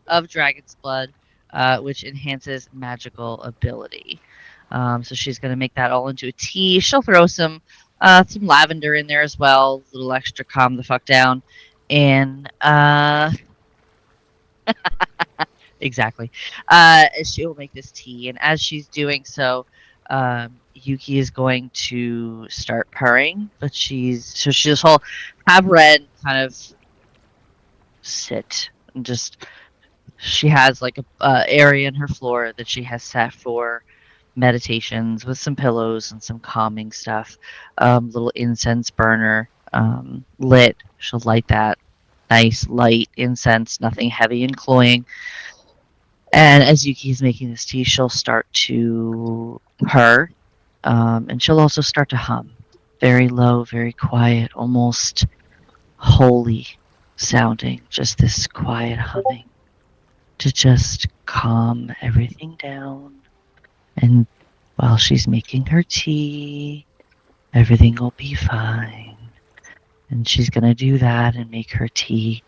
of Dragon's Blood, which enhances magical ability. So she's going to make that all into a tea. She'll throw some lavender in there as well, a little extra calm the fuck down, and exactly. She'll make this tea, and as she's doing so, Yuki is going to start purring, but she'll have Ren kind of sit and just. She has like a area in her floor that she has set for meditations with some pillows and some calming stuff. Little incense burner lit. She'll light that. Nice light incense, nothing heavy and cloying. And as Yuki is making this tea, she'll start to purr, and she'll also start to hum. Very low, very quiet, almost holy sounding. Just this quiet humming to just calm everything down. And while she's making her tea, everything will be fine. And she's going to do that and make her tea.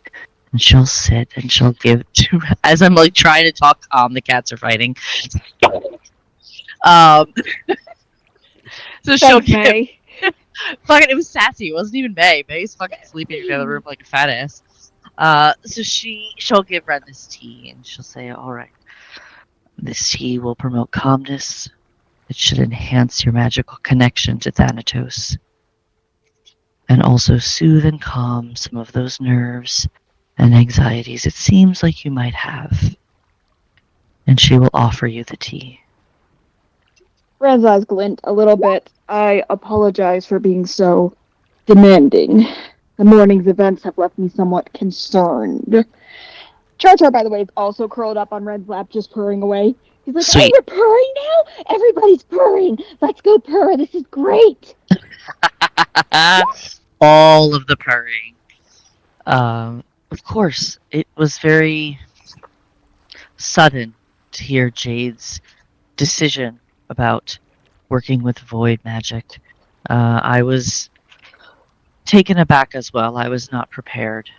And she'll sit and she'll give to, as I'm like trying to talk calm, the cats are fighting. So she'll give, May. fucking, it was sassy. It wasn't even May. May's fucking sleeping in the other room like a fat ass. So she'll give Ren this tea and she'll say, all right, this tea will promote calmness. It should enhance your magical connection to Thanatos. And also soothe and calm some of those nerves and anxieties it seems like you might have. And she will offer you the tea. Ren's eyes glint a little bit. I apologize for being so demanding. The morning's events have left me somewhat concerned. Char Char, by the way, is also curled up on Ren's lap, just purring away. He's like, Sweet. oh, we're purring now? Everybody's purring. Let's go purr. This is great. All of the purring. Of course, it was very sudden to hear Jade's decision about working with void magic. I was taken aback as well. I was not prepared.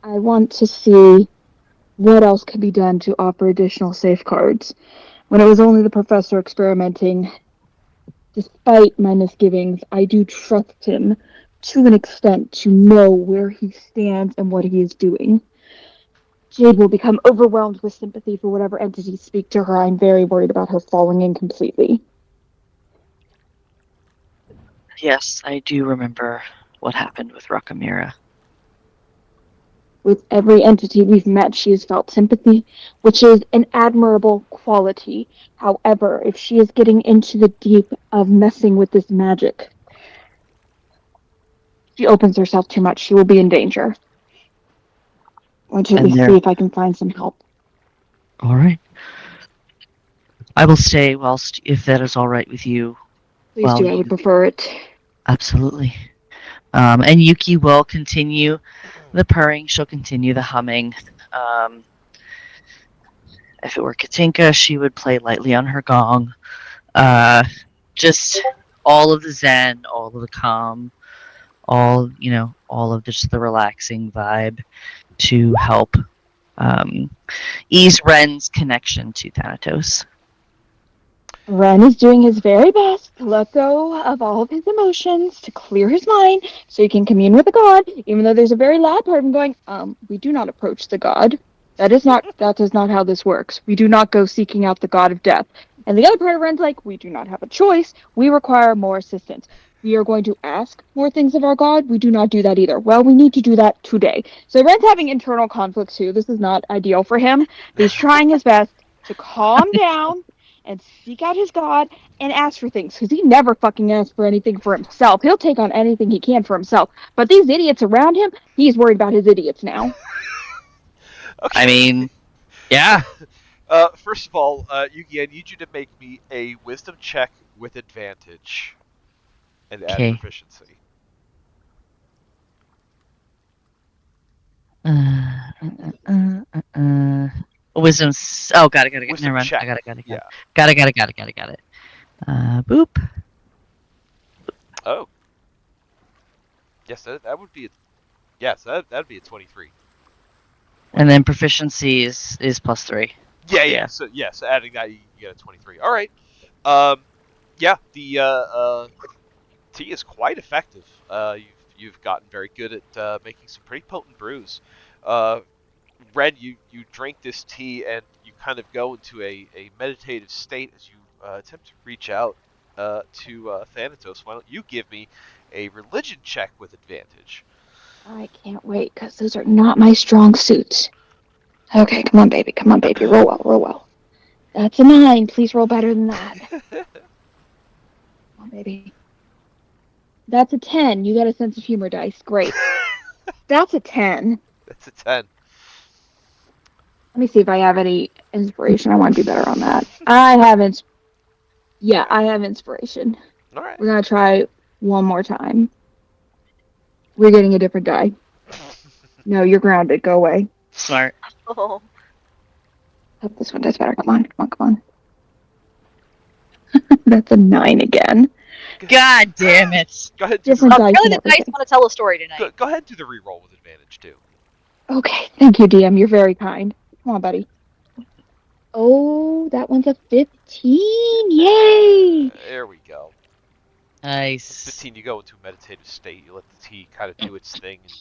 I want to see what else could be done to offer additional safeguards when it was only the professor experimenting. Despite my misgivings, I do trust him to an extent to know where he stands and what he is doing. Jade will become overwhelmed with sympathy for whatever entities speak to her. I'm very worried about her falling in completely. Yes, I do remember what happened with Rakamira. With every entity we've met, she has felt sympathy, which is an admirable quality. However, if she is getting into the deep of messing with this magic, she opens herself too much, she will be in danger. I want to at And least there. see if I can find some help. All right. I will stay whilst, if that is all right with you. Please Well, do, I would prefer it. Absolutely. And Yuki will continue the purring. She'll continue the humming. If it were Katinka, she would play lightly on her gong. Just all of the zen, all of the calm, all of just the relaxing vibe to help ease Ren's connection to Thanatos. Ren is doing his very best to let go of all of his emotions, to clear his mind, so he can commune with the god, even though there's a very loud part of him going, we do not approach the god. That is not how this works. We do not go seeking out the god of death. And the other part of Ren's like, we do not have a choice. We require more assistance. We are going to ask more things of our god. We do not do that either. Well, we need to do that today. So Ren's having internal conflicts too. This is not ideal for him. But he's trying his best to calm down and seek out his God and ask for things because he never fucking asks for anything for himself. He'll take on anything he can for himself. But these idiots around him, he's worried about his idiots now. Okay. I mean, yeah. First of all, Yugi, I need you to make me a wisdom check with advantage and add Okay. proficiency. Wisdom. Oh, got it. Wisdom Never mind. check. I got it. Yeah. Got it. Boop. Oh. Yes, that would be. Yes, that'd be a 23. And then proficiency is +3. Yeah. So adding that, you get a 23. All right. Yeah. The tea is quite effective. You've gotten very good at making some pretty potent brews. Ren, you drink this tea and you kind of go into a meditative state as you attempt to reach out to Thanatos. Why don't you give me a religion check with advantage? I can't wait because those are not my strong suits. Okay, come on, baby. Roll well. That's a 9. Please roll better than that. Come on, baby. That's a 10. You got a sense of humor dice. Great. That's a 10. That's a 10. Let me see if I have any inspiration. I want to do better on that. I have inspiration. All right. We're going to try one more time. We're getting a different die. No, you're grounded. Go away. Smart. Oh. Hope this one does better. Come on. That's a 9 again. God damn it. Go ahead and do Different dice Apparently and the dice everything. want to tell a story tonight. go ahead and do the reroll with advantage too. Okay, thank you, DM. You're very kind. Come on, buddy. Oh, that one's a 15. Yay! There we go. Nice. 15, you go into a meditative state. You let the tea kind of do its thing, and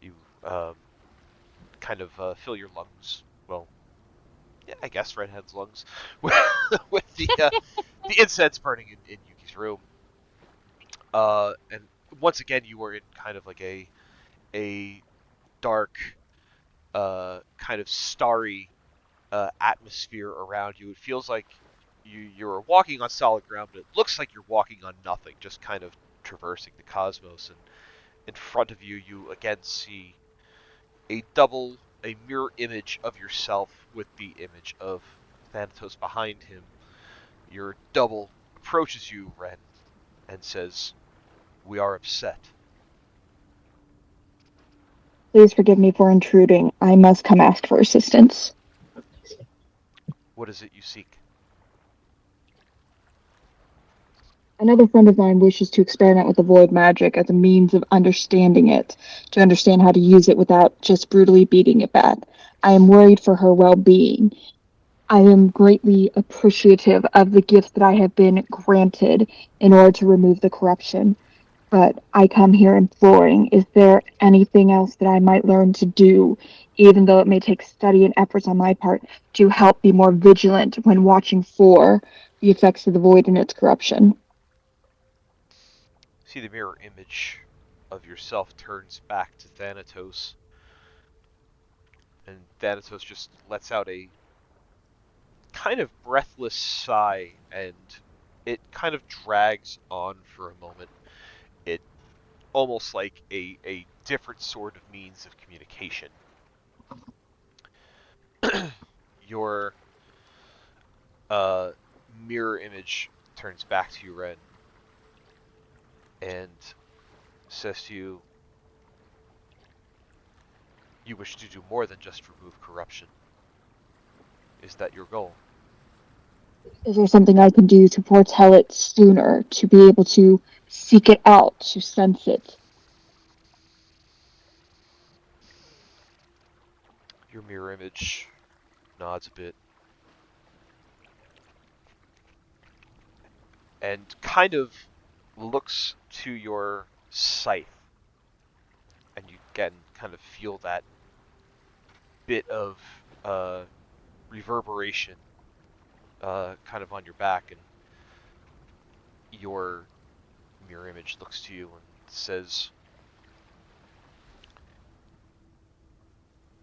you kind of fill your lungs. Well, yeah, I guess redhead's lungs with the incense burning in Yuki's room. And once again, you were in kind of like a dark, kind of starry atmosphere around you. It feels like you're walking on solid ground, but it looks like you're walking on nothing, just kind of traversing the cosmos. And in front of you, you again see a mirror image of yourself with the image of Thanatos behind him. Your double approaches you, Ren, and says, "We are upset." Please forgive me for intruding. I must come ask for assistance. What is it you seek? Another friend of mine wishes to experiment with the void magic as a means of understanding it, to understand how to use it without just brutally beating it back. I am worried for her well-being. I am greatly appreciative of the gifts that I have been granted in order to remove the corruption. But I come here imploring, is there anything else that I might learn to do, even though it may take study and efforts on my part, to help be more vigilant when watching for the effects of the void and its corruption? See the mirror image of yourself turns back to Thanatos, and Thanatos just lets out a kind of breathless sigh, and it kind of drags on for a moment. It almost like a different sort of means of communication. Your uh, mirror image turns back to you, Ren, and says to you, you wish to do more than just remove corruption. Is that your goal? Is there something I can do to foretell it sooner, to be able to seek it out, to sense it? Your mirror image nods a bit and kind of looks to your scythe, and you again kind of feel that bit of uh, reverberation kind of on your back, and your mirror image looks to you and says,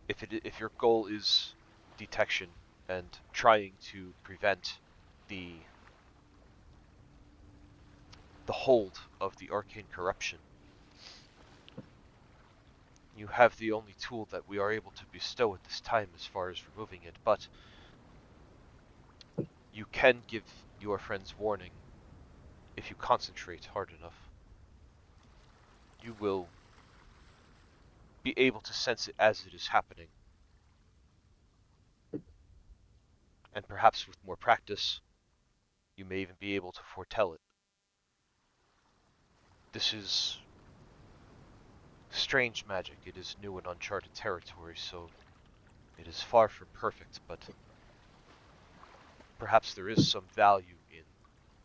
if your goal is detection and trying to prevent the the hold of the arcane corruption, you have the only tool that we are able to bestow at this time as far as removing it, but you can give your friends warning if you concentrate hard enough. You will be able to sense it as it is happening, and perhaps with more practice, you may even be able to foretell it. This is strange magic. It is new and uncharted territory, so it is far from perfect, but perhaps there is some value in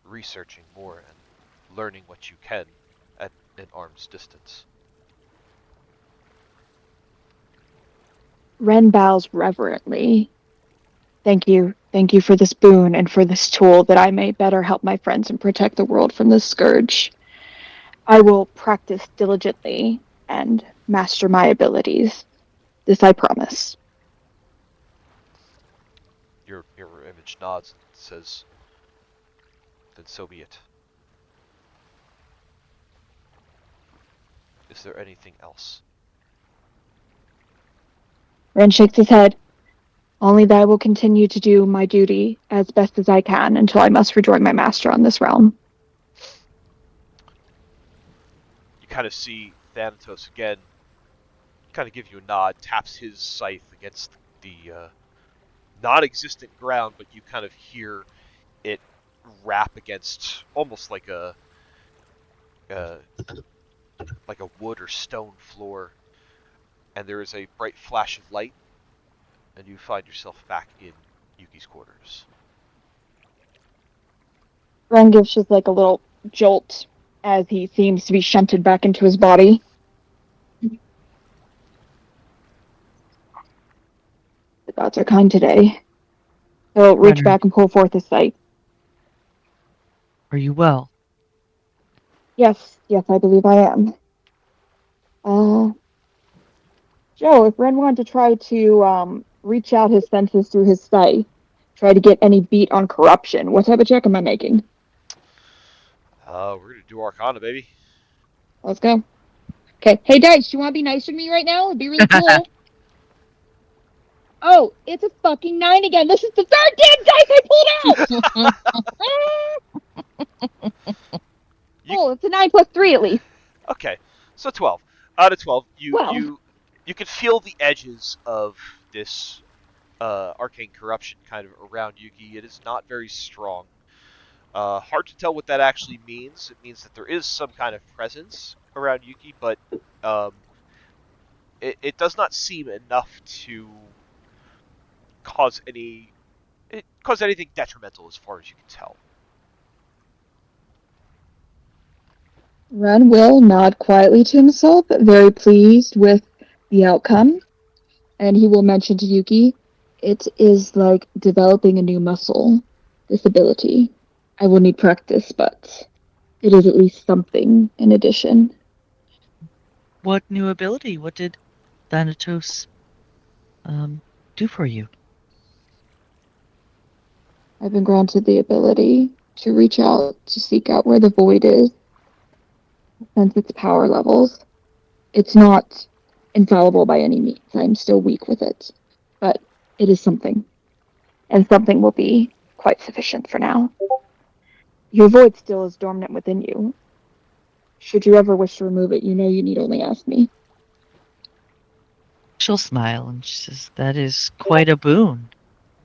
researching more and learning what you can at an arm's distance. Ren bows reverently. Thank you. Thank you for this boon and for this tool that I may better help my friends and protect the world from this scourge. I will practice diligently and master my abilities. This I promise. Your mirror image nods and says, then so be it. Is there anything else? Ren shakes his head. Only that I will continue to do my duty as best as I can until I must rejoin my master on this realm. You kind of see Thanatos again, kind of give you a nod, taps his scythe against the non-existent ground, but you kind of hear it rap against almost uh, like a wood or stone floor, and there is a bright flash of light, and you find yourself back in Yuki's quarters. Ren gives just like a little jolt as he seems to be shunted back into his body. The gods are kind today. He'll reach Renner, back and pull forth his sight. are you well? Yes, yes, I believe I am. Uh, Joe, if Ren wanted to try to reach out his senses through his sight, try to get any beat on corruption, what type of check am I making? We're gonna do Arcana, baby. Let's go. Okay. Hey, Dice, you want to be nice to me right now? It'd be really cool. Oh, it's a fucking 9 again. This is the third damn dice I pulled out! You Oh, it's a 9 plus 3 at least. okay? So 12 out of 12, you Well, you you can feel the edges of this arcane corruption kind of around Yuki. It is not very strong. Hard to tell what that actually means. It means that there is some kind of presence around Yuki, but um, it does not seem enough to cause cause anything detrimental as far as you can tell. Ren will nod quietly to himself, very pleased with the outcome, and he will mention to Yuki, it is like developing a new muscle, this ability. I will need practice, but it is at least something in addition. What new ability? What did Thanatos do for you? I've been granted the ability to reach out to seek out where the void is, sense its power levels. It's not infallible by any means. I'm still weak with it, but it is something, and something will be quite sufficient for now. Your void still is dormant within you. Should you ever wish to remove it, you know you need only ask me. She'll smile and she says, "That is quite a boon."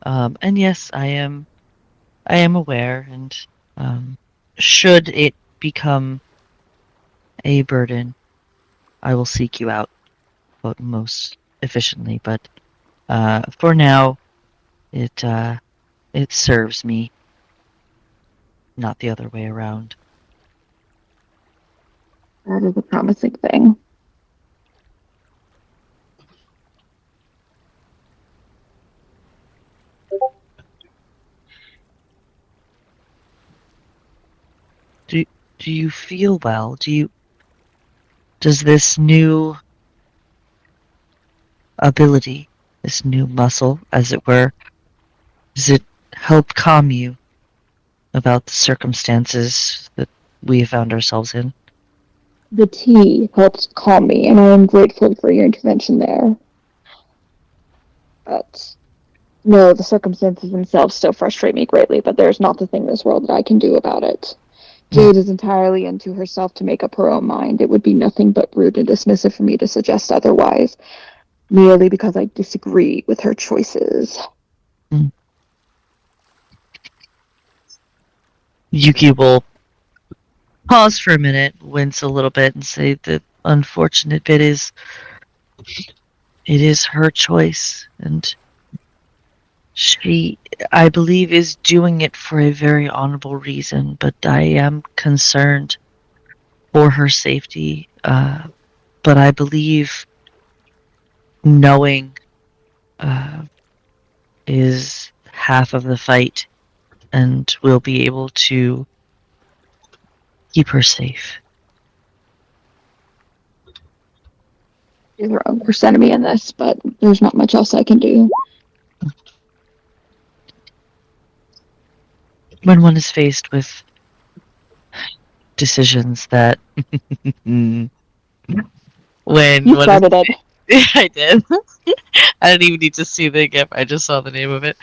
And yes, I am aware, and should it become a burden, I will seek you out most efficiently. But for now, it serves me, not the other way around. That is a promising thing. Do you feel well? Does this new ability, this new muscle, as it were, does it help calm you about the circumstances that we have found ourselves in? The tea helped calm me, and I am grateful for your intervention there. But no, the circumstances themselves still frustrate me greatly, but there's not a thing in this world that I can do about it. Jade is entirely into herself to make up her own mind. It would be nothing but rude and dismissive for me to suggest otherwise, merely because I disagree with her choices. Yuki will pause for a minute, wince a little bit, and say the unfortunate bit is it is her choice, and she, I believe, is doing it for a very honorable reason, but I am concerned for her safety. But I believe knowing is half of the fight, and we'll be able to keep her safe. She's her own worst enemy in this, but there's not much else I can do. When one is faced with decisions that when You one is started it. I did. I didn't even need to see the GIF. I just saw the name of it.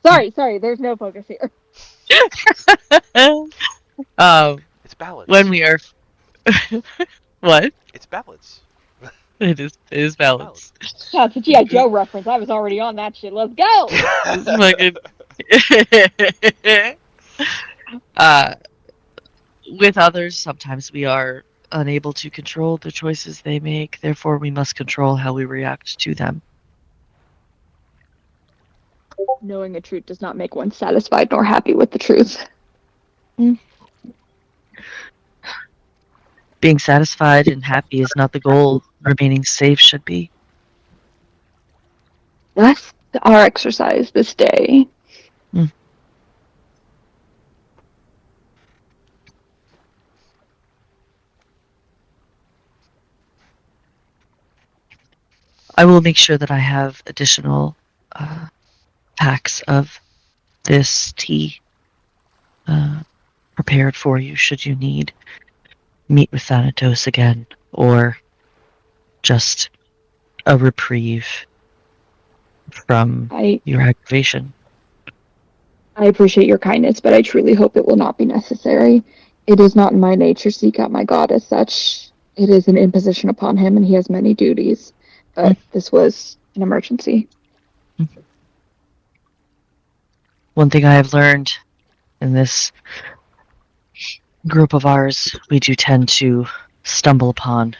Sorry, there's no focus here. It's balance. When we are what? It's balance. It is balance. Yeah, it's a G.I. Joe reference. I was already on that shit. Let's go! uh, with others, sometimes we are unable to control the choices they make. Therefore, we must control how we react to them. Knowing the truth does not make one satisfied nor happy with the truth. Being satisfied and happy is not the goal. Remaining safe should be. That's our exercise this day. I will make sure that I have additional packs of this tea prepared for you should you need meet with Thanatos again, or just a reprieve from your aggravation. I appreciate your kindness, but I truly hope it will not be necessary. It is not in my nature to seek out my god as such. It is an imposition upon him, and he has many duties. But this was an emergency. One thing I have learned In this group of ours, we do tend to stumble upon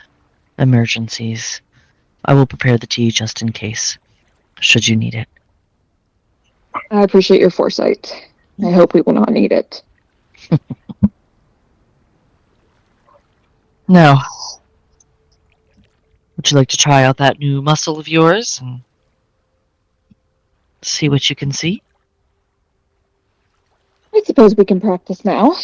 emergencies. I will prepare the tea just in case, should you need it. I appreciate your foresight. I hope we will not need it. Now, would you like to try out that new muscle of yours and see what you can see? I suppose we can practice now.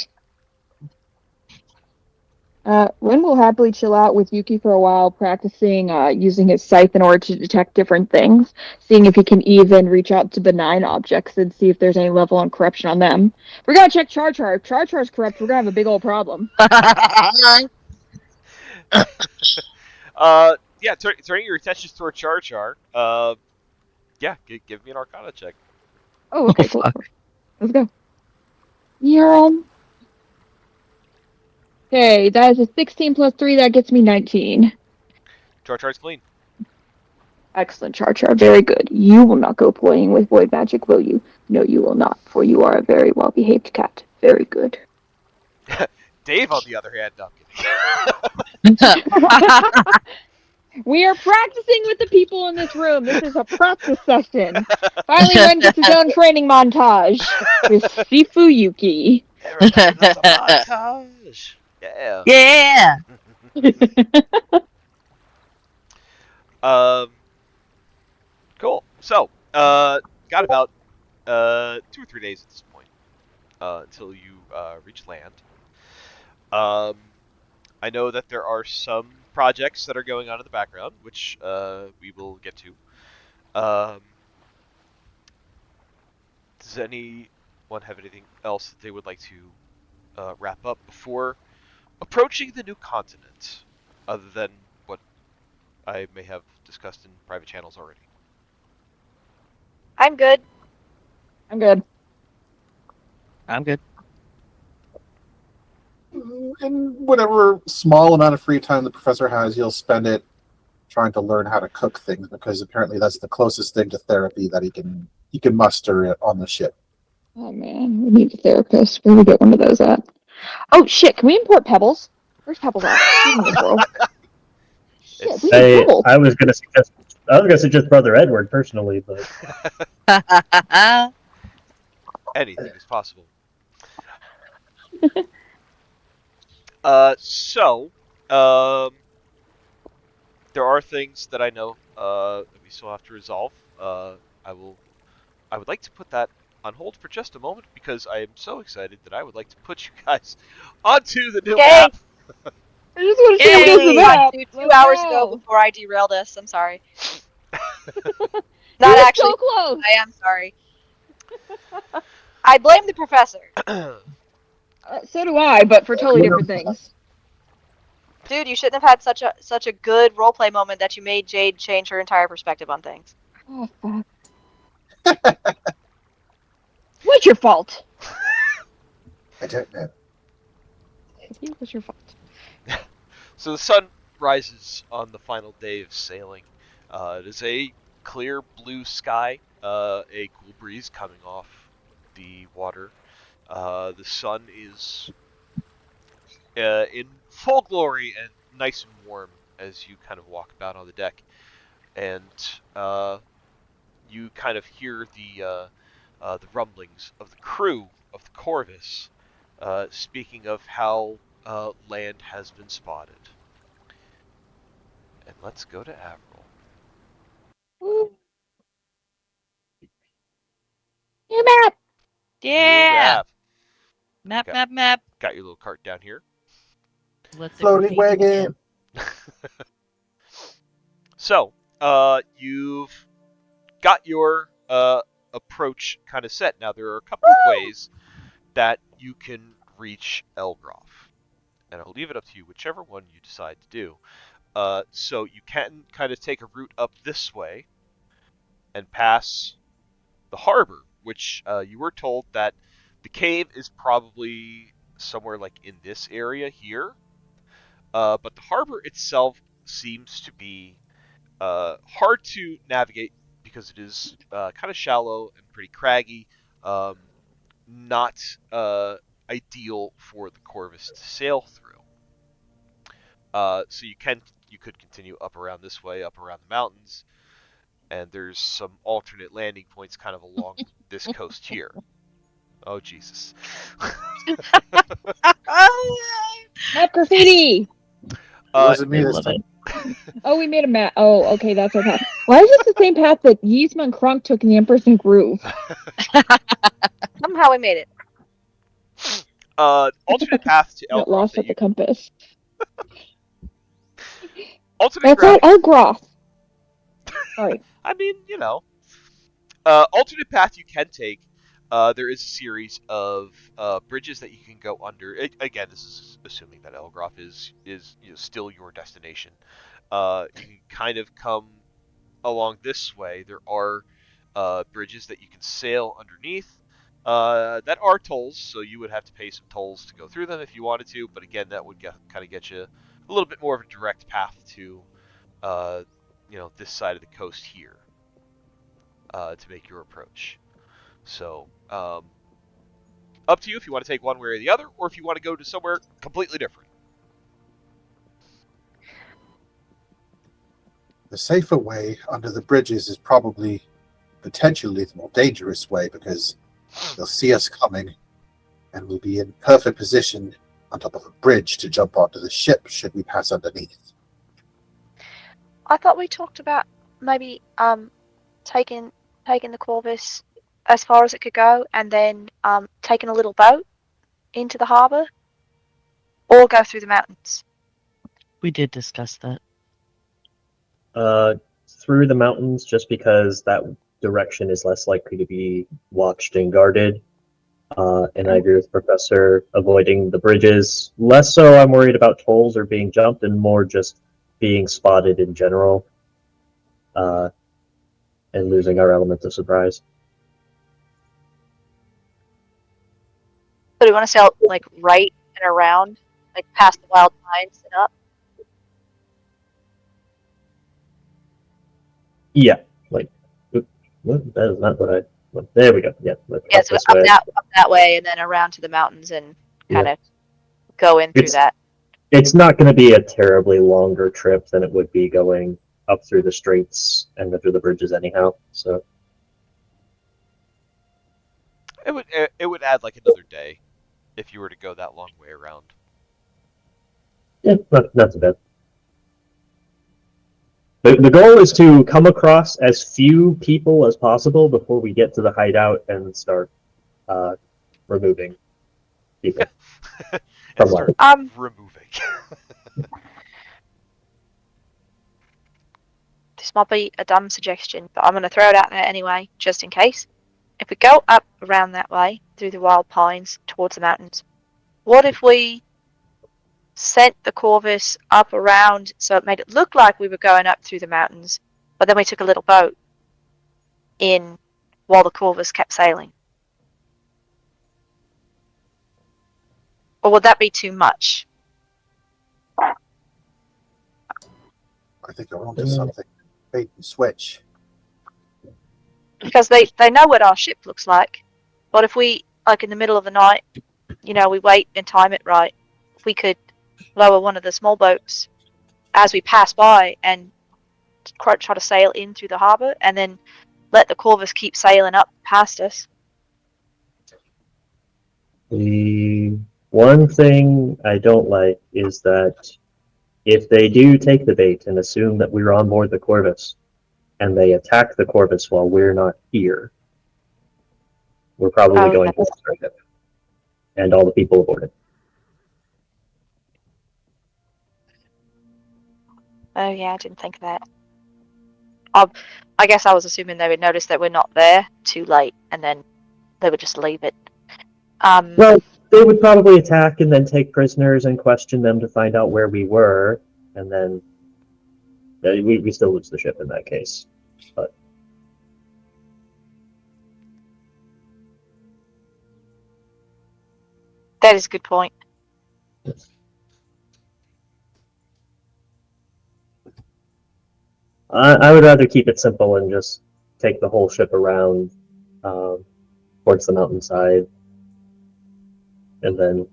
Ren will happily chill out with Yuki for a while, practicing using his scythe in order to detect different things, seeing if he can even reach out to benign objects and see if there's any level of corruption on them. We're gonna check Char Char. If Char Char's corrupt, we're gonna have a big old problem. Yeah, turning your attentions toward Char Char. Yeah, give me an Arcana check. Oh, okay, Oh, cool. fuck. Let's go. Yeah. Okay, that is a 16 plus 3. That gets me 19. Char Char's clean. Excellent, Char Char. Very good. You will not go playing with void magic, will you? No, you will not, for you are a very well-behaved cat. Very good. Dave, on the other hand, no, I'm kidding. We are practicing with the people in this room. This is a practice session. Finally, Ren gets his own training montage with Sifu Yuki. Everybody loves a montage. Yeah. Yeah! um. Cool. So, got about 2 or 3 days at this point until you reach land. I know that there are some projects that are going on in the background, which we will get to. Um, does anyone have anything else that they would like to wrap up before approaching the new continent, other than what I may have discussed in private channels already? I'm good. I'm good. I'm good. And whatever small amount of free time the professor has, he'll spend it trying to learn how to cook things because apparently that's the closest thing to therapy that he can muster on the ship. Oh man, we need a therapist. Where do we get one of those at? Oh shit, can we import pebbles? Where's pebbles at? She's in this world. Shit, we It's need I pebbles. I was gonna suggest Brother Edward personally, but anything is possible. So, um, there are things that I know that we still have to resolve. I will. I would like to put that on hold for just a moment because I am so excited that I would like to put you guys onto the new Yay! map. I just want to see what is the Yay! Got map. to 2 Let's hours ago go. before I derailed us. I'm sorry. We Not were actually. so close. I am sorry. I blame the professor. So do I, but for totally different things. Dude, you shouldn't have had such a good roleplay moment that you made Jade change her entire perspective on things. Oh fuck. What's your fault? I don't know. It was your fault. So the sun rises on the final day of sailing. It is a clear blue sky, a cool breeze coming off the water. The sun is in full glory and nice and warm as you kind of walk about on the deck, and you kind of hear the rumblings of the crew of the Corvus, speaking of how land has been spotted. And let's go to Averil. Woo. New map. New Yeah! map. Map, Got, map, map. got your little cart down here. Let the Floating graffiti wagon. begin. So, you've got your approach kind of set. Now, there are a couple of ways that you can reach Elgroff, and I'll leave it up to you, whichever one you decide to do. So you can kind of take a route up this way and pass the harbor, which you were told that the cave is probably somewhere like in this area here. But the harbor itself seems to be hard to navigate because it is kind of shallow and pretty craggy. Um, not ideal for the Corvus to sail through. So you could continue up around this way, up around the mountains, and there's some alternate landing points kind of along this coast here. Oh Jesus! Map graffiti. It uh, wasn't me I this love time. it. Oh, we made a map. Oh, okay, that's our path. Why is this the same path that Yzma and Krunk took in the Empress and Groove? Somehow we made it. alternate path to Got Elgroth lost that at you the compass. alternate That's not route. Elgroth. Sorry. I mean, alternate path you can take. There is a series of bridges that you can go under. Again, this is assuming that Elgroth is still your destination. You can kind of come along this way. There are bridges that you can sail underneath. That are tolls, so you would have to pay some tolls to go through them if you wanted to. But again, that would kind of get you a little bit more of a direct path to, this side of the coast here to make your approach. So, up to you if you want to take one way or the other, or if you want to go to somewhere completely different. The safer way under the bridges is probably potentially the more dangerous way because they'll see us coming and we'll be in perfect position on top of a bridge to jump onto the ship should we pass underneath. I thought we talked about maybe taking the Corvus as far as it could go, and then taking a little boat into the harbour, or go through the mountains. We did discuss that. Through the mountains, just because that direction is less likely to be watched and guarded. And I agree with Professor avoiding the bridges. Less so I'm worried about tolls or being jumped, and more just being spotted in general, and losing our element of surprise. So do we want to sail like right and around, like past the wild pines and up? Yeah, like that is not what I. There we go. Yeah, Yeah, up so this up way. that way, and then around to the mountains, and kind of go in through that. It's not going to be a terribly longer trip than it would be going up through the straits and through the bridges anyhow. So It would add like another day if you were to go that long way around. yeah, not too bad. The goal is to come across as few people as possible before we get to the hideout and start removing people from Start removing. This might be a dumb suggestion, but I'm going to throw it out there anyway, just in case. If we go up around that way, through the wild pines, towards the mountains, what if we sent the Corvus up around so it made it look like we were going up through the mountains, but then we took a little boat in while the Corvus kept sailing? Or would that be too much? I think you're onto something. Bait and switch. Because they know what our ship looks like. But if we, like in the middle of the night, we wait and time it right, we could lower one of the small boats as we pass by and try to sail in through the harbour, and then let the Corvus keep sailing up past us. The one thing I don't like is that if they do take the bait and assume that we're on board the Corvus, and they attack the Corvus while we're not here, we're probably going to destroy it, and all the people aboard it. Oh yeah, I didn't think of that. I guess I was assuming they would notice that we're not there too late, and then they would just leave it. Well, they would probably attack and then take prisoners and question them to find out where we were, and then we still lose the ship in that case. But that is a good point. I would rather keep it simple and just take the whole ship around towards the mountainside, and then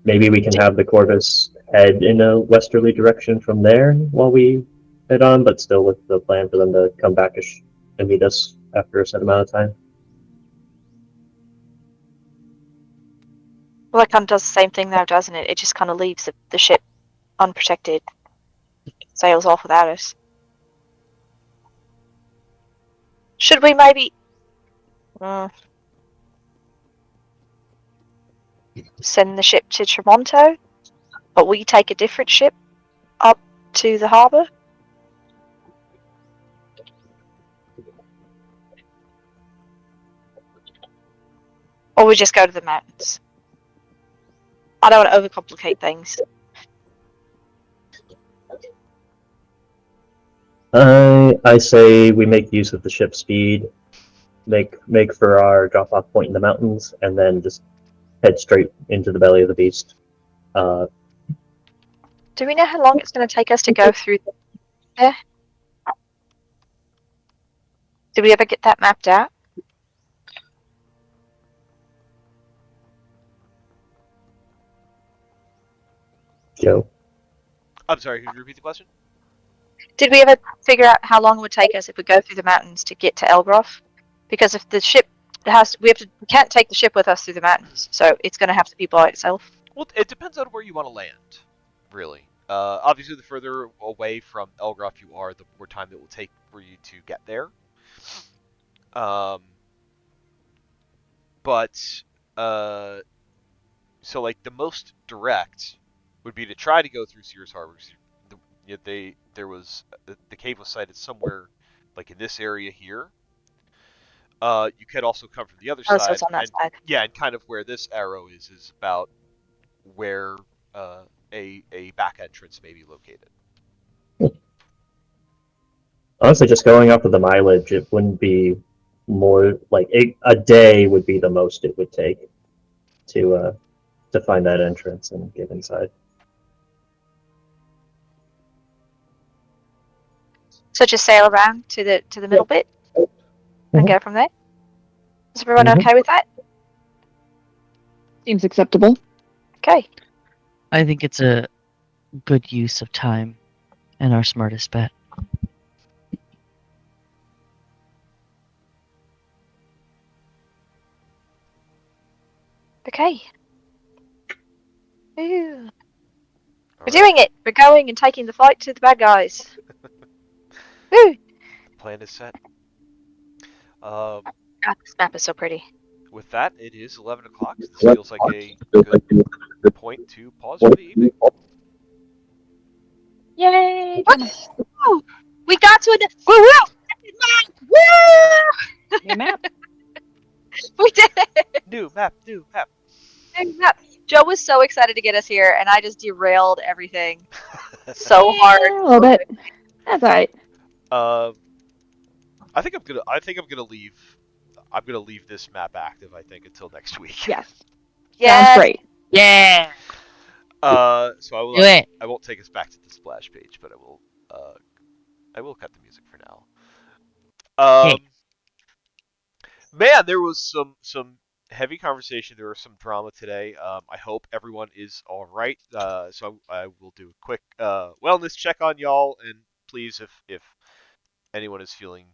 maybe we can have the Corvus head in a westerly direction from there while we head on, but still with the plan for them to come back and meet us after a set amount of time. Well, that kind of does the same thing now, doesn't it? It just kind of leaves the ship unprotected, sails off without us. Should we maybe send the ship to Tremonto, but we take a different ship up to the harbour? Or we just go to the mountains? I don't want to overcomplicate things. I say we make use of the ship's speed, make for our drop-off point in the mountains, and then just head straight into the belly of the beast. Do we know how long it's going to take us to go through there? Did we ever get that mapped out? Joe? I'm sorry, could you repeat the question? Did we ever figure out how long it would take us if we go through the mountains to get to Elgroff? Because if the ship we can't take the ship with us through the mountains, so it's going to have to be by itself. Well, it depends on where you want to land, really. Obviously, the further away from Elgroff you are, the more time it will take for you to get there. But so like the most direct would be to try to go through Sears Harbor. The cave was sighted somewhere like in this area here. You could also come from the other Oh, so side, it's on that and side. yeah, and kind of where this arrow is about where a back entrance may be located. Honestly, just going off of the mileage, it wouldn't be more like a day would be the most it would take to find that entrance and get inside. So just sail around to the middle bit and go from there. Is everyone okay with that? Seems acceptable. Okay. I think it's a good use of time and our smartest bet. Okay. Ooh. We're doing it! We're going and taking the fight to the bad guys. Woo! The plan is set. God, this map is so pretty. With that, it is 11 o'clock. So this feels like a good point to pause for the evening. Yay! Woo! We got to it! Woo! Woo! New map. We did it! New map, new map. New map. Joe was so excited to get us here, and I just derailed everything so hard. A little bit. That's alright. I think I'm gonna leave. I'm gonna leave this map active. I think until next week. Yes. Yes. Sounds great. Yeah. So I will. Do it. I won't take us back to the splash page, but I will cut the music for now. Man, there was some heavy conversation. There was some drama today. I hope everyone is all right. So I will do a quick wellness check on y'all, and please, if anyone is feeling,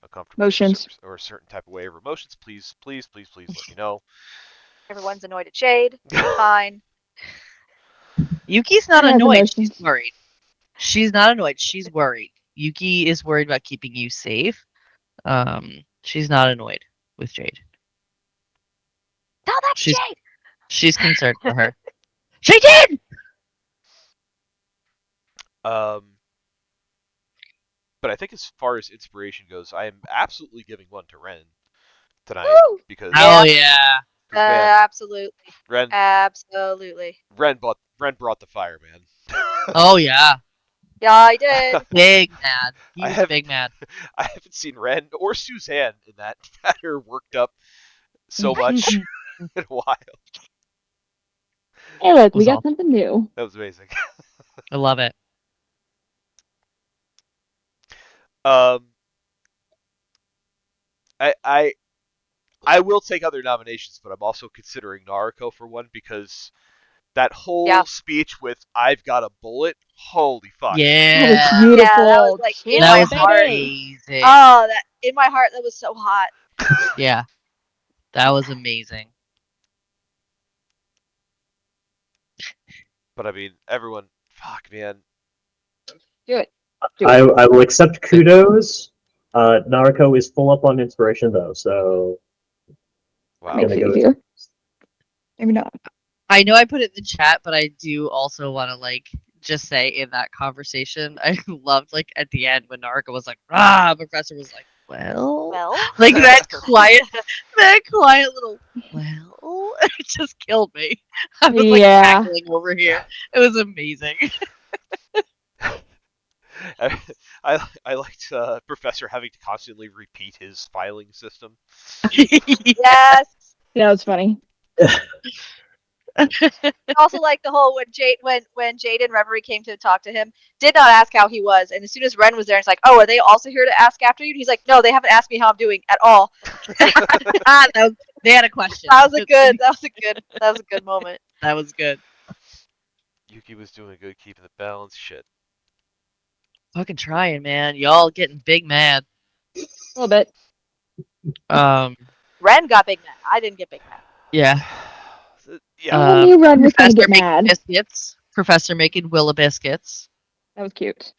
uncomfortable Motions. or a certain type of way of emotions, please let me know. Everyone's annoyed at Jade. Fine. Yuki's not Everyone has annoyed. emotions. She's worried. She's not annoyed. She's worried. Yuki is worried about keeping you safe. She's not annoyed with Jade. No, that's She's Jade! she's concerned for her. She did. But I think as far as inspiration goes, I am absolutely giving one to Ren tonight. Woo! Because Oh yeah. man, Absolutely. Absolutely. Ren brought the fire, man. Oh yeah. Yeah, I did. Big mad. He I was haven't- big mad. I haven't seen Ren or Suzanne in that are worked up so much in a while. Hey, look, we Was got awful. something new. That was amazing. I love it. I I will take other nominations, but I'm also considering Naruko for one because that whole Yeah. speech with "I've got a bullet," holy fuck! That was Yeah. beautiful. Yeah, that was like in Kill That my was heart. baby. amazing. Oh, that in my heart that was so hot. Yeah. That was amazing. But I mean, everyone, fuck, man. Do it. I will accept kudos. Naruko is full up on inspiration though, so Wow. Makes gonna it go. easier. Maybe not. I know I put it in the chat, but I do also want to like just say in that conversation, I loved like at the end when Naruko was like, "Ah," Professor was like, "Well," Well, like that quiet little "well," it just killed me. I was like Yeah. cackling over here. It was amazing. I liked Professor having to constantly repeat his filing system. yes. That was funny. Also, like the whole when Jade and Reverie came to talk to him, did not ask how he was, and as soon as Ren was there, it's like, oh, are they also here to ask after you? And he's like, no, they haven't asked me how I'm doing at all. They had a question. That was a good moment. That was good. Yuki was doing good, keeping the balance. Shit. Fucking trying, man. Y'all getting big mad. A little bit. Ren got big mad. I didn't get big mad. Yeah. Yeah. I knew Red was going to Professor get making mad. biscuits. Professor making Willa biscuits. That was cute.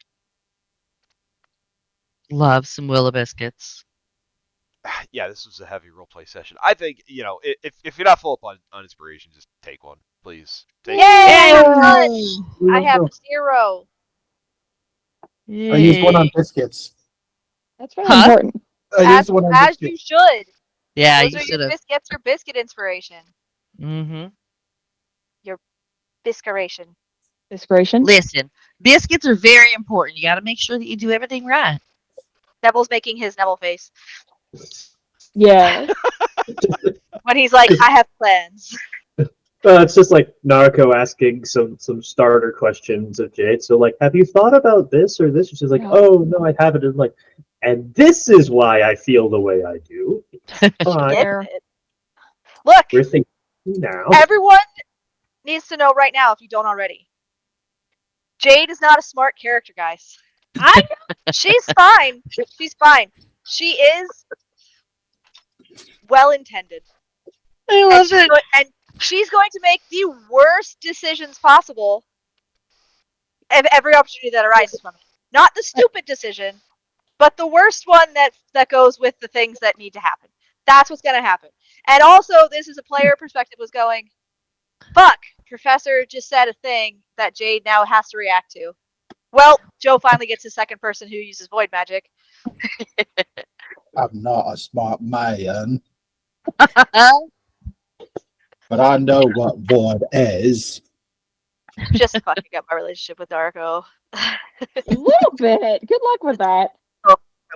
Love some Willa biscuits. Yeah, this was a heavy roleplay session. I think, if you're not full up on inspiration, just take one, please. Take Yay! I have Yeah. none. I have 0. I used one on biscuits. That's very Huh? important. I As, used one on as you biscuits. should. Yeah, Those you are should your have. biscuit inspiration. Mm-hmm. Biscuration. Inspiration. Listen, biscuits are very important. You got to make sure that you do everything right. Neville's making his Neville face Yes. when he's like, I have plans. It's just like Naruko asking some starter questions of Jade. So like, have you thought about this or this? And she's like, No. oh no, I haven't. And like, and this is why I feel the way I do. Fine. Get Fair. it. Look, We're thinking now. everyone needs to know right now if you don't already. Jade is not a smart character, guys. She's fine. She's fine. She is well intended. I love it. And she's going to make the worst decisions possible of every opportunity that arises from it. Not the stupid decision, but the worst one that goes with the things that need to happen. That's what's going to happen. And also, this is a player perspective was going, fuck, Professor just said a thing that Jade now has to react to. Well, Joe finally gets his second person who uses void magic. I'm not a smart man, but I know what void is. Just fucking up my relationship with Darko. A little bit. Good luck with that.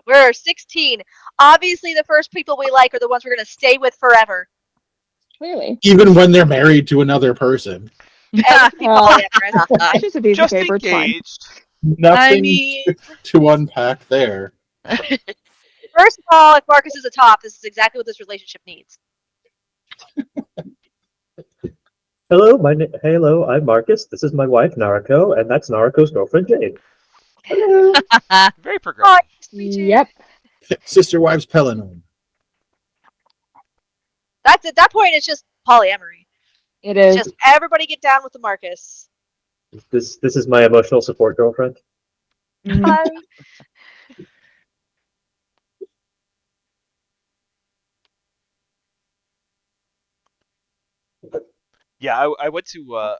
We're 16. Obviously, the first people we like are the ones we're going to stay with forever. Clearly. Even when they're married to another person. And we can be polyamorous. It's just a piece of Just paper. It's fine. engaged. Nothing I mean, to unpack there. First of all, if Marcus is a top, this is exactly what this relationship needs. Hello, I'm Marcus. This is my wife Naruko, and that's Naruko's girlfriend Jade. Hello. Very Oh, progressive. nice to meet you. Yep. Sister wives Pelinum. That's at that point. It's just polyamory. It It's is. just everybody get down with the Marcus. This is my emotional support girlfriend. Mhm. Bye. Yeah, I went to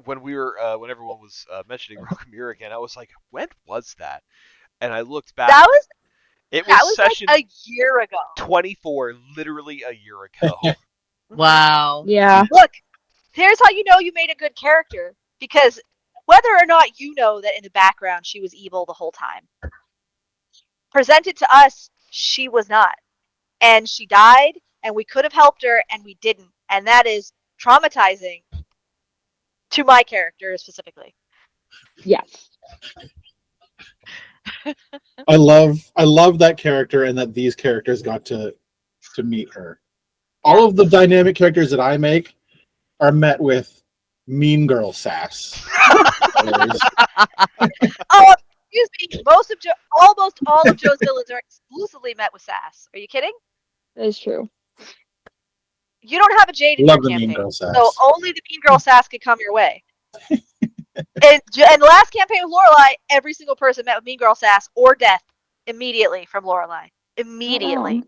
when we were when everyone was mentioning Rokumir again. I was like, when was that? And I looked back. That was It that was was session like a year ago. 24, literally a year ago. wow. Yeah. Look, here's how you know you made a good character. Because whether or not you know that in the background she was evil the whole time, presented to us, she was not. And she died, and we could have helped her, and we didn't. And that is traumatizing to my character specifically. Yes. I love that character and that these characters got to meet her. All of the dynamic characters that I make are met with mean girl sass. Oh, excuse me. Almost all of Joe's villains are exclusively met with sass. Are you kidding? That is true. You don't have a Jade in Love your the campaign, mean girl sass. so only the mean girl sass could come your way. And the last campaign with Lorelai, every single person met with mean girl sass or death immediately from Lorelai. Immediately.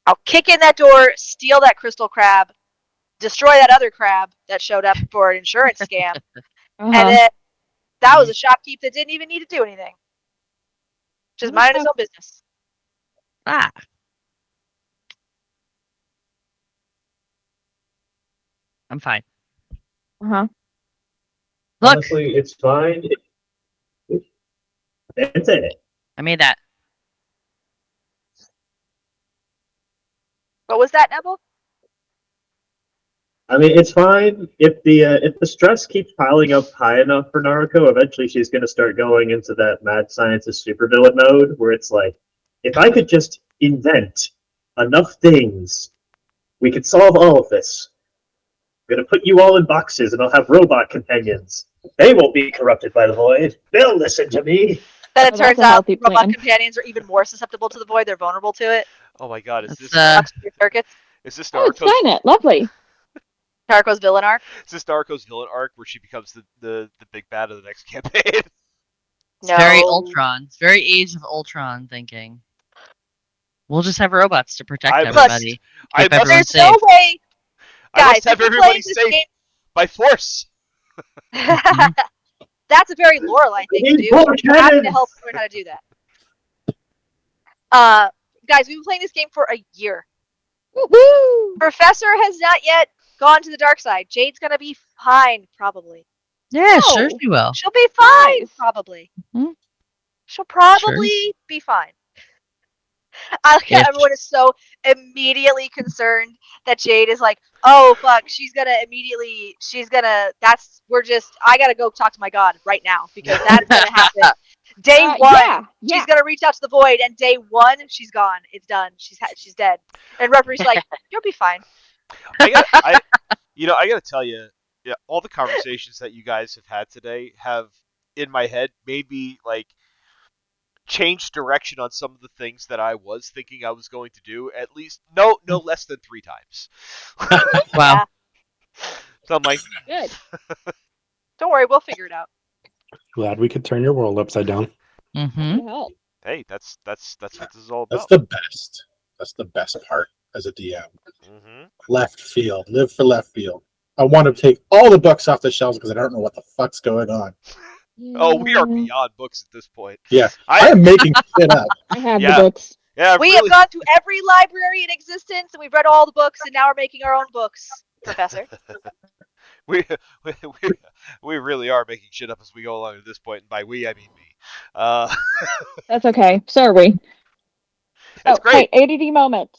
I'll kick in that door, steal that crystal crab, destroy that other crab that showed up for an insurance scam, and then that was a shopkeep that didn't even need to do anything. Just minding his own business. Ah. I'm fine. Uh-huh. Look, Honestly, it's fine. That's it. I made that. What was that, Neville? I mean, it's fine if the stress keeps piling up high enough for Naruto. Eventually, she's going to start going into that mad scientist supervillain mode, where it's like, if I could just invent enough things, we could solve all of this. I'm going to put you all in boxes, and I'll have robot companions. They won't be corrupted by the void. They'll listen to me. Then it Well, that's turns a out healthy robot plan. companions are even more susceptible to the void. They're vulnerable to it. Oh my god, That's Sucks your circuits. is this Oh, it's Naruto's Skynet. Lovely. Taroko's villain arc. is this Naruto's villain arc where she becomes the big bad of the next campaign? It's very Ultron. It's very Age of Ultron thinking. We'll just have robots to protect I everybody. I Keep must- everyone There's safe. no way, I guys. must have we've been everybody playing this safe game. by force. That's a very Lorelai thing to do. Need more You have to cannons! help learn how to do that. Guys, we've been playing this game for a year. Woo! Professor has not yet gone to the dark side. Jade's gonna be fine, probably. Yeah, No. sure she will. She'll be fine, Nice. probably. Mhm. She'll probably be fine. Everyone is so immediately concerned that Jade is like, oh fuck, I gotta go talk to my god right now because that's gonna happen. Day one, Yeah. she's gonna reach out to the void, and day one, she's gone. It's done. She's dead. And referee's like, you'll be fine. I gotta tell you, yeah, all the conversations that you guys have had today have, in my head, made me like change direction on some of the things that I was thinking I was going to do. At least no less than 3 times. Wow. So I'm like, Good. Don't worry, we'll figure it out. Glad we could turn your world upside down. Mm-hmm. Good help. hey, that's what this is all That's about. the best. That's the best part as a DM. Mm-hmm. Left field. Live for left field. I want to take all the books off the shelves because I don't know what the fuck's going on. Oh, we are beyond books at this point. Yeah, I am making shit up. I have Yeah. the books. Yeah, We really. have gone to every library in existence, and we've read all the books, and now we're making our own books, Professor. we, we, we, we really are making shit up as we go along at this point, and by we I mean me. That's okay. So are we. It's great. Hey, ADD moment.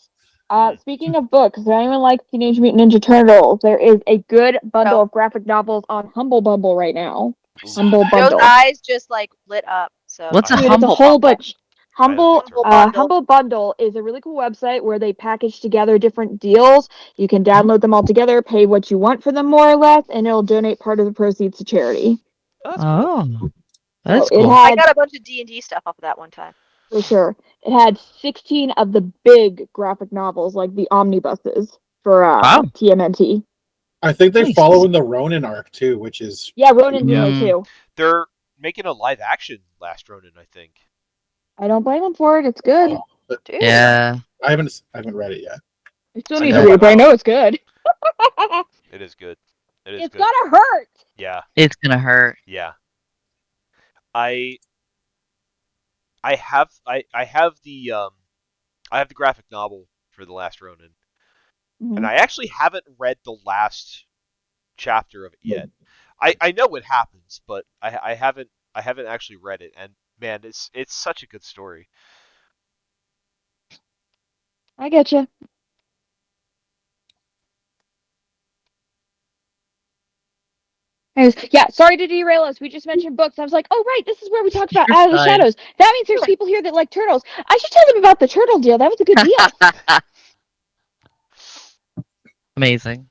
Speaking of books, if anyone likes Teenage Mutant Ninja Turtles, there is a good bundle of graphic novels on Humble Bundle right now. Humble Joe's Bundle. eyes just like lit up. So What's a Dude, it's a humble whole bunch. Bundle. Humble Bundle is a really cool website where they package together different deals. You can download them all together, pay what you want for them more or less, and it'll donate part of the proceeds to charity. Oh, that's cool. Oh, that's So it cool. I had, got a bunch of D&D stuff off of that one time. for sure, it had 16 of the big graphic novels, like the omnibuses for TMNT. I think they're Nice. following the Ronin arc too, which is Yeah, Ronan's in Yeah. there too. They're making a live action Last Ronin, I think. I don't blame them for it. It's good. but Dude. Yeah. I haven't read it yet. I still I need know to read it, it. but I know it's good. It is good. It is It's good. gonna hurt. Yeah, It's gonna hurt. yeah. I have the graphic novel for The Last Ronin, and I actually haven't read the last chapter of it yet. I know what happens, but I haven't actually read it, and man, it's such a good story. I get you. Yeah, sorry to derail us. We just mentioned books. I was like, oh, right, this is where we talk about You're Out of the fine. Shadows. That means there's people here that like turtles. I should tell them about the turtle deal. That was a good deal. Amazing.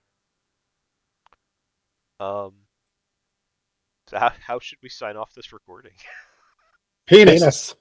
So how should we sign off this recording? Penis.